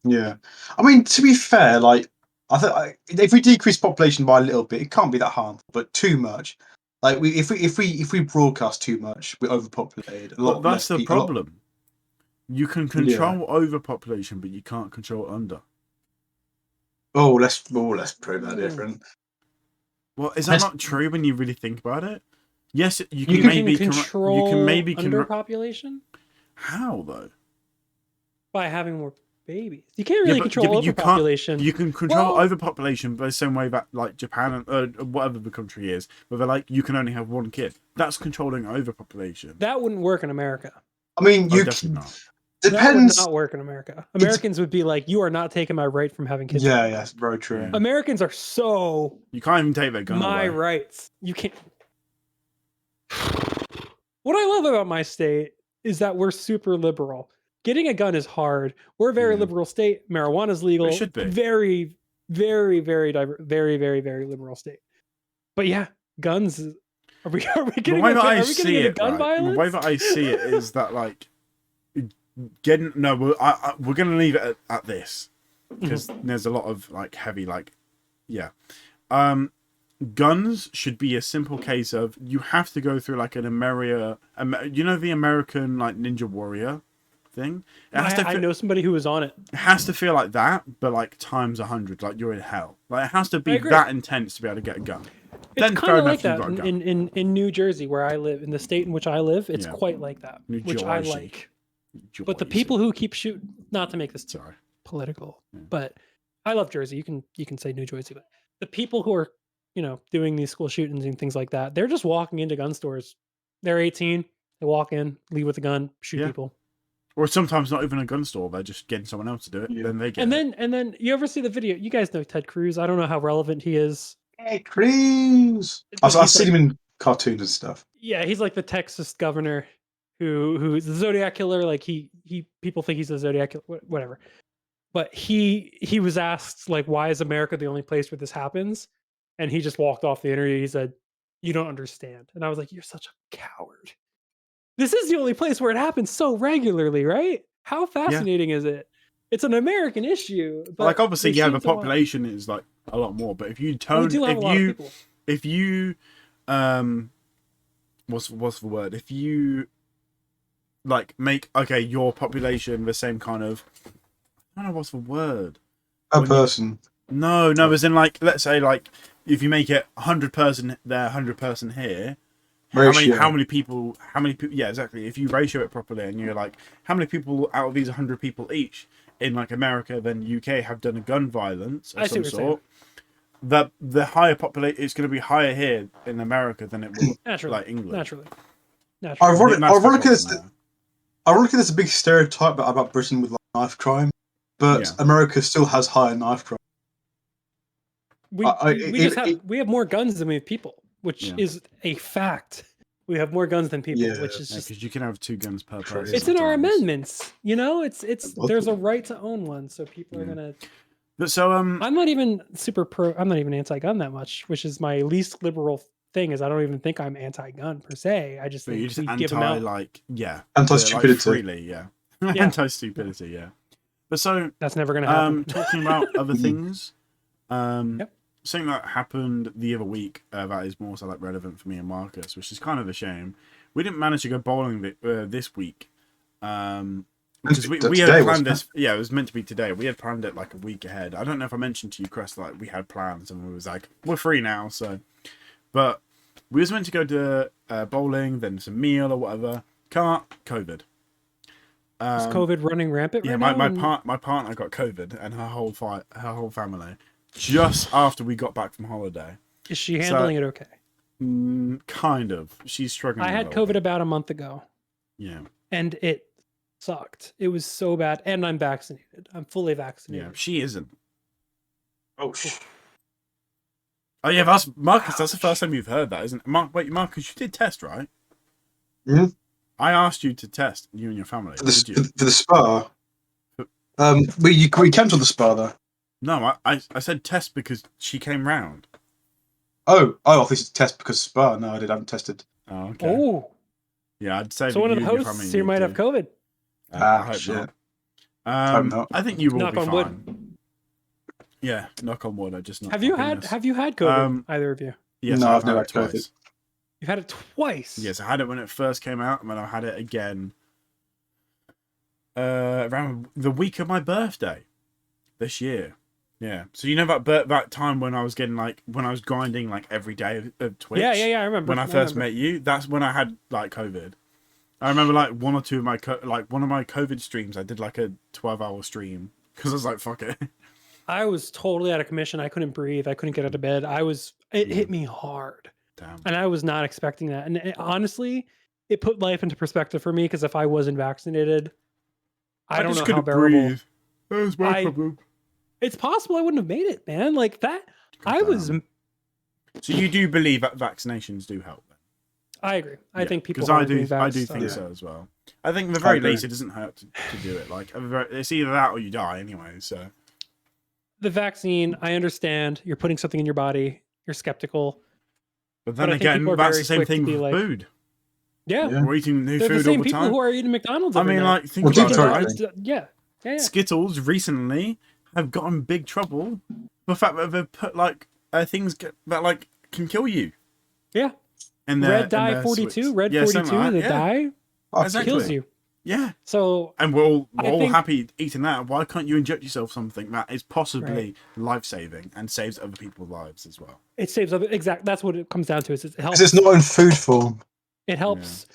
Yeah, I mean, to be fair, like I think if we decrease population by a little bit, it can't be that harmful. But too much, like if we broadcast too much, we're overpopulated. That's the problem. You can control overpopulation, but you can't control under. Let's prove that different. Well, is that not true when you really think about it? Yes, you can control underpopulation. How though? By having more babies. You can't really control overpopulation. You can control overpopulation by the same way that like Japan and whatever the country is, where they're like you can only have one kid. That's controlling overpopulation. That wouldn't work in America. I mean, definitely not. Depends. That would not work in America. Americans would be like, "You are not taking my right from having kids." Yeah, it's very true. Americans are so. You can't even take their gun my away. rights. You can't. What I love about my state is that we're super liberal. Getting a gun is hard. We're a very liberal state. Marijuana is legal. It should be. Very, very, very very liberal state. But yeah, guns. Are we getting a gun violence? The way that I see it is that like. We're gonna leave it at this because there's a lot of like heavy guns should be a simple case of you have to go through like the American like Ninja Warrior thing. I know somebody who was on it. It has to feel like that, but like times 100, like you're in hell. Like it has to be that intense to be able to get a gun. It's kind of like that in New Jersey, where I live, in the state in which I live. It's quite like that, which I like. But the people who keep shooting, not to make this political, but I love Jersey. You can say New Jersey, but the people who are, doing these school shootings and things like that, they're just walking into gun stores. They're 18. They walk in, leave with a gun, shoot people. Or sometimes not even a gun store. They're just getting someone else to do it. Yeah. Then they get and then you ever see the video? You guys know Ted Cruz. I don't know how relevant he is. Hey, Cruz. I've seen him in cartoons and stuff. Yeah, he's like the Texas governor. Who's the Zodiac killer? Like he people think he's the Zodiac killer, whatever. But he was asked like, why is America the only place where this happens? And he just walked off the interview. He said, "You don't understand." And I was like, "You're such a coward. This is the only place where it happens so regularly, right? How fascinating is it? It's an American issue." But like obviously, the population is like a lot more. But if you what's the word? If you like make your population the same kind of don't know what's the word. A person. No, as in like, let's say like, if you make it 100 person there, 100 person here, how many people, yeah, exactly. If you ratio it properly and you're like, how many people out of these 100 people each in like America than UK have done a gun violence of some sort, that the higher population, it's going to be higher here in America than it will like England. Naturally. Ironically, there's a big stereotype about Britain with like knife crime, but America still has higher knife crime. We have more guns than we have people, which is a fact. We have more guns than people, which is just because you can have 2 guns per person. It's in our amendments, you know. It's there's a right to own one, so people are gonna. But so I'm not even super pro. I'm not even anti-gun that much, which is my least liberal thing. Is I don't even think I'm anti-gun per se. I just think you're just we give them out. Anti-stupidity. Like freely, anti-stupidity, yeah. But so that's never gonna happen. Talking about other things, something that happened the other week that is more so like relevant for me and Marcus, which is kind of a shame. We didn't manage to go bowling this week because we had planned this. Yeah, it was meant to be today. We had planned it like a week ahead. I don't know if I mentioned to you, Chris, like we had plans and we was like, we're free now. So, but we was meant to go to bowling, then some meal or whatever. COVID. Is COVID running rampant? Yeah, right my partner got COVID and her whole family just after we got back from holiday. Is she handling it okay? Kind of. She's struggling. I had COVID about a month ago. Yeah. And it sucked. It was so bad. And I'm vaccinated. I'm fully vaccinated. Yeah, she isn't. Oh, yeah, that's Marcus. That's the first time you've heard that, isn't it? Wait, Marcus, you did test, right? Hmm? I asked you to test, you and your family. For the spa. We cancelled the spa though. No, I said test because she came round. Oh, I thought it's test because spa. No, I haven't tested. Oh, okay. Oh. Yeah, I'd say. So one of the hosts here might have COVID. I hope shit. not. I think you will knock be on fine. Wood. Yeah, knock on wood. I just not. Have you had COVID? Either of you? Yes, no, I've never had twice. COVID. You've had it twice. Yes, I had it when it first came out, and then I had it again around the week of my birthday this year. Yeah. So you know that time when I was getting when I was grinding every day of Twitch. Yeah. I remember when I first met you. That's when I had COVID. I remember one or two of my one of my COVID streams. I did a 12-hour stream because I was like, fuck it. I was totally out of commission. I couldn't breathe. I couldn't get out of bed. It hit me hard. Damn. And I was not expecting that. And honestly, it put life into perspective for me because if I wasn't vaccinated, I don't know how bearable. Breathe. That was my problem. It's possible I wouldn't have made it, man. Like that. So you do believe that vaccinations do help? Then? I agree. I think people. Because I do think so as well. I think at the very least it doesn't hurt to do it. It's either that or you die anyway. So the vaccine, I understand. You're putting something in your body. You're skeptical. But then again, that's the same thing with food. Yeah. We're eating new food all the time. They're the same people who are eating McDonald's. I mean, think about it. Yeah. Skittles recently have gotten in big trouble for the fact that they've put things that can kill you. Yeah. And Red dye 42, red 42, the dye kills you. Yeah. So and we're all happy eating that. Why can't you inject yourself something that is possibly life-saving and saves other people's lives as well? It saves other That's what it comes down to. It helps. Because it's not in food form. It helps.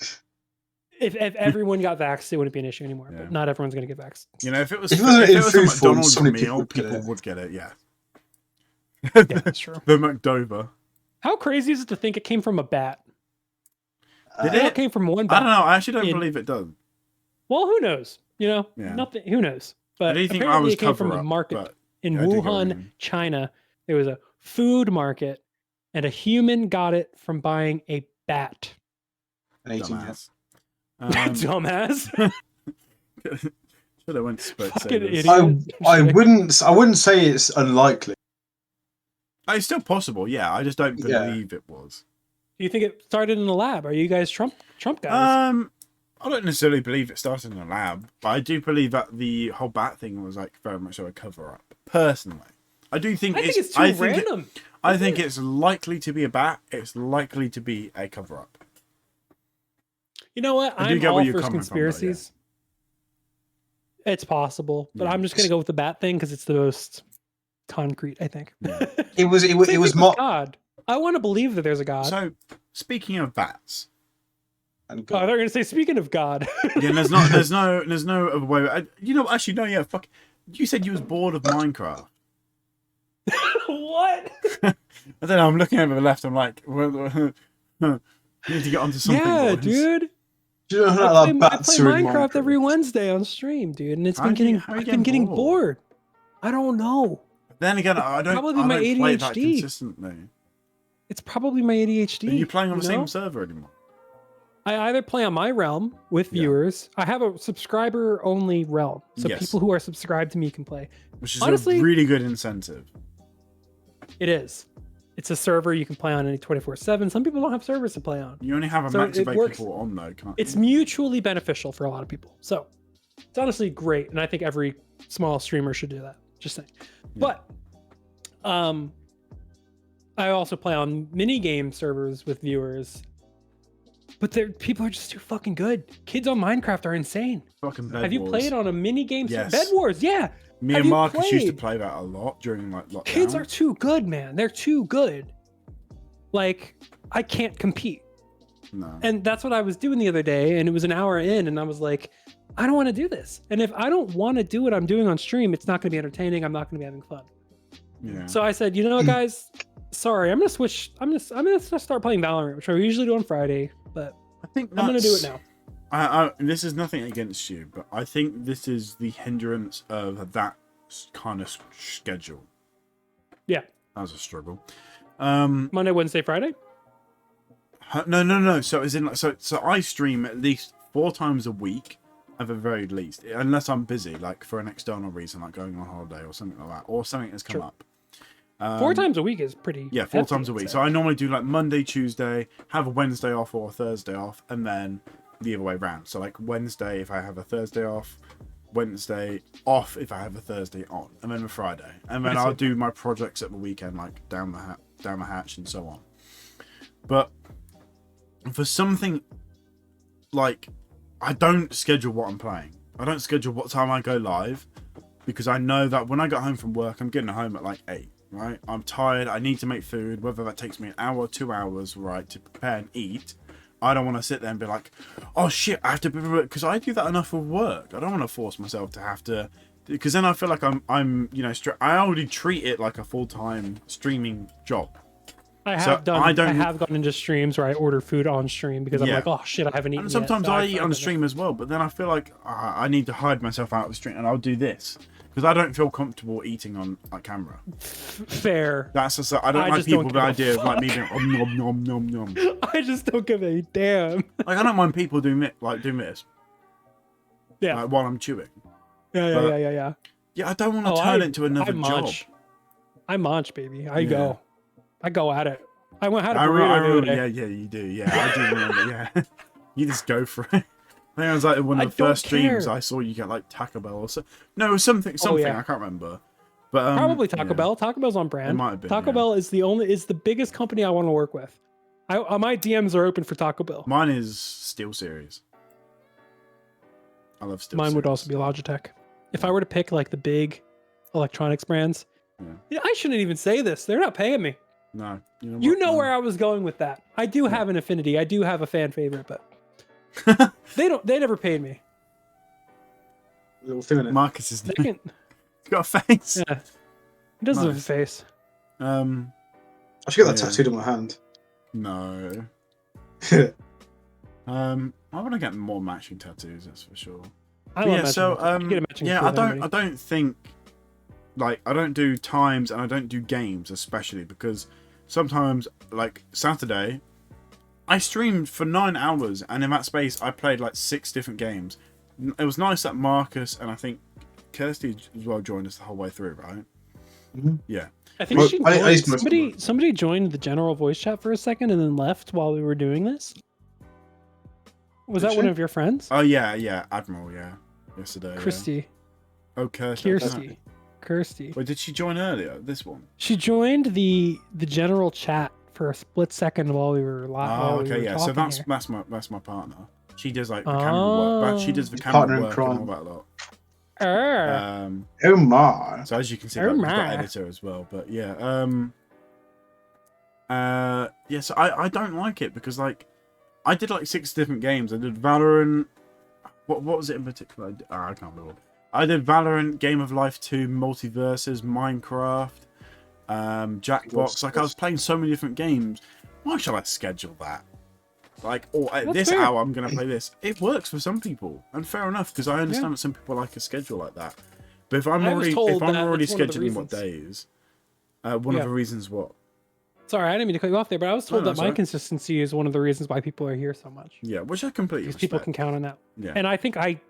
Yeah. If everyone got vaxxed, it wouldn't be an issue anymore. But not everyone's going to get vaxxed. You know, if it was a McDonald's meal, people would get it. Yeah. Yeah, that's true. The McDover. How crazy is it to think it came from a bat? It came from one bat. I don't know. I actually don't believe it does. Well, who knows? You know, nothing. Who knows? But apparently it came from a market in Wuhan, China. There was a food market, and a human got it from buying a bat. Dumbass. Dumbass. Should have went to Fucking idiot. I wouldn't say it's unlikely. It's still possible, yeah. I just don't believe it was. Do you think it started in a lab? Are you guys Trump guys? I don't necessarily believe it started in a lab, but I do believe that the whole bat thing was very much so a cover up. Personally, I do think it's too random. I think it's likely to be a bat. It's likely to be a cover up. You know what? I'm all for conspiracies. It's possible, but I'm just gonna go with the bat thing because it's the most concrete, I think. Yeah. It was God. I want to believe that there's a God. So, speaking of bats, and Oh, they're gonna say, speaking of God. yeah, there's no other way. You know, actually, no, yeah, fuck. You said you was bored of Minecraft. What? I don't know. I'm looking over the left. I'm like, well, you need to get onto something. Yeah, boys. dude. Do you know how I play bats are in Minecraft every Wednesday on stream, dude, and I've been getting bored. I don't know. Then again, I don't play that consistently. It's probably my ADHD. Are you playing on the same server anymore? I either play on my realm with viewers. I have a subscriber-only realm, so people who are subscribed to me can play. Which is honestly a really good incentive. It is. It's a server you can play on any 24/7. Some people don't have servers to play on. You only have a max of 8 people on though, can't you? It's mutually beneficial for a lot of people. So it's honestly great, and I think every small streamer should do that. Just saying. Yeah. But I also play on mini game servers with viewers. But people are just too fucking good. Kids on Minecraft are insane. Fucking Bed Have you Wars. played on a mini game? Yes. Bed Wars, yeah. Me and Marcus used to play that a lot during like lockdown. Kids are too good, man. They're too good. Like, I can't compete. No. And that's what I was doing the other day, and it was an hour in, and I was like, I don't want to do this. And if I don't want to do what I'm doing on stream, it's not going to be entertaining. I'm not going to be having fun. Yeah. So I said, you know what, guys? Sorry, I'm gonna switch. I'm gonna start playing Valorant, which I usually do on Friday, but I think I'm gonna do it now. This is nothing against you, but I think this is the hindrance of that kind of schedule. Yeah, that was a struggle. Monday, Wednesday, Friday. No. So as in, so I stream at least 4 times a week, at the very least, unless I'm busy, like for an external reason, like going on holiday or something like that, or something has come up. 4 times a week is pretty. Yeah, 4 times a week. So I normally do like Monday, Tuesday, have a Wednesday off or a Thursday off, and then the other way around. So like Wednesday if I have a Thursday off, Wednesday off if I have a Thursday on, and then a Friday, and then I'll do my projects at the weekend, like down the hatch and so on. But for something like, I don't schedule what I'm playing. I don't schedule what time I go live, because I know that when I get home from work, I'm getting home at like 8. Right, I'm tired. I need to make food, whether that takes me an hour or 2 hours, right, to prepare and eat. I don't want to sit there and be like, oh shit, I have to, because I do that enough with work. I don't want to force myself to have to, because then I feel like I'm you know, I already treat it like a full-time streaming job. I have gone into streams where I order food on stream because I'm like, oh shit, I haven't eaten. And sometimes yet, so I eat on the stream as well, but then I feel like I need to hide myself out of the stream, and I'll do this. Because I don't feel comfortable eating on camera. Fair. That's just, I don't like people with the idea of like me being nom nom nom. I just don't give a damn. Like I don't mind people doing this. Yeah. Like, while I'm chewing. Yeah. Yeah, I don't want to turn it into another job. I munch, baby. I go at it. I had a burrito I remember, yeah, you do. Yeah, I do remember. Yeah, you just go for it. I think it was like one of the first streams I saw you get like Taco Bell or so. No, it was something. I can't remember. But probably Taco Bell. Taco Bell's on brand. It might have been, Taco Bell is the biggest company I want to work with. My DMs are open for Taco Bell. Mine is SteelSeries. I love SteelSeries. Mine would also be Logitech. If I were to pick like the big electronics brands, I shouldn't even say this. They're not paying me. No. You know where I was going with that. I do have an affinity. I do have a fan favorite, but they never paid me. Little feminine. Marcus is he's got a face. Yeah. He does have a face. I should get that tattooed on my hand. No. I want to get more matching tattoos, that's for sure. I don't think, like, I don't do times and I don't do games, especially because sometimes, like Saturday, I streamed for 9 hours, and in that space, I played like 6 different games. It was nice that Marcus and I think Kirsty as well joined us the whole way through, right? Mm-hmm. Yeah. I think somebody joined the general voice chat for a second and then left while we were doing this. Was that one of your friends? Oh yeah, Admiral, yesterday. Kirsty. Yeah. Oh, Kirsty. Kirsty. Wait, did she join earlier? This one? She joined the general chat for a split second while we were live. Oh, okay, yeah. So that's my partner. She does like the camera work. She does the camera work and all that lot. Oh my. So as you can see, Oh like, we've got my. editor as well. But yeah, yes, I don't like it because like I did like 6 different games. I did Valorant. What was it in particular? I can't remember. I did Valorant, Game of Life 2, Multiverses, Minecraft, Jackbox. Like I was playing so many different games. Why should I schedule that? Like, or at this hour I'm gonna play this. It works for some people, and fair enough because I understand that some people like a schedule like that. But if I'm already scheduling what days, one of the reasons what. Sorry, I didn't mean to cut you off there, but I was told that my sorry. consistency is one of the reasons why people are here so much. Yeah, which I completely Because respect. people can count on that. Yeah. And I think I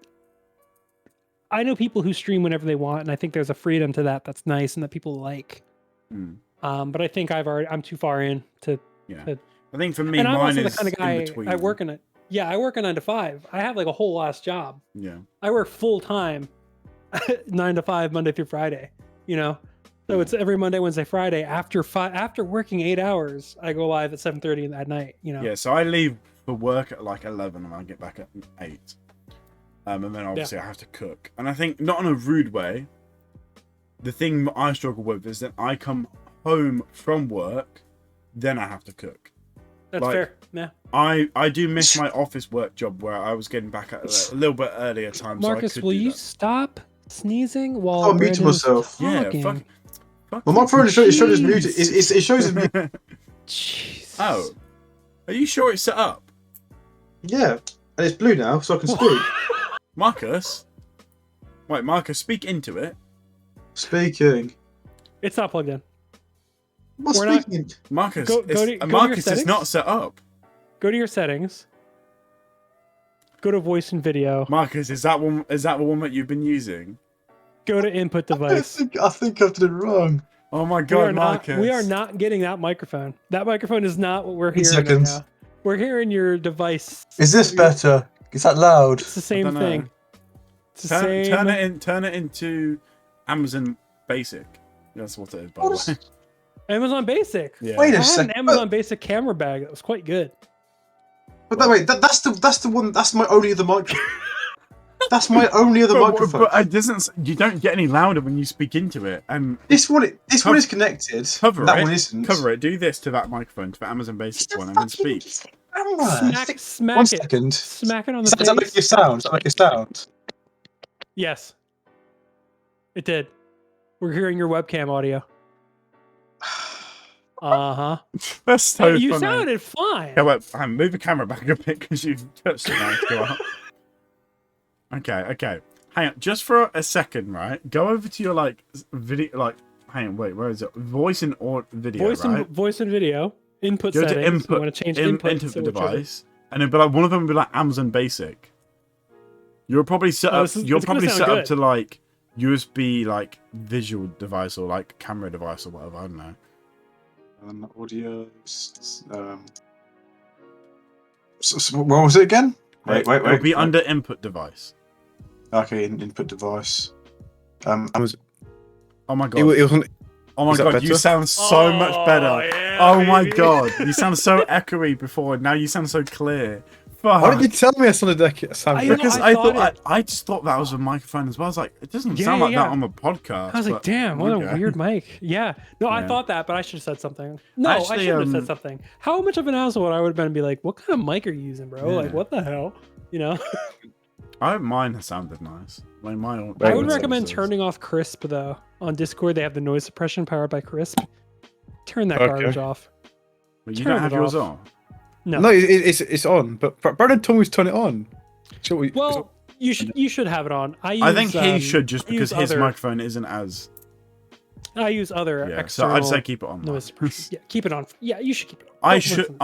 know people who stream whenever they want, and I think there's a freedom to that that's nice and that people like. But I think I'm too far in to. Yeah. I think for me, and I'm mine also is the kind of guy. in between. I work a 9 to 5. I have like a whole ass job. Yeah. I work full time, 9 to 5, Monday through Friday. You know, so it's every Monday, Wednesday, Friday. After working 8 hours, I go live at 7:30 at night. You know. Yeah. So I leave for work at like 11, and I get back at 8. And then obviously I have to cook. And I think not in a rude way. The thing I struggle with is that I come home from work, then I have to cook. That's like, fair. Yeah. I do miss my office work job where I was getting back at a little bit earlier time. Marcus, so I could will do you that. stop sneezing while I'm muting myself. Yeah, fuck Well, my phone showed it's muted. It shows it's muted. Jesus. Oh, are you sure it's set up? Yeah, and it's blue now, so I can speak. Marcus? Wait, Marcus, speak into it. Speaking. It's not plugged in. What's We're not- speaking? Marcus, Go to your Marcus is settings. not set up. Go to your settings. Go to voice and video. Marcus, is that the one that you've been using? Go to input device. I think I did it wrong. Oh my god, Marcus. We are not getting that microphone. That microphone is not what we're 8 hearing right seconds. now. We're hearing your device. Is this better? Is that loud? It's the same dunno. thing. It's the same. Turn it into Amazon Basic. That's what it is, by the way. Amazon Basic. Yeah. Wait I a had an second. Amazon Basic camera bag that was quite good. But that's the one. That's my only other microphone. That's my only other microphone. But it doesn't. You don't get any louder when you speak into it. And This one is connected. cover that it. one isn't. Cover it. Do this to that microphone, to the Amazon Basic one, and then speak. Smack 1 it. second. Smack it on the Does that make face. your sound? Does that make your sound? Yes. It did. We're hearing your webcam audio. Uh-huh. That's so Hey, you funny. sounded fine. Yeah, wait, move the camera back a bit because you've touched it now. Go on. Okay. Hang on, just for a second, right? Go over to your like video, like. Hang on, wait, where is it? Voice and or video, right? Voice and video. Input Go to settings. input. You want to change input Into to the whichever. device, and it'll be like one of them will be like Amazon Basic. You're probably set up. You're it's gonna probably sound set up good. to like USB like visual device or like camera device or whatever. I don't know. Audio. What was it again? Wait. It'll be under input device. Okay, input device. Oh my god. It was on, Oh my Is that god, you better? sound so much better. Yeah, Oh my baby. god, you sound so echoey before. Now you sound so clear. Fuck. why didn't you tell me I sounded like it? Because I I thought thought I just thought that was a microphone as well. I was like, it doesn't sound like that on the podcast. I was like, but- damn, what okay. a weird mic. Yeah. No, I Yeah. thot that, but I should have said something. No, I Actually, shouldn't have said something. How much of an asshole would I would have been and be like, what kind of mic are you using, bro? Yeah. Like, what the hell? You know? Mine has sounded nice. Like my own. I Very would nice. recommend turning off Crisp, though. On Discord, they have the noise suppression powered by Crisp. Turn that Okay. garbage off. But you turn don't have it yours off. on. No. No, it's on. But Brandon told me to turn it on. Shall we? Well, you should have it on. I think he should just I use because his other- microphone isn't as. I use other Yeah, so external I'd say keep it on. noise suppression. Yeah, keep it on. Yeah, you should keep it on. I Don't should.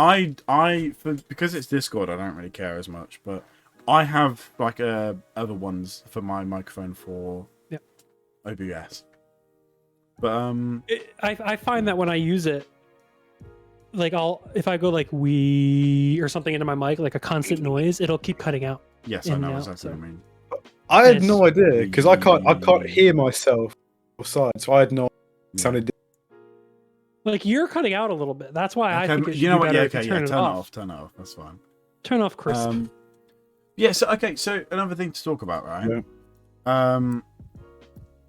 listen. Because it's Discord, I don't really care as much. But I have like other ones for my microphone for OBS. But I find that when I use it, like if I go like wee or something into my mic, like a constant noise, it'll keep cutting out. yes, in I and know out, exactly so. what I mean. I had Yes. no idea because I can't hear myself outside, so I had no. It sounded. Like you're cutting out a little bit. That's why I Okay, think it should you know be what? better Yeah, if you okay, turn yeah. it Turn it off. off. Turn it off. That's fine. Turn off Crisp. Yeah. So okay. So another thing to talk about, right? Yeah.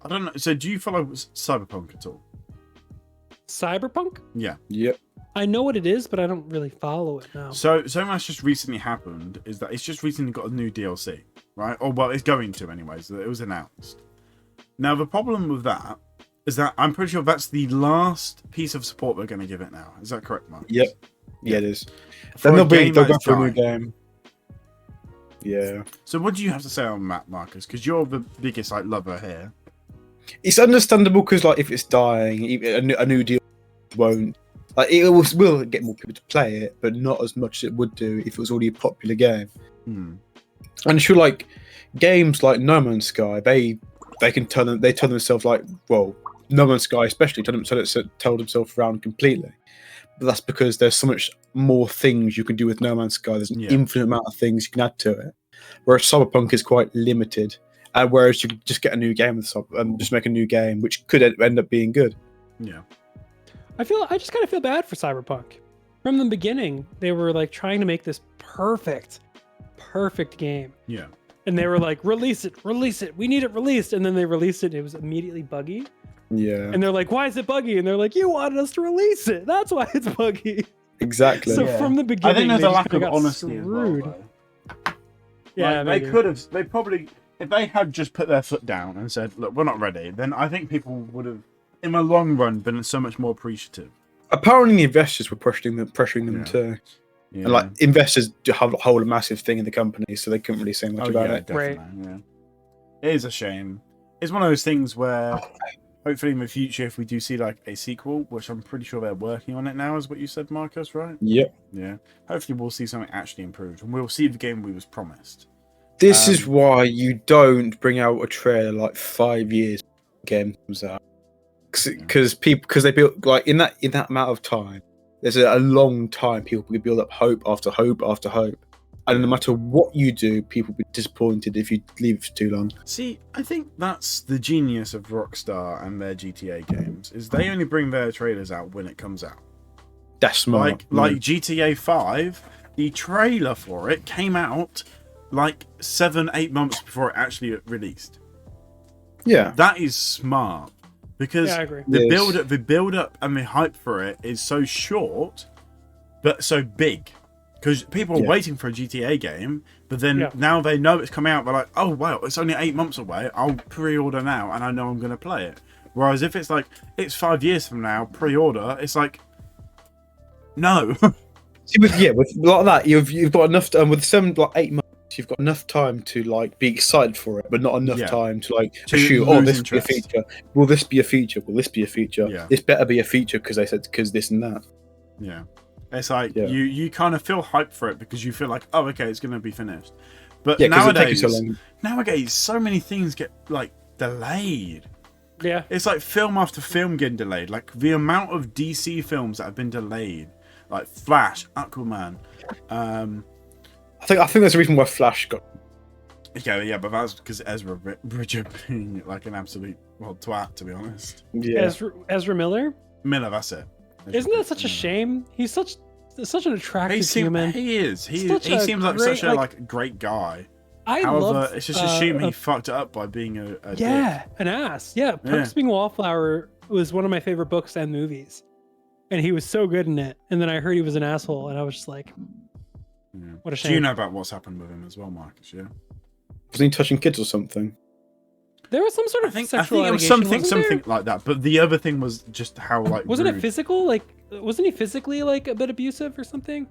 I don't know. So do you follow Cyberpunk at all? Cyberpunk? Yeah. Yep. I know what it is, but I don't really follow it now. So much just recently happened is that it's just recently got a new DLC, right? Or well, it's going to anyways. It was announced. Now the problem with that is that I'm pretty sure that's the last piece of support they're going to give it now. Is that correct, Mark? Yep. Yeah, it is. For Then a they'll game go that's for a new dying. game. Yeah. So what do you have to say on that, Marcus? Because you're the biggest like lover here. It's understandable because, like, if it's dying, a new deal won't. Like, it will get more people to play it, but not as much as it would do if it was already a popular game. Hmm. And sure, like games like No Man's Sky, they can turn themselves like, well, No Man's Sky especially turn themselves around completely. But that's because there's so much more things you can do with No Man's Sky. There's an infinite amount of things you can add to it. Whereas Cyberpunk is quite limited. Whereas you could just get a new game with just make a new game, which could end up being good. Yeah. I just kind of feel bad for Cyberpunk. From the beginning, they were like trying to make this perfect game. Yeah. And they were like, release it, we need it released. And then they released it and it was immediately buggy. Yeah. And they're like, why is it buggy? And they're like, you wanted us to release it. That's why it's buggy. Exactly. So from the beginning, I think there's they a just lack kinda of got honesty as well. screwed. Though. Yeah, Like, they probably, if they had just put their foot down and said, look, we're not ready, then I think people would have, in the long run, been so much more appreciative. Apparently, the investors were pressuring them too. Yeah. And like investors hold a massive thing in the company, so they couldn't really say much about it. Definitely, yeah. It is a shame. It's one of those things where hopefully in the future, if we do see like a sequel, which I'm pretty sure they're working on it now, is what you said, Marcus, right? Yep. Yeah. Hopefully we'll see something actually improved, and we'll see the game we was promised. This is why you don't bring out a trailer like 5 years before the game comes out, because they build like in that amount of time. There's a long time people can build up hope after hope after hope, and no matter what you do, people will be disappointed if you leave it for too long. See, I think that's the genius of Rockstar and their GTA games, is they only bring their trailers out when it comes out. That's smart. Like GTA 5, the trailer for it came out like 7-8 months before it actually released. Yeah, that is smart. Because I agree. the build up and the hype for it is so short, but so big. Because people are waiting for a GTA game, but then now they know it's coming out. They're like, oh wow, it's only 8 months away. I'll pre-order now, and I know I'm going to play it. Whereas if it's like it's 5 years from now, pre-order, it's like no. See, with a lot of that, you've got enough time with 8 months. You've got enough time to like be excited for it, but not enough time to like assume, oh, this will be a feature. Will this be a feature? Will this be a feature? Yeah. This better be a feature because they said because this and that. Yeah. It's like you kind of feel hyped for it because you feel like, oh, okay, it's going to be finished. But nowadays, so many things get like delayed. Yeah. It's like film after film getting delayed. Like the amount of DC films that have been delayed, like Flash, Aquaman. I think there's a reason why Flash got. Yeah, but that's because Ezra Bridger being like an absolute twat, to be honest. Yeah. Ezra Miller, that's it. Isn't that such a shame? He's such an attractive human. He is. He seems like such a great guy. However, it's just a shame he fucked it up by being a dick. An ass. Yeah, Perks Being Wallflower was one of my favorite books and movies, and he was so good in it. And then I heard he was an asshole, and I was just like, what a shame. Do you know about what's happened with him as well, Marcus? Yeah. Wasn't he touching kids or something? There was some sort of sexual it was allegation, something like that. But the other thing was just how wasn't it physical? Like, wasn't he physically like a bit abusive or something?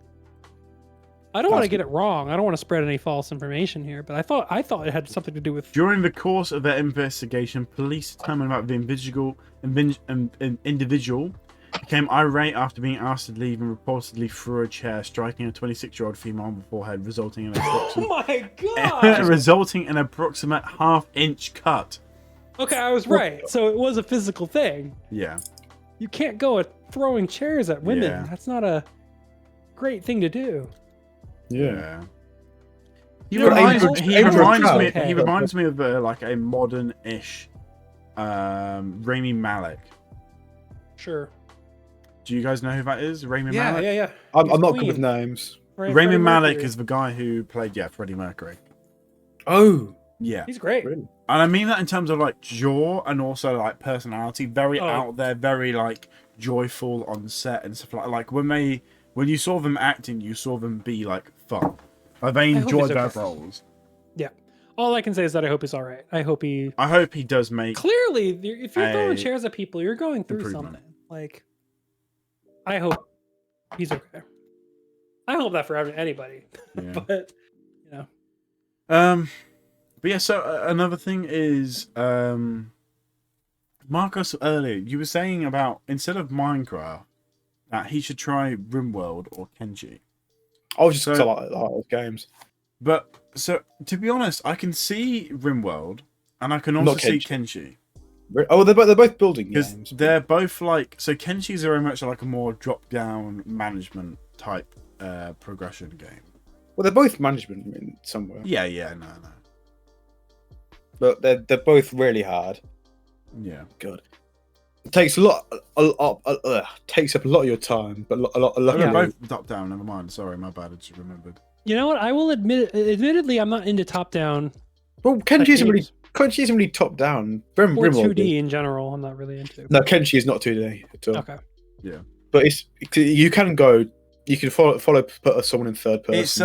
I don't want to get it wrong. I don't want to spread any false information here, but I thought it had something to do with. During the course of their investigation, police determined that the individual became irate after being asked to leave and reportedly threw a chair, striking a 26-year-old female on the forehead, resulting in an approximate half-inch cut. Okay, I was right. So it was a physical thing. Yeah. You can't go at throwing chairs at women. Yeah. That's not a great thing to do. Yeah. He You know, reminds me of like a modern-ish Rami Malek. Sure. Do you guys know who that is? Rami Malek? Yeah. I'm not good with names. Rami Malek is the guy who played Freddie Mercury. Oh. Yeah. He's great. Really? And I mean that in terms of like jaw and also like personality. Very Oh. out there, very like joyful on set and stuff like when you saw them acting, you saw them be like fun. Like they hope enjoyed he's their okay. roles. Yeah. All I can say is that I hope he's all right. I hope he does make clearly. If you're throwing a chairs at people, you're going through improvement. something. Like, I hope he's okay. I hope that for anybody. Yeah. But you know. But yeah, so another thing is, Marcus, earlier, you were saying about, instead of Minecraft, that he should try RimWorld or Kenji. I was just So- so, like those games. But, so, to be honest, I can see RimWorld, and I can also Not see Kenji. Kenji. Oh, they're both building Because games. they're both like, so Kenji's very much like a more drop-down management type progression game. Well, they're both management in somewhere, Yeah, no. but they're both really hard. Yeah. God, it takes takes up a lot of your time, but a lot. Oh, they're Yeah. both top-down, never mind. Sorry, my bad, I just remembered. You know what? I will admittedly, I'm not into top-down Well, Kenji isn't really games. top down. or RimWorld 2D in general. I'm not really into. No, Kenji is not 2D at all. Okay. But you can follow put someone in third person. It's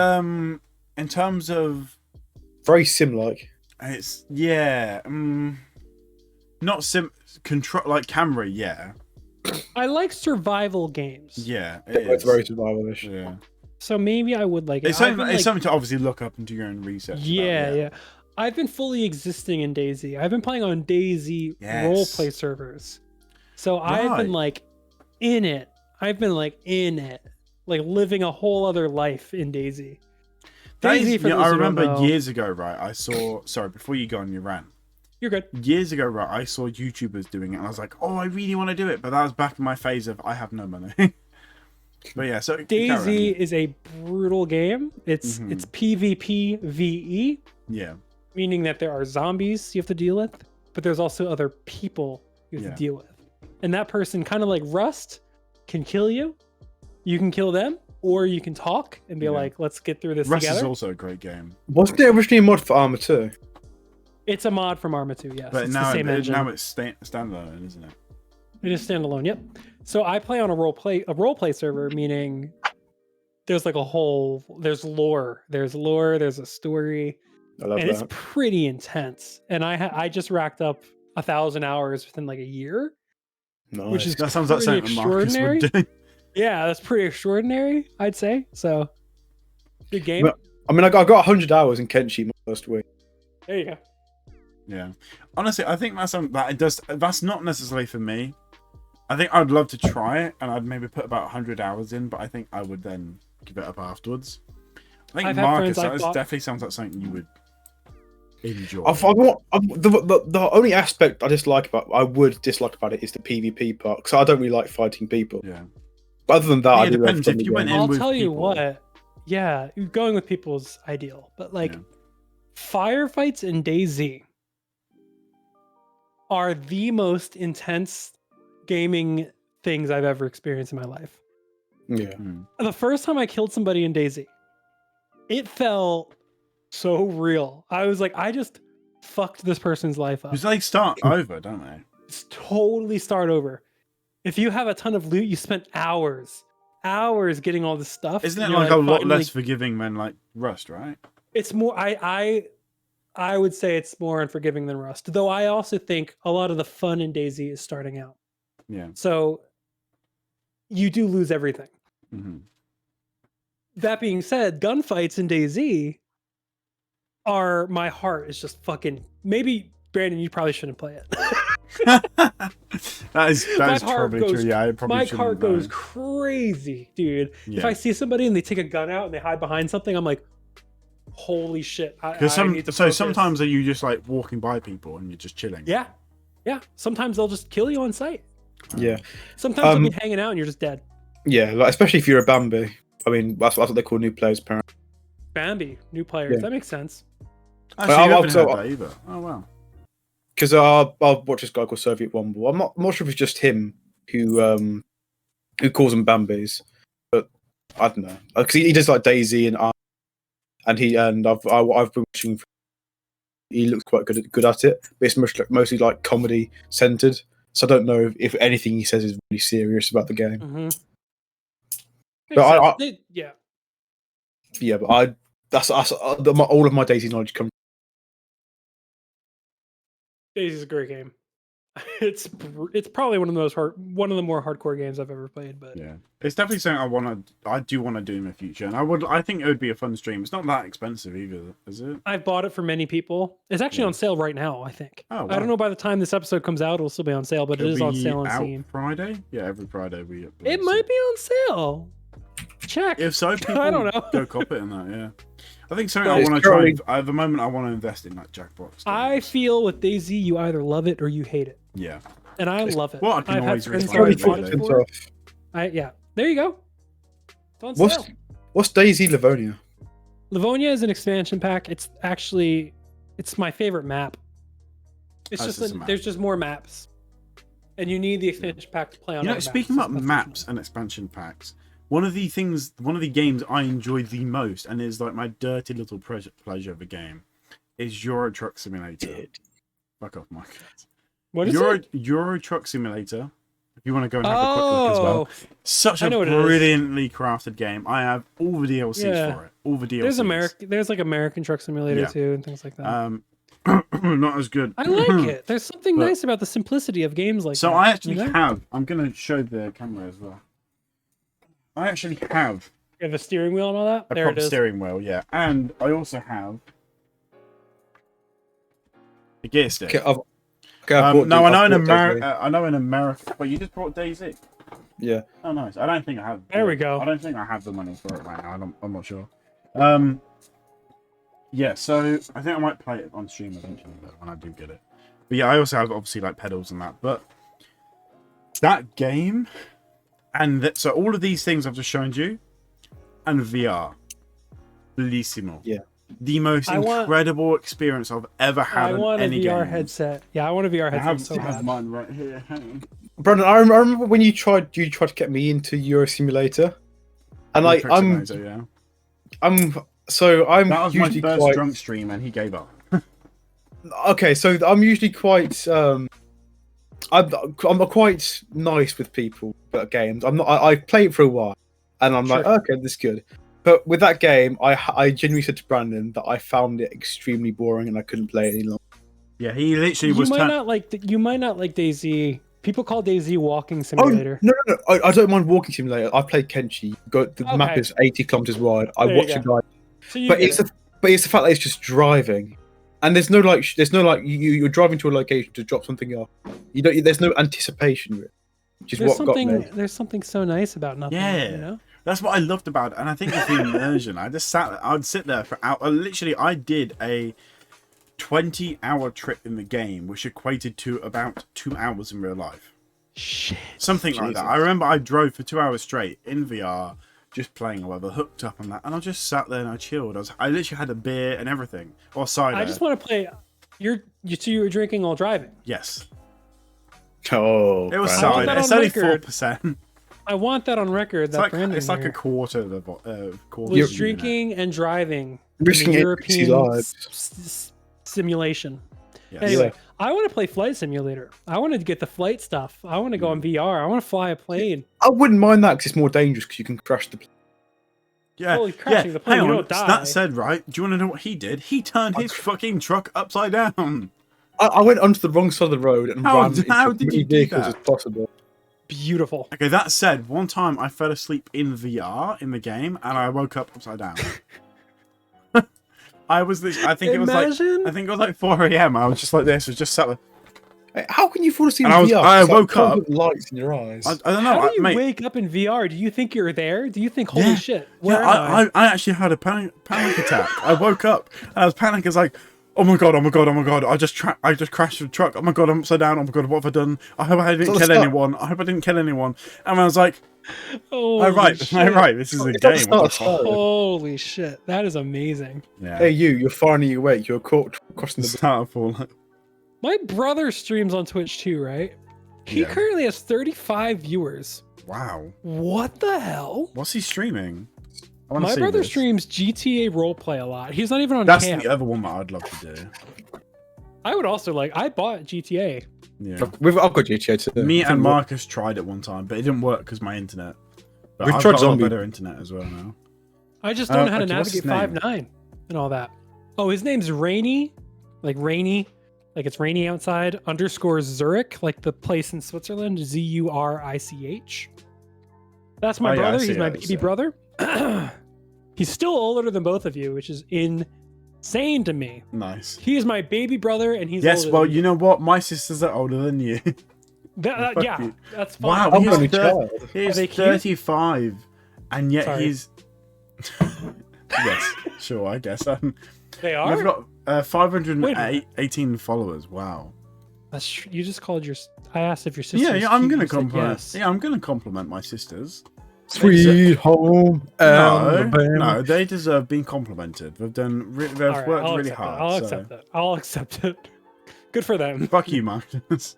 in terms of very similar. it's not control like Camry, yeah. I like survival games. Yeah, it It's is. very survivalish. Yeah. So maybe I would like it. It's I've something, been, it's like- something to obviously look up and do your own research. Yeah, about, yeah. I've been fully existing in DayZ. I've been playing on DayZ Yes. roleplay servers. So I've been Right. like in it. I've been like in it. Like living a whole other life in DayZ. That is, DayZ, for yeah, those I who don't remember know- years ago, right? I saw. Sorry, before you go on your rant. You're good. Years ago, right? I saw YouTubers doing it, and I was like, "Oh, I really want to do it," but that was back in my phase of I have no money. But yeah, so DayZ is a brutal game. It's Mhm. it's PvP VE, yeah, meaning that there are zombies you have to deal with, but there's also other people you have Yeah. to deal with. And that person, kind of like Rust, can kill you. You can kill them, or you can talk and be Yeah. like, let's get through this Rust is together. also a great game, Wasn't there originally a mod for Arma 2? It's a mod from Arma 2, yes. but It's now the same engine. now it's standalone, isn't it? It is standalone, yep. So I play on a roleplay server, meaning there's like there's lore. There's a story. I love And it's that. pretty intense. And I just racked up 1,000 hours within like a year, Nice. which is That sounds like pretty something Marcus would do. Yeah, that's pretty extraordinary, I'd say. So, good game. Well, I mean, I got 100 hours in Kenshi my first week. There you go. Yeah, honestly, I think that's something that it does. That's not necessarily for me. I think I'd love to try it, and I'd maybe put about 100 hours in, but I think I would then give it up afterwards. I think I've had Marcus, friends I've that bought- definitely sounds like something you would enjoy. The only aspect I would dislike about it is the PvP part, because I don't really like fighting people. Yeah, But other than that, Yeah, I it do love depends. If fun you went games. in I'll with tell you people- what. Yeah, going with people is ideal, but like Yeah. firefights in DayZ are the most intense gaming things I've ever experienced in my life. Yeah. The first time I killed somebody in DayZ, it felt so real. I was like, I just fucked this person's life up. because they start over, don't they? It's totally start over. If you have a ton of loot, you spent hours getting all this stuff. Isn't it You're like a lot finally- less forgiving than like Rust, right? It's more. I would say it's more unforgiving than Rust. Though I also think a lot of the fun in DayZ is starting out. Yeah. So you do lose everything. hmm That being said, gunfights in DayZ are my heart is just fucking. Maybe Brandon, you probably shouldn't play it. that is My heart probably goes- true. Yeah, I probably My shouldn't heart goes know. crazy, dude. If Yeah. I see somebody and they take a gun out and they hide behind something, I'm like, holy shit. Because I need to so focus. sometimes are you just like walking by people and you're just chilling? Yeah. Yeah. Sometimes they'll just kill you on sight. Yeah. Sometimes they'll be hanging out and you're just dead. Yeah. Like, especially if you're a Bambi. I mean, that's what they call new players, apparently. Bambi, new players. Yeah. That makes sense. Actually, I'll- you haven't I'll- heard that either. Oh wow. Because I'll watch this guy called Soviet Womble. I'm not sure if it's just him who calls them Bambis, but I don't know. Because he does like Daisy and I've been watching he looks quite good at it. But it's mostly like comedy centered. So I don't know if anything he says is really serious about the game. Mm-hmm. But yeah, but that's all of my DayZ knowledge comes. DayZ's a great game. It's probably one of the more hardcore games I've ever played. But yeah, it's definitely something I do want to do in the future, and I think it would be a fun stream. It's not that expensive either, is it? I've bought it for many people. It's actually on sale right now, I think. Oh, wow. I don't know by the time this episode comes out, it'll still be on sale, but it is on sale on Steam. Friday? Yeah, every Friday we upload. It might be on sale. Check. If so, people I don't know. go cop it in that. Yeah, I think something I want to try. At the moment, I want to invest in that Jackbox. I feel with DayZ, you either love it or you hate it. Yeah. And I love it. Well, I can I've always had friends retry who it bought it for it. Yeah, there you go. It's on sale. What's DayZ Livonia? Livonia is an expansion pack. It's my favorite map. It's there's just more maps, and you need the expansion pack to play on. You know, speaking about maps and expansion packs, one of the games I enjoy the most, and is like my dirty little pleasure of a game, is Euro Truck Simulator. Fuck off, Mike. What is it? Euro Truck Simulator. If you want to go and have a quick look as well. Such a brilliantly crafted game. I have all the DLCs for it. All the DLCs. There's like American Truck Simulator too, and things like that. Not as good. I like it. There's something nice about the simplicity of games like that. So I actually have. I'm going to show the camera as well. I actually have. You have a steering wheel and all that? A proper steering wheel, yeah. And I also have a gear stick. I know in America. But you just brought DayZ. Yeah. Oh, nice. I don't think I have. There we go. I don't think I have the money for it right now. I'm not sure. Yeah. So I think I might play it on stream eventually when I do get it. But yeah, I also have obviously like pedals and that. But that game, so all of these things I've just shown you, and VR, bellissimo. Yeah. The most incredible experience I've ever had on any game. I want a VR headset. Yeah, I want a VR headset. I have mine right here. Brandon, I remember when you tried to get me into Euro Simulator, and like I'm that was usually my first quite drunk stream, and he gave up. Okay, so I'm usually quite I'm quite nice with people at games. I play it for a while, and I'm like, okay, this is good. But with that game, I genuinely said to Brandon that I found it extremely boring and I couldn't play it any longer. Yeah, he literally was. You might not like DayZ. People call DayZ walking simulator. Oh, no. I don't mind walking simulator. I played Kenshi. The map is 80 kilometers wide. I watch a guy. But it's the fact that it's just driving, and there's no you're driving to a location to drop something off. There's no anticipation really. Which is what got me. There's something so nice about nothing. Yeah. You know? That's what I loved about it, and I think it's the immersion. I'd sit there for hours. Literally, I did a 20-hour trip in the game, which equated to about 2 hours in real life. Shit. Something like that. I remember I drove for 2 hours straight in VR, just playing or whatever, hooked up on that, and I just sat there and I chilled. I literally had a beer and everything, or cider. I just want to play. You were drinking while driving. Yes. Oh, it was cider. It's only 4%. I want that on record. It's like a quarter of the quarter. Was drinking and driving risking European simulation. Yes. Anyway, I want to play Flight Simulator. I want to get the flight stuff. I want to go on VR. I want to fly a plane. I wouldn't mind that because it's more dangerous because you can crash the plane. Yeah, crashing the plane, hang you on. don't die. That said, right? Do you want to know what he did? He turned his fucking truck upside down. I went onto the wrong side of the road and ran into as many vehicles as possible. Beautiful. Okay, that said, one time I fell asleep in VR in the game and I woke up upside down. I think it was like 4 a.m. I was just like this. I was just sat there. How can you fall asleep in VR? I woke up with lights in your eyes. I don't know. How do you wake up in VR? Do you think you're there? Do you think, holy shit? I actually had a panic attack. I woke up and I was panicking. It's like, oh my god! I just crashed the truck. Oh my god! I'm upside down. Oh my god! What have I done? I hope I didn't kill anyone. And I was like, right. This is a game. Holy shit! That is amazing. Yeah. Hey, you're finally awake. You're caught crossing the Starfall. My brother streams on Twitch too, right? He currently has 35 viewers. Wow. What the hell? What's he streaming? My brother streams GTA roleplay a lot. He's not even on That's camp. the other one that I'd love to do. I would also like. I bought GTA. Yeah. I've got GTA too. Me and Marcus tried it one time, but it didn't work because my internet. But We've I've tried got a lot Zombie. better internet as well now. I just don't know how to okay, what's his navigate name? 5.9 and all that. Oh, his name's Rainy, like rainy, like it's rainy outside. _ Zurich, like the place in Switzerland. Zurich. That's my Oh, yeah, I brother. see He's my it, baby brother. He's still older than both of you, which is insane to me. Nice. He is my baby brother, and he's Yes, older well, than you know what? My sisters are older than you. Fuck yeah, you. that's fine. Wow, I'm he's, only child. he's Are they cute? 35, and yet Sorry. he's... Yes, sure, I guess. They And I've are. got 518 followers. Wow. You just called your. I asked if your sister. Yeah, I'm gonna compliment. compliment. Yes. Yeah, I'm gonna compliment my sisters. Sweet home. No, they deserve being complimented. They've done. They've All right, worked I'll really accept hard. It. I'll so- accept it. I'll accept it. Good for them. Fuck you, Marcus.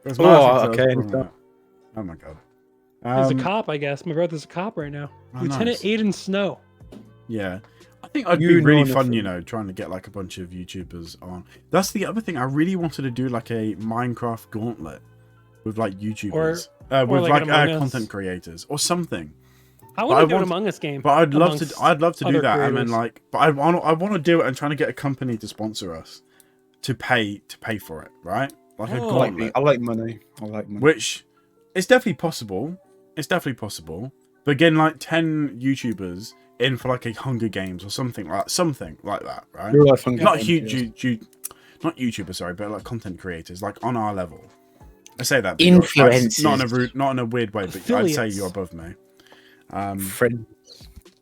Okay. Oh my god. He's a cop, I guess. My brother's a cop right now. Oh, Lieutenant nice. Aiden Snow. Yeah. I think I'd You be really know fun, nothing. you know, trying to get like a bunch of YouTubers on. That's the other thing. I really wanted to do like a Minecraft gauntlet with like YouTubers, with like like an Among Us. content creators or something. I But want I to do an want- Among Us game. But I'd love amongst to. I'd love to do other that, and then creators. like, but I want to do it and trying to get a company to sponsor us, to pay for it, right? Like a Oh. gauntlet, I like money. which it's definitely possible. It's definitely possible. But again, like 10 YouTubers in for like a Hunger Games or something like that, right? Real life Hunger Not Games, huge, yes. not YouTubers, sorry, but like content creators, like on our level. I say that, but Influencers. not in a weird way, but I'd say Affiliates. you're above me. Friend.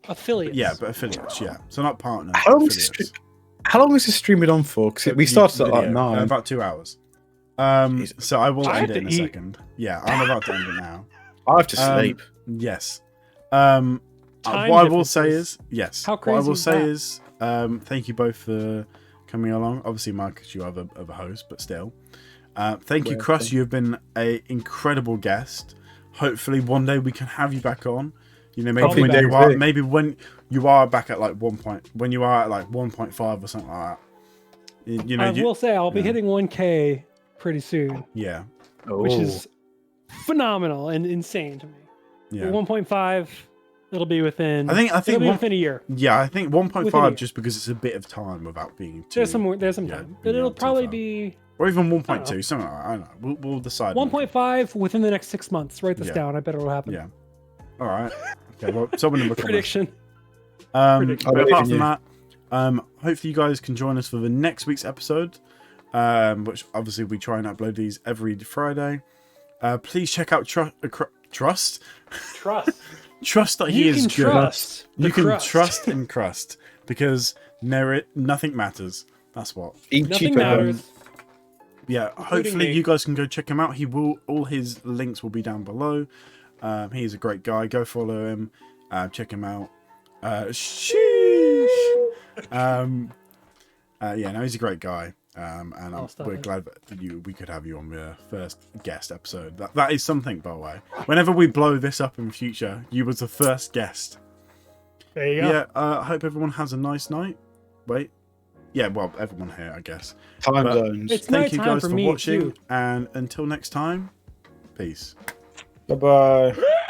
Affiliates. Yeah, but affiliates, yeah. So not partners. How long, affiliates. how long is this stream been on for? Because we started at like Video, 9. about 2 hours. Jesus. So I will I end have it in to a eat. second. Yeah, I'm about to end it now. I have to sleep. Yes. Time What I will say differences. is yes. How What I crazy will is say that? is thank you both for coming along. Obviously, Marcus, you are the host, but still. Thank you, Yeah, Crust. thank You have been an incredible guest. Hopefully, one day we can have you back on. You know, I'll be maybe when back. you are, maybe when you are back at like 1.5 or something like that. You know, I will say I'll be yeah. hitting 1K pretty soon, yeah, which is phenomenal and insane to me. yeah. 1.5, it'll be within. I think it'll be one- within a year. Yeah, I think Within a 1.5 year. just because it's a bit of time without being too, There's some yeah, time, but yeah, it'll probably too far. be or even I don't 1.2, something like that. I don't know. We'll decide. 1.5 within the next 6 months. Write this Yeah. down. I bet it'll happen. Yeah. All right. Okay. Well, someone in the comments. Prediction. But Prediction. I believe apart in from you. that, hopefully you guys can join us for the next week's episode, which obviously we try and upload these every Friday. Please check out Trust. Trust. Trust that he You is can good. trust. You the can crust. trust in Crust because nothing matters. That's what. Eat Nothing cheaper matters. than Yeah, Including hopefully me. you guys can go check him out. All his links will be down below. He's a great guy. Go follow him. Check him out. Sheesh. Yeah, no, he's a great guy. And stop we're it. glad that we could have you on the first guest episode. That is something, by the way. Whenever we blow this up in the future, you was the first guest. There you go. Yeah, I hope everyone has a nice night. Wait. Yeah, well, everyone here, I guess. time But- zones. It's Thank you nighttime guys for for me, watching, too. and until next time, peace. Bye bye.